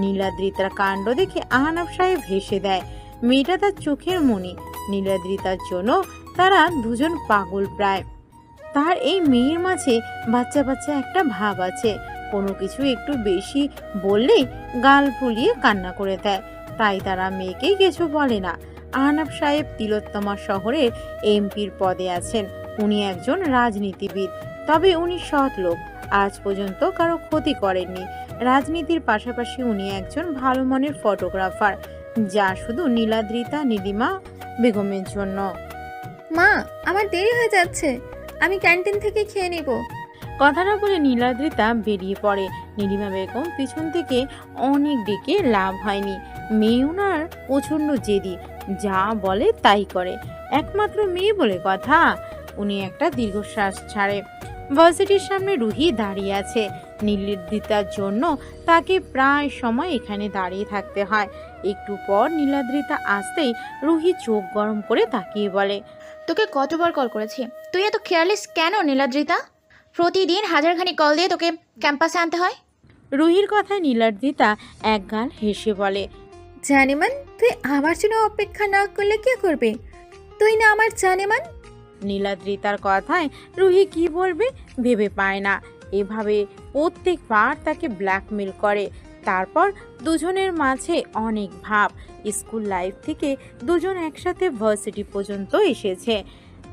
নীলাদ্রিতার কাণ্ড দেখে আহনাফ সাহেব হেসে দেয়। মেয়েটা তার চোখের মণি। নীলাদ্রিতার জন্য তারা দুজন পাগল প্রায়। তার এই মেয়ের মাঝে বাচ্চা বাচ্চা একটা ভাব আছে। কোনো কিছু একটু বেশি বললেই গাল ফুলিয়ে কান্না করে দেয়। তাই তারা মেয়েকে কিছু বলে না। আহনাফ সাহেব তিলোত্তমা শহরের এমপির পদে আছেন। উনি একজন রাজনীতিবিদ, তবে উনি সৎ লোক। আজ পর্যন্ত কারো ক্ষতি করেননি। রাজনীতির পাশাপাশি উনি একজন ভালো মানের ফটোগ্রাফার, যা শুধু নীলাদ্রিতা নীলিমা বেগমের জন্য। মা, আমার দেরি হয়ে যাচ্ছে, আমি ক্যান্টিন থেকে খেয়ে নিব। কথাটা বলে নীলাদ্রিতা বেরিয়ে পড়ে। নীলিমা বেগম পিছন থেকে অনেক ডেকে লাভ হয়নি। মেয়ে ওনার প্রচণ্ড জেদি, যা বলে তাই করে। একমাত্র মেয়ে বলে কথা। উনি একটা দীর্ঘশ্বাস ছাড়ে। ভার্সিটির সামনে রুহি দাঁড়িয়ে আছে। নীলাদ্রিতার জন্য তাকে প্রায় সময় এখানে দাঁড়িয়ে থাকতে হয়। একটু পর নীলাদ্রিতা আসতেই রুহি চোখ গরম করে তাকিয়ে বলে, তোকে কতবার কল করেছি, তুই এত কেয়ারলেস কেন নীলাদ্রিতা? প্রতিদিন হাজারখানি কল দিয়ে তোকে ক্যাম্পাসে আনতে হয়। রুহির কথায় নীলাদ্রিতা একগাল হেসে বলে, জানেমান, তুই আমার জন্য অপেক্ষা না করলে কে করবে? তুই না আমার জানেমান। নীলাদ্রিতার কথায় রুহি কি বলবে ভেবে পায় না। এভাবে প্রত্যেকবার তাকে ব্ল্যাকমেল করে। তারপর দুজনের মাঝে অনেক ভাব। স্কুল লাইফ থেকে দুজন একসাথে ভার্সিটি পর্যন্ত এসেছে।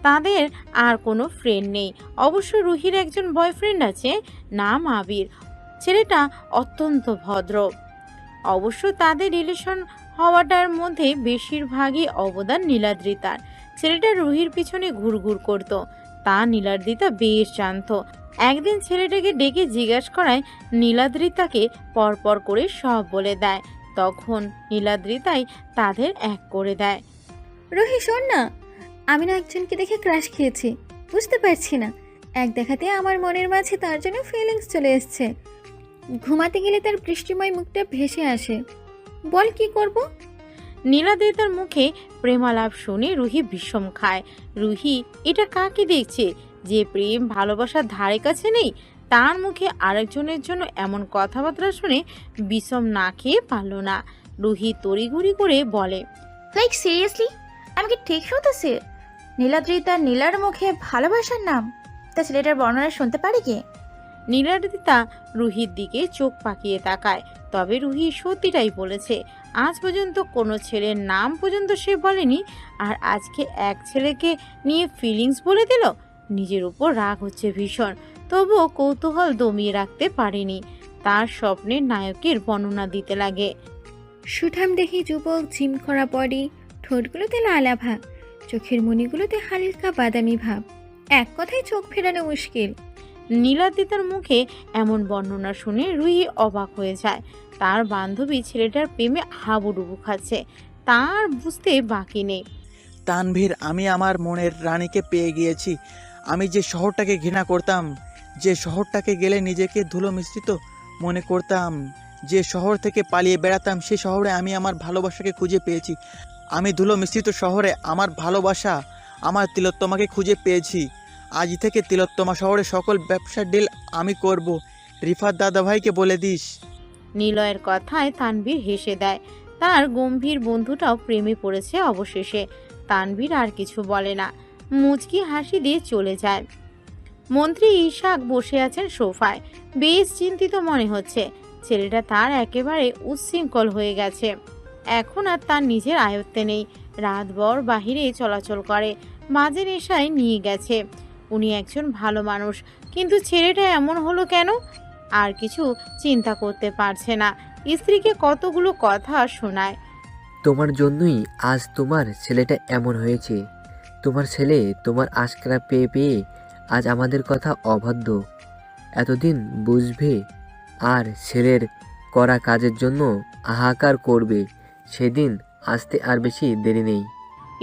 তাদের আর কোনো ফ্রেন্ড নেই। অবশ্য রুহির একজন বয়ফ্রেন্ড আছে, নাম আবির। ছেলেটা অত্যন্ত ভদ্র। অবশ্য তাদের রিলেশন হওয়াটার মধ্যে বেশিরভাগই অবদান নীলাদ্রিতার। ছেলেটা রুহির পিছনে ঘুরঘুর করত, তা নীলাদ্রিতা বেশ জানত। একদিন ছেলেটাকে ডেকে জিজ্ঞাসা করায় নীলাদ্রিতাকে পরপর করে সব বলে দেয়। তখন নীলাদ্রিতাই তাদের এক করে দেয়। রুহি শোন না, আমি না একজনকে দেখে ক্রাশ খেয়েছি, বুঝতে পারছি না। এক দেখাতে আমার মনের মাঝে তার জন্য ফিলিংস চলে এসছে। ঘুমাতে গেলে তার বৃষ্টিময় মুখটা ভেসে আসে। বল কি করব? নীলাদ্রিতার মুখে প্রেমালাপ শুনে রুহি বিষম খায়। রুহি এটা কাকে দেখছে যে প্রেম ভালোবাসার ধারে কাছে নেই? তার মুখে আরেকজনের জন্য এমন কথাবার্তা শুনে বিষম না খেয়ে পারল না। রুহি তড়িঘড়ি করে বলে, লাইক সিরিয়াসলি, আমি কি ঠিক শুনতেছি? নীলাদ্রিতা নীলার মুখে ভালোবাসার নাম? তা ছেলেটার বর্ণনা শুনতে পারি কি? নীলাদ্রিতা রুহির দিকে চোখ পাকিয়ে তাকায়। তবে রুহি সত্যিটাই বলেছে। আজ পর্যন্ত কোনো ছেলের নাম পর্যন্ত সে বলেনি, আর আজকে এক ছেলেকে নিয়ে ফিলিংস বলে দিল। নিজের উপর রাগ হচ্ছে ভীষণ, তবুও কৌতূহল দমিয়ে রাখতে পারেনি। তার স্বপ্নের নায়কের বর্ণনা দিতে লাগে। সুঠাম দেখি যুবক, জিম করা বডি, ঠোঁটগুলোতে লাল আভা, চোখের মণিগুলোতে হালকা বাদামি ভাব। এক কথায় চোখ ফেরানো মুশকিল। নীলাদ্রিতার মুখে এমন বর্ণনা শুনে রুহি অবাক হয়ে যায়। তার বান্ধবী ছেলেটার প্রেমে হাবুডুবু খাচ্ছে, তার বুঝতে বাকি নেই। তানভীর, আমি আমার মনের রানীকে পেয়ে গিয়েছি। আমি যে শহরটাকে ঘৃণা করতাম, যে শহরটাকে গেলে নিজেকে ধুলো মিশ্রিত মনে করতাম, যে শহর থেকে পালিয়ে বেড়াতাম, সে শহরে আমি আমার ভালোবাসাকে খুঁজে পেয়েছি। আমি ধুলো মিশ্রিত শহরে আমার ভালোবাসা, আমার তিলোত্তমাকে খুঁজে পেয়েছি। আজ থেকে তিলোত্তমা শহরে সকল ব্যবসার ডিল আমি করব। রিফাত দাদাভাইকে বলে দিস। নিলয়ের কথায় তানভীর হেসে দেয়। তার গম্ভীর বন্ধুটাও প্রেমে পড়েছে অবশেষে। তানভীর আর কিছু বলে না, মুচকি হাসি দিয়ে চলে যায়। মন্ত্রী ইশাক বসে আছেন সোফায়, বেশ চিন্তিত মনে হচ্ছে। ছেলেটা তার একেবারে উচ্ছৃঙ্খল হয়ে গেছে, এখন আর তার নিজের আয়ত্তে নেই। রাতভর বাহিরে চলাচল করে, বাজে নেশায় নিয়ে গেছে। উনি একজন ভালো মানুষ, কিন্তু ছেলেটা এমন হলো কেন? আর কিছু চিন্তা করতে পারছে না। স্ত্রীকে কতগুলো কথা শোনায়। তোমার জন্যই আজ তোমার ছেলেটা এমন হয়েছে। তোমার ছেলে তোমার আশকারা পেয়ে পেয়ে আজ আমাদের কথা অবাধ্য। এতদিন বুঝবে আর ছেলের করা কাজের জন্য হাহাকার করবে, সেদিন আসতে আর বেশি দেরি নেই।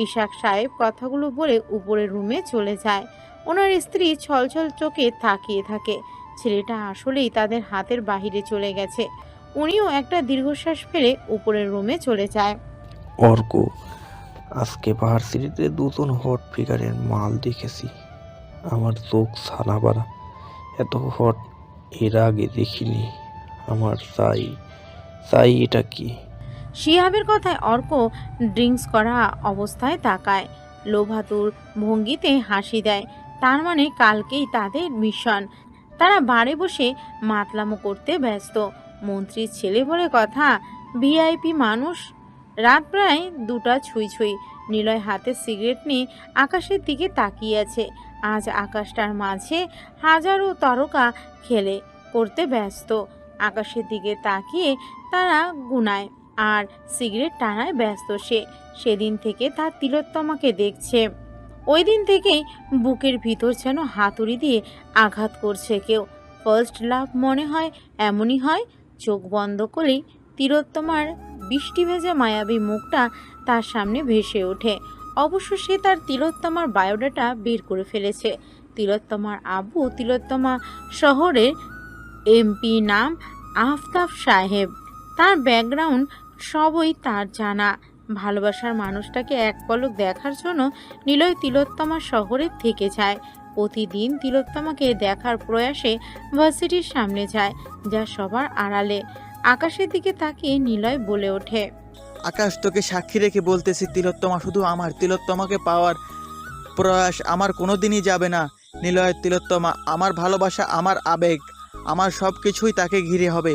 ইশাক সাহেব কথাগুলো বলে উপরের রুমে চলে যায়। ওনার স্ত্রী ছলছল চোখে তাকিয়ে থাকে। ছেলেটা আসলেই তাদের হাতের বাহিরে চলে গেছে। উনিও একটা দীর্ঘশ্বাস ফেলে উপরের রুমে চলে যায়। অর্ক, আজকে ভার্সিটিতে দুজন হট ফিগারের মাল দেখেছি। আমার চোখ ছানা বাড়া, এত হট এর আগে দেখিনি। আমার চাই এটা কি? শিহাবের কথায় অর্ক ড্রিঙ্কস করা অবস্থায় তাকায়, লোভাতুর ভঙ্গিতে হাসি দেয়। তার মানে কালকেই তাদের মিশন। তারা বাড়ি বসে মাতলামো করতে ব্যস্ত। মন্ত্রীর ছেলে বলে কথা, ভিআইপি মানুষ। রাত প্রায় 2টা ছুঁই। নিলয় হাতে সিগারেট নিয়ে আকাশের দিকে তাকিয়ে আছে। আজ আকাশটার মাঝে হাজারো তারকা খেলে করতে ব্যস্ত। আকাশের দিকে তাকিয়ে তারা গুনায় আর সিগারেট টানায় ব্যস্ত সে। সেদিন থেকে তার তিলোত্তমাকে দেখছে। ওই দিন থেকেই বুকের ভিতর যেন হাতুড়ি দিয়ে আঘাত করছে কেউ। ফার্স্ট লাভ মনে হয় এমনই হয়। চোখ বন্ধ করলেই তিলোত্তমার বৃষ্টি ভেজা মায়াবী মুখটা তার সামনে ভেসে ওঠে। অবশ্য সে তার তিলোত্তমার বায়োডাটা বের করে ফেলেছে। তিলোত্তমার আব্বু তিলোত্তমা শহরের এমপি, নাম আফতাব সাহেব। তার ব্যাকগ্রাউন্ড সবই তার জানা। ভালোবাসার মানুষটাকে এক পলক দেখার জন্য নিলয় তিলোত্তমা শহরে থেকে যায়। প্রতিদিন তিলোত্তমাকে দেখার প্রয়াসে ভার্সিটির সামনে যায়, যা সবার আড়ালে। আকাশের দিকে তাকিয়ে নিলয় বলে ওঠে, আকাশ, তোকে সাক্ষী রেখে বলতেছি, তিলোত্তমা শুধু আমার। তিলোত্তমাকে পাওয়ার প্রয়াস আমার কোনোদিনই যাবে না। নিলয়, তিলোত্তমা আমার ভালোবাসা, আমার আবেগ, আমার সব কিছুই তাকে ঘিরে হবে।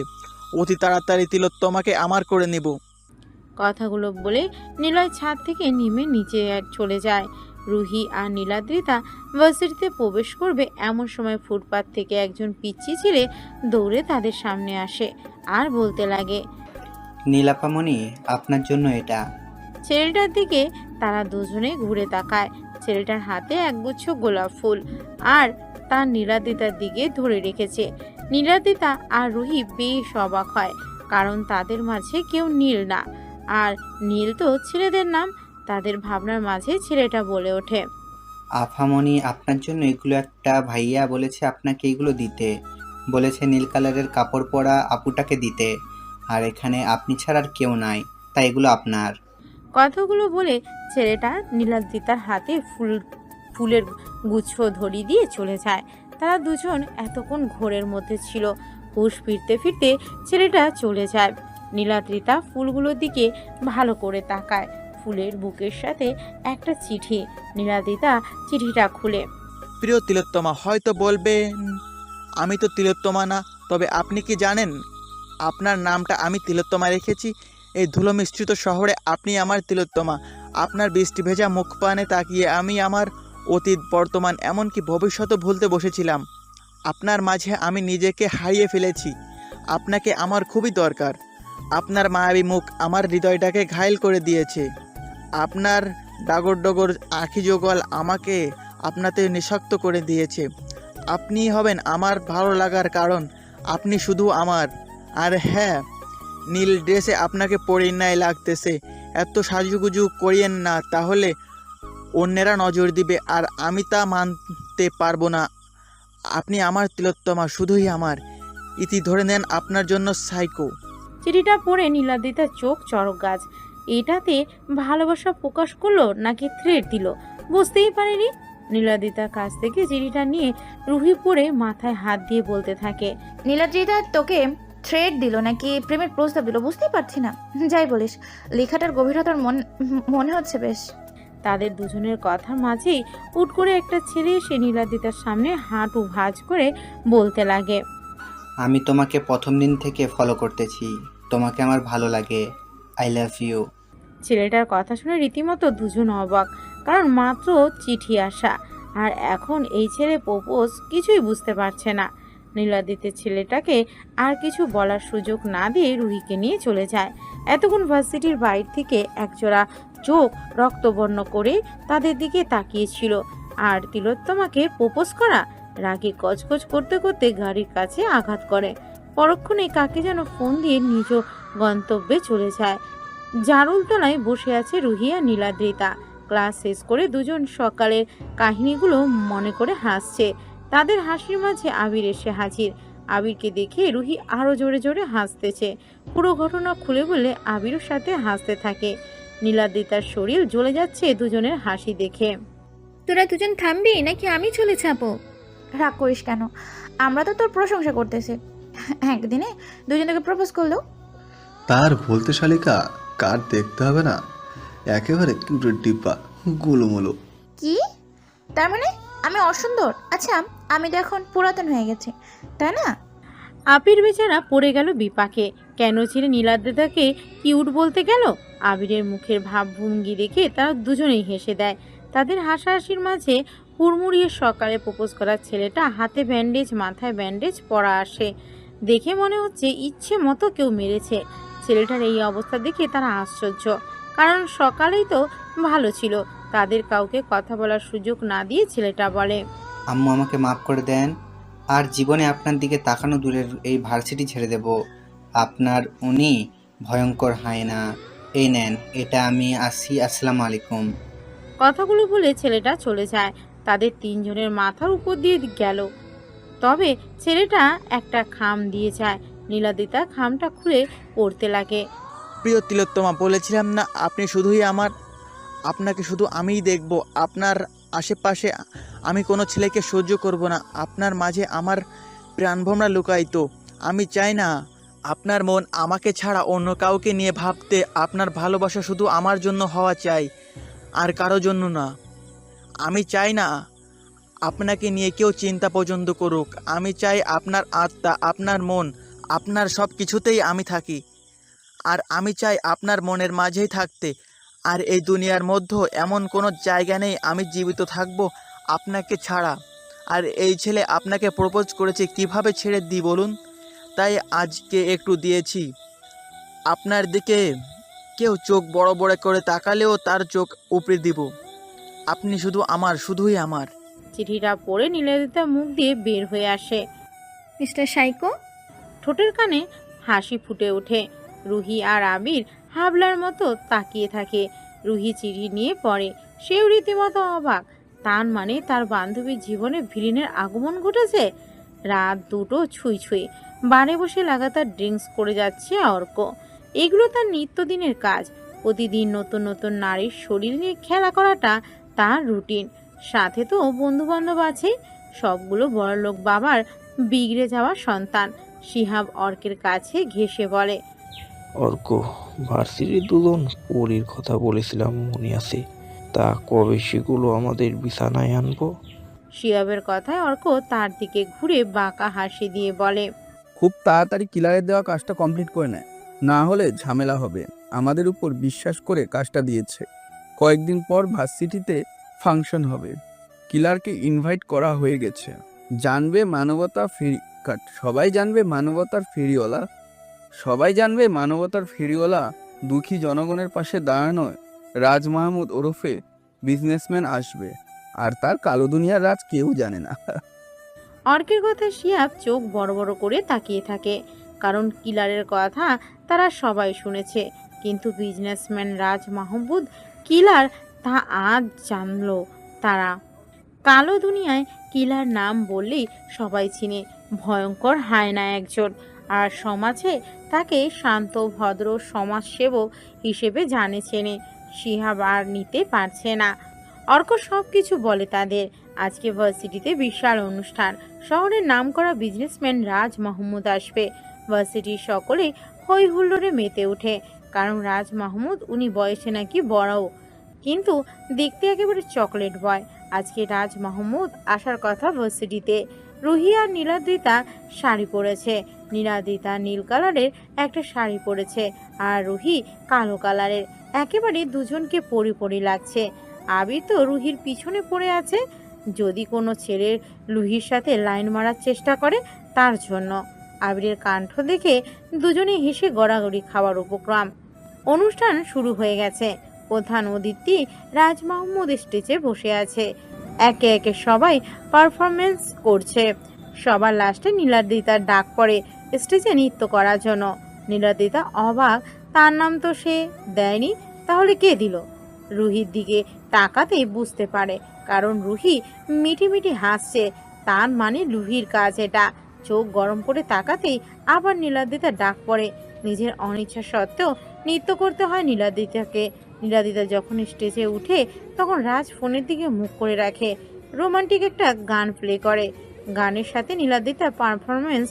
অতি তাড়াতাড়ি তিলোত্তমাকে আমার করে নিব। কথাগুলো বলে নিলয় ছাদ থেকে নেমে নিচে চলে যায়। রুহি আর নীলাদ্রিতা ভার্সিটিতে প্রবেশ করবে এমন সময় ফুটপাত থেকে একজন পিচ্চি ছেলে দৌড়ে তাদের সামনে আসে আর বলতে লাগে, নীলাপামণি, আপনার জন্য এটা। ছেলেটার দিকে তারা দুজনে ঘুরে তাকায়। ছেলেটার হাতে একগুচ্ছ গোলাপ ফুল আর তার নীলাদ্রিতার দিকে ধরে রেখেছে। নীলাদ্রিতা আর রুহি বেশ অবাক হয়, কারণ তাদের মাঝে কেউ নীল না। আর নীল তো ছেলেদের নাম। তাদের ভাবনার মাঝে ছেলেটা বলে ওঠে, আফামণি, আপনার জন্য এগুলো একটা ভাইয়া বলেছে আপনাকে এগুলো দিতে। বলেছে নীল কালারের কাপড় পরা আপুটাকে দিতে। আর এখানে আপনি ছাড়া আর কেউ নাই, তাই এগুলো আপনার। কথাগুলো বলে ছেলেটা নীলাদ্রিতার হাতে ফুলের গুচ্ছ ধরিয়ে দিয়ে চলে যায়। তারা দুজন এতক্ষণ ঘোরের মধ্যে ছিল। হুঁশ ফিরতে ফিরতে ছেলেটা চলে যায়। নীলাদ্রিতা ফুলগুলোর দিকে ভালো করে তাকায়। ফুলের বুকের সাথে একটা চিঠি। নীলাদ্রিতা চিঠিটা খুলে, প্রিয় তিলোত্তমা, হয়তো বলবেন আমি তো তিলোত্তমা না, তবে আপনি কি জানেন আপনার নামটা আমি তিলোত্তমা রেখেছি। এই ধুলো মিশ্রিত শহরে আপনি আমার তিলোত্তমা। আপনার বৃষ্টি ভেজা মুখ পানে তাকিয়ে আমি আমার অতীত, বর্তমান, এমনকি ভবিষ্যতও ভুলতে বসেছিলাম। আপনার মাঝে আমি নিজেকে হারিয়ে ফেলেছি। আপনাকে আমার খুবই দরকার। আপনার মায়াবী মুখ আমার হৃদয়টাকে ঘায়েল করে দিয়েছে। আপনার ডাগর ডগর আঁখি যুগল আমাকে আপনাতে নিঃশক্ত করে দিয়েছে। আপনি হবেন আমার ভালো লাগার কারণ। আপনি শুধু আমার। আর হ্যাঁ, নীল ড্রেসে আপনাকে পরে ন্যায় লাগতেছে। এত সাজুগুজু করিয়েন না, তাহলে অন্যেরা নজর দিবে আর আমি তা মানতে পারবো না। আপনি আমার তিলোত্তমা, শুধুই আমার। ইতি ধরে নেন আপনার জন্য সাইকো। চিঠিটা পড়ে নীলাদ্রিতার চোখ চড়ক গাছ। এটাতে ভালোবাসা প্রকাশ করলো নাকি থ্রেট দিল বুঝতেই পারেনি। নীলাদ্রিতার কাছ থেকে চিঠিটা নিয়ে রুহি পড়ে মাথায় হাত দিয়ে বলতে থাকে, নীলাদ্রিতা, তোকে থ্রেড দিল নাকি প্রেমের প্রস্তাব দিল বুঝতেই পারছি না। যাই বলিস, লেখাটার গভীরতার মনে হচ্ছে বেশ। তাদের দুজনের কথার মাঝেই হুট করে একটা ছেলে এসে নীলাদিতার সামনে হাঁটু ভাঁজ করে বলতে লাগে, আমি তোমাকে প্রথম দিন থেকে ফলো করতেছি, তোমাকে আমার ভালো লাগে, আই লাভ ইউ। ছেলেটার কথা শুনে রীতিমতো দুজন অবাক, কারণ মাত্র চিঠি আসা, আর এখন এই ছেলে প্রপোজ কিছুই বুঝতে পারছে না। নীলাদিত্যের ছেলেটাকে আর কিছু বলার সুযোগ না দিয়ে রুহিকে নিয়ে চলে যায়। এতক্ষণ ভার্সিটির বাইরে থেকে একজোড়া চোখ রক্তবর্ণ করে তাদের দিকে তাকিয়েছিল। আর তিলোত্তমাকে প্রপোজ করা, রাগে কচকচ করতে করতে গাড়ির কাছে আঘাত করে। পরক্ষণে কাকে যেন ফোন দিয়ে নিজ গন্তব্যে চলে যায়। জারুলতলায় বসে আছে রুহি আর নীলাদ্রিতা। ক্লাস শেষ করে দুজন সকালের কাহিনীগুলো মনে করে হাসছে। তাদের হাসির মাঝে আবির এসে হাজির। আবিরকে দেখে রুহি আরো জোরে জোরে হাসতেছে। পুরো ঘটনা খুলে বলে আবিরের সাথে হাসতে থাকে। নীলাদ্রিতার শরীর জ্বলে যাচ্ছে দুজনের হাসি দেখে। তোরা দুজন থামবি নাকি আমি চলে যাবো? রাগ করিস কেন, আমরা তো তোর প্রশংসা করতেছি। একদিনে দুজন তোকে প্রপোজ করলো। তার বলতে শালিকা কার দেখতে হবে না, একেবারে কিউটের ডিব্বা গুলোমুলো। কি তার মানে আমি অসুন্দর? আচ্ছা, আমি তো এখন পুরাতন হয়ে গেছি, তাই না? আবির বেচারা পড়ে গেল বিপাকে। কেন ছেলে নীলাদ্রিতাকে কিউট বলতে গেল? আবিরের মুখের ভাবভঙ্গি দেখে তারা দুজনেই হেসে দেয়। তাদের হাসাহাসির মাঝে হুড়মুড়িয়ে সকালে প্রপোজ করা ছেলেটা হাতে ব্যান্ডেজ, মাথায় ব্যান্ডেজ পরা আসে। দেখে মনে হচ্ছে ইচ্ছে মতো কেউ মেরেছে। ছেলেটার এই অবস্থা দেখে তারা আশ্চর্য, কারণ সকালেই তো ভালো ছিল। তাদের কাউকে কথা বলার সুযোগ না দিয়ে ছেলেটা বলে, আম্মু আমাকে মাফ করে দেন, আর জীবনে আপনার দিকে তাকানো দূরের এই ভার্সিটি ছেড়ে দেব। আপনার উনি ভয়ঙ্কর হায়না। এই নেন, এটা আমি আসি, আসসালামু আলাইকুম। কথাগুলো বলে ছেলেটা চলে যায়। তাদের তিনজনের মাথার উপর দিয়ে গেল। তবে ছেলেটা একটা খাম দিয়ে যায়। নীলাদিতা খামটা খুলে পড়তে লাগে। প্রিয় তিলোত্তমা, বলেছিলাম না আপনি শুধুই আমার, আপনাকে শুধু আমিই দেখব। আপনার আশেপাশে আমি কোনো ছেলেকে সহ্য করব না। আপনার মাঝে আমার প্রাণভোমরা লুকায়িত। আমি চাই না আপনার মন আমাকে ছাড়া অন্য কাউকে নিয়ে ভাবতে। আপনার ভালোবাসা শুধু আমার জন্য হওয়া চাই, আর কারো জন্য না। আমি চাই না আপনাকে নিয়ে কেউ চিন্তা পর্যন্ত করুক। আমি চাই আপনার আত্মা, আপনার মন, আপনার সব কিছুতেই আমি থাকি। আর আমি চাই আপনার মনের মাঝেই থাকতে। আর এই দুনিয়ার মধ্যে এমন কোনো জায়গা নেই আমি জীবিত থাকবো আপনাকে ছাড়া। আর এই ছেলে আপনাকে প্রপোজ করেছে, কিভাবে ছেড়ে দিই বলুন? তাই আজকে একটু দিয়েছি আপনার দিকে। কেউ চোখ বড় বড় করে তাকালেও তার চোখ উপড়ে দিব। আপনি শুধু আমার, শুধুই আমার। চিঠিটা পড়ে নীলাদিতা মুখ দিয়ে বের হয়ে আসে। Mister psycho. ঠোঁটের কানে হাসি ফুটে ওঠে। রুহি আর আবির হাবলার মতো তাকিয়ে থাকে। রুহি চিঠি নিয়ে পড়ে। সেও রীতিমতো অবাক। তার মানে তার বান্ধবীর জীবনে ভিলিনের আগমন ঘটেছে। রাত দুটো ছুঁই ছুঁই। বারে বসে লাগাতার ড্রিঙ্কস করে যাচ্ছে অর্ক। এগুলো তার নিত্যদিনের কাজ। প্রতিদিন নতুন নতুন নারীর শরীর নিয়ে খেলা করাটা তার রুটিন। সাথে তো বন্ধু বান্ধব আছে, সবগুলো বড়লোক বাবার বিগড়ে যাওয়া সন্তান। শিহাব অর্কের কাছে ঘেঁষে বলে, অর্ক, ভার্সিটির দুজন পরীর কথা বলেছিলাম মনে আছে? তা কবে সেগুলো আমাদের বিছানায় আনবো? শিহাবের কথায় অর্ক তার দিকে ঘুরে বাঁকা হাসি দিয়ে বলে, খুব তাড়াতাড়ি কিলারের দেওয়া কাজটা কমপ্লিট করে নেয়, না হলে ঝামেলা হবে। আমাদের উপর বিশ্বাস করে কাজটা দিয়েছে। কয়েকদিন পর ভার্সিটিতে ফাংশন হবে, কিলারকে ইনভাইট করা হয়ে গেছে। জানবে মানবতা ফেরি কাট, সবাই জানবে মানবতার ফেরিওয়ালা, সবাই জানবে মানবতার ফেরিওয়ালা দুঃখী জনগণের পাশে দাঁড়ানো রাজ মাহমুদ ওরফে বিজনেসম্যান আসবে। আর তার কালো দুনিয়ার রাজ কেউ জানে না। অর্কের কথা শিহাব চোখ বড় বড় করে তাকিয়ে থাকে, কারণ কিলারের কথা তারা সবাই শুনেছে, কিন্তু বিজনেসম্যান রাজ মাহমুদ কিলার তা আজ জানলো তারা। কালো দুনিয়ায় কিলার নাম বললেই সবাই চিনে। ভয়ঙ্কর হায়না একজন, আর সমাজে তাকে শান্ত ভদ্র সমাজসেবক হিসেবে জানে চেনে। শিহাব আর নিতে পারছে না। অর্ক সব কিছু বলে তাদের। আজকে ভার্সিটিতে বিশাল অনুষ্ঠান। শহরের নামকরা বিজনেসম্যান রাজ মাহমুদ আসবে। ভার্সিটির সকলেই হই হুল্লোড়ে মেতে ওঠে, কারণ রাজ মাহমুদ উনি বয়সে নাকি বড়ও, কিন্তু দেখতে একেবারে চকলেট বয়। আজকে রাজ মাহমুদ আসার কথা ভার্সিটিতে। রুহি আর নীলাদ্রিতা শাড়ি পরেছে। নীলাদ্রিতা নীল কালারের একটা শাড়ি পরেছে আর রুহি কালো কালারের। একেবারে দুজনকে পরি লাগছে। আবির তো রুহির পিছনে পড়ে আছে, যদি কোনো ছেলে রুহির সাথে লাইন মারার চেষ্টা করে তার জন্য। আবিরের কাণ্ড দেখে দুজনে হেসে গড়াগড়ি খাওয়ার উপক্রম। অনুষ্ঠান শুরু হয়ে গেছে। প্রধান অতিথি রাজ মাহমুদ স্টেজে বসে আছে। একে একে সবাই পারফরমেন্স করছে। সবার লাস্টে নীলাদ্রিতার ডাক পড়ে স্টেজে নৃত্য করার জন্য। নীলাদ্রিতা অবাক, তার নাম তো সে দেয়নি, তাহলে কে দিল? রুহির দিকে তাকাতেই বুঝতে পারে, কারণ রুহি মিটি মিটি হাসছে, তার মানে রুহির কাজ এটা। চোখ গরম করে তাকাতেই আবার নীলাদ্রিতার ডাক পড়ে। নিজের অনিচ্ছা সত্ত্বেও নৃত্য করতে হয় নীলাদ্রিতাকে। নীলাদ্রিতা যখন স্টেজে উঠে তখন রাজ ফোনের দিকে মুখ করে রাখে। রোমান্টিক একটা গান প্লে করে। গানের সাথে নীলাদ্রিতার পারফরমেন্স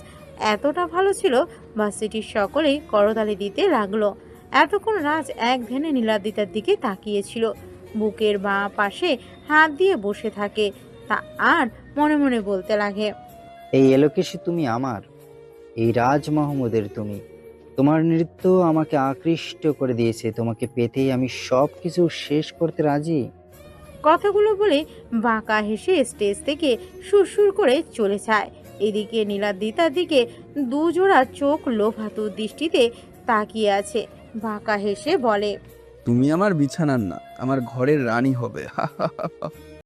এতটা ভালো ছিল, ভার্সিটির সকলেই করতালি দিতে লাগলো। এতক্ষণ রাজ এক ধ্যানে নীলাদ্রিতার দিকে তাকিয়েছিল। বুকের বাঁ পাশে হাত দিয়ে বসে থাকে তা আর মনে মনে বলতে লাগে, এই এলোকেশে তুমি আমার, এই রাজ মাহমুদের তুমি। তোমার নৃত্য আমাকে আকৃষ্ট করে দিয়েছে, তোমাকে পেতেই আমি সব কিছু শেষ করতে রাজি। কথাগুলো বলে বাঁকা হেসে স্টেজ থেকে সুরসুর করে চলে যায়। এদিকে নীলাদ্রিতার দিকে দুজোড়া চোখ লোভাতু দৃষ্টিতে তাকিয়ে আছে। বাঁকা হেসে বলে, তুমি আমার বিছানার না, আমার ঘরের রানী হবে।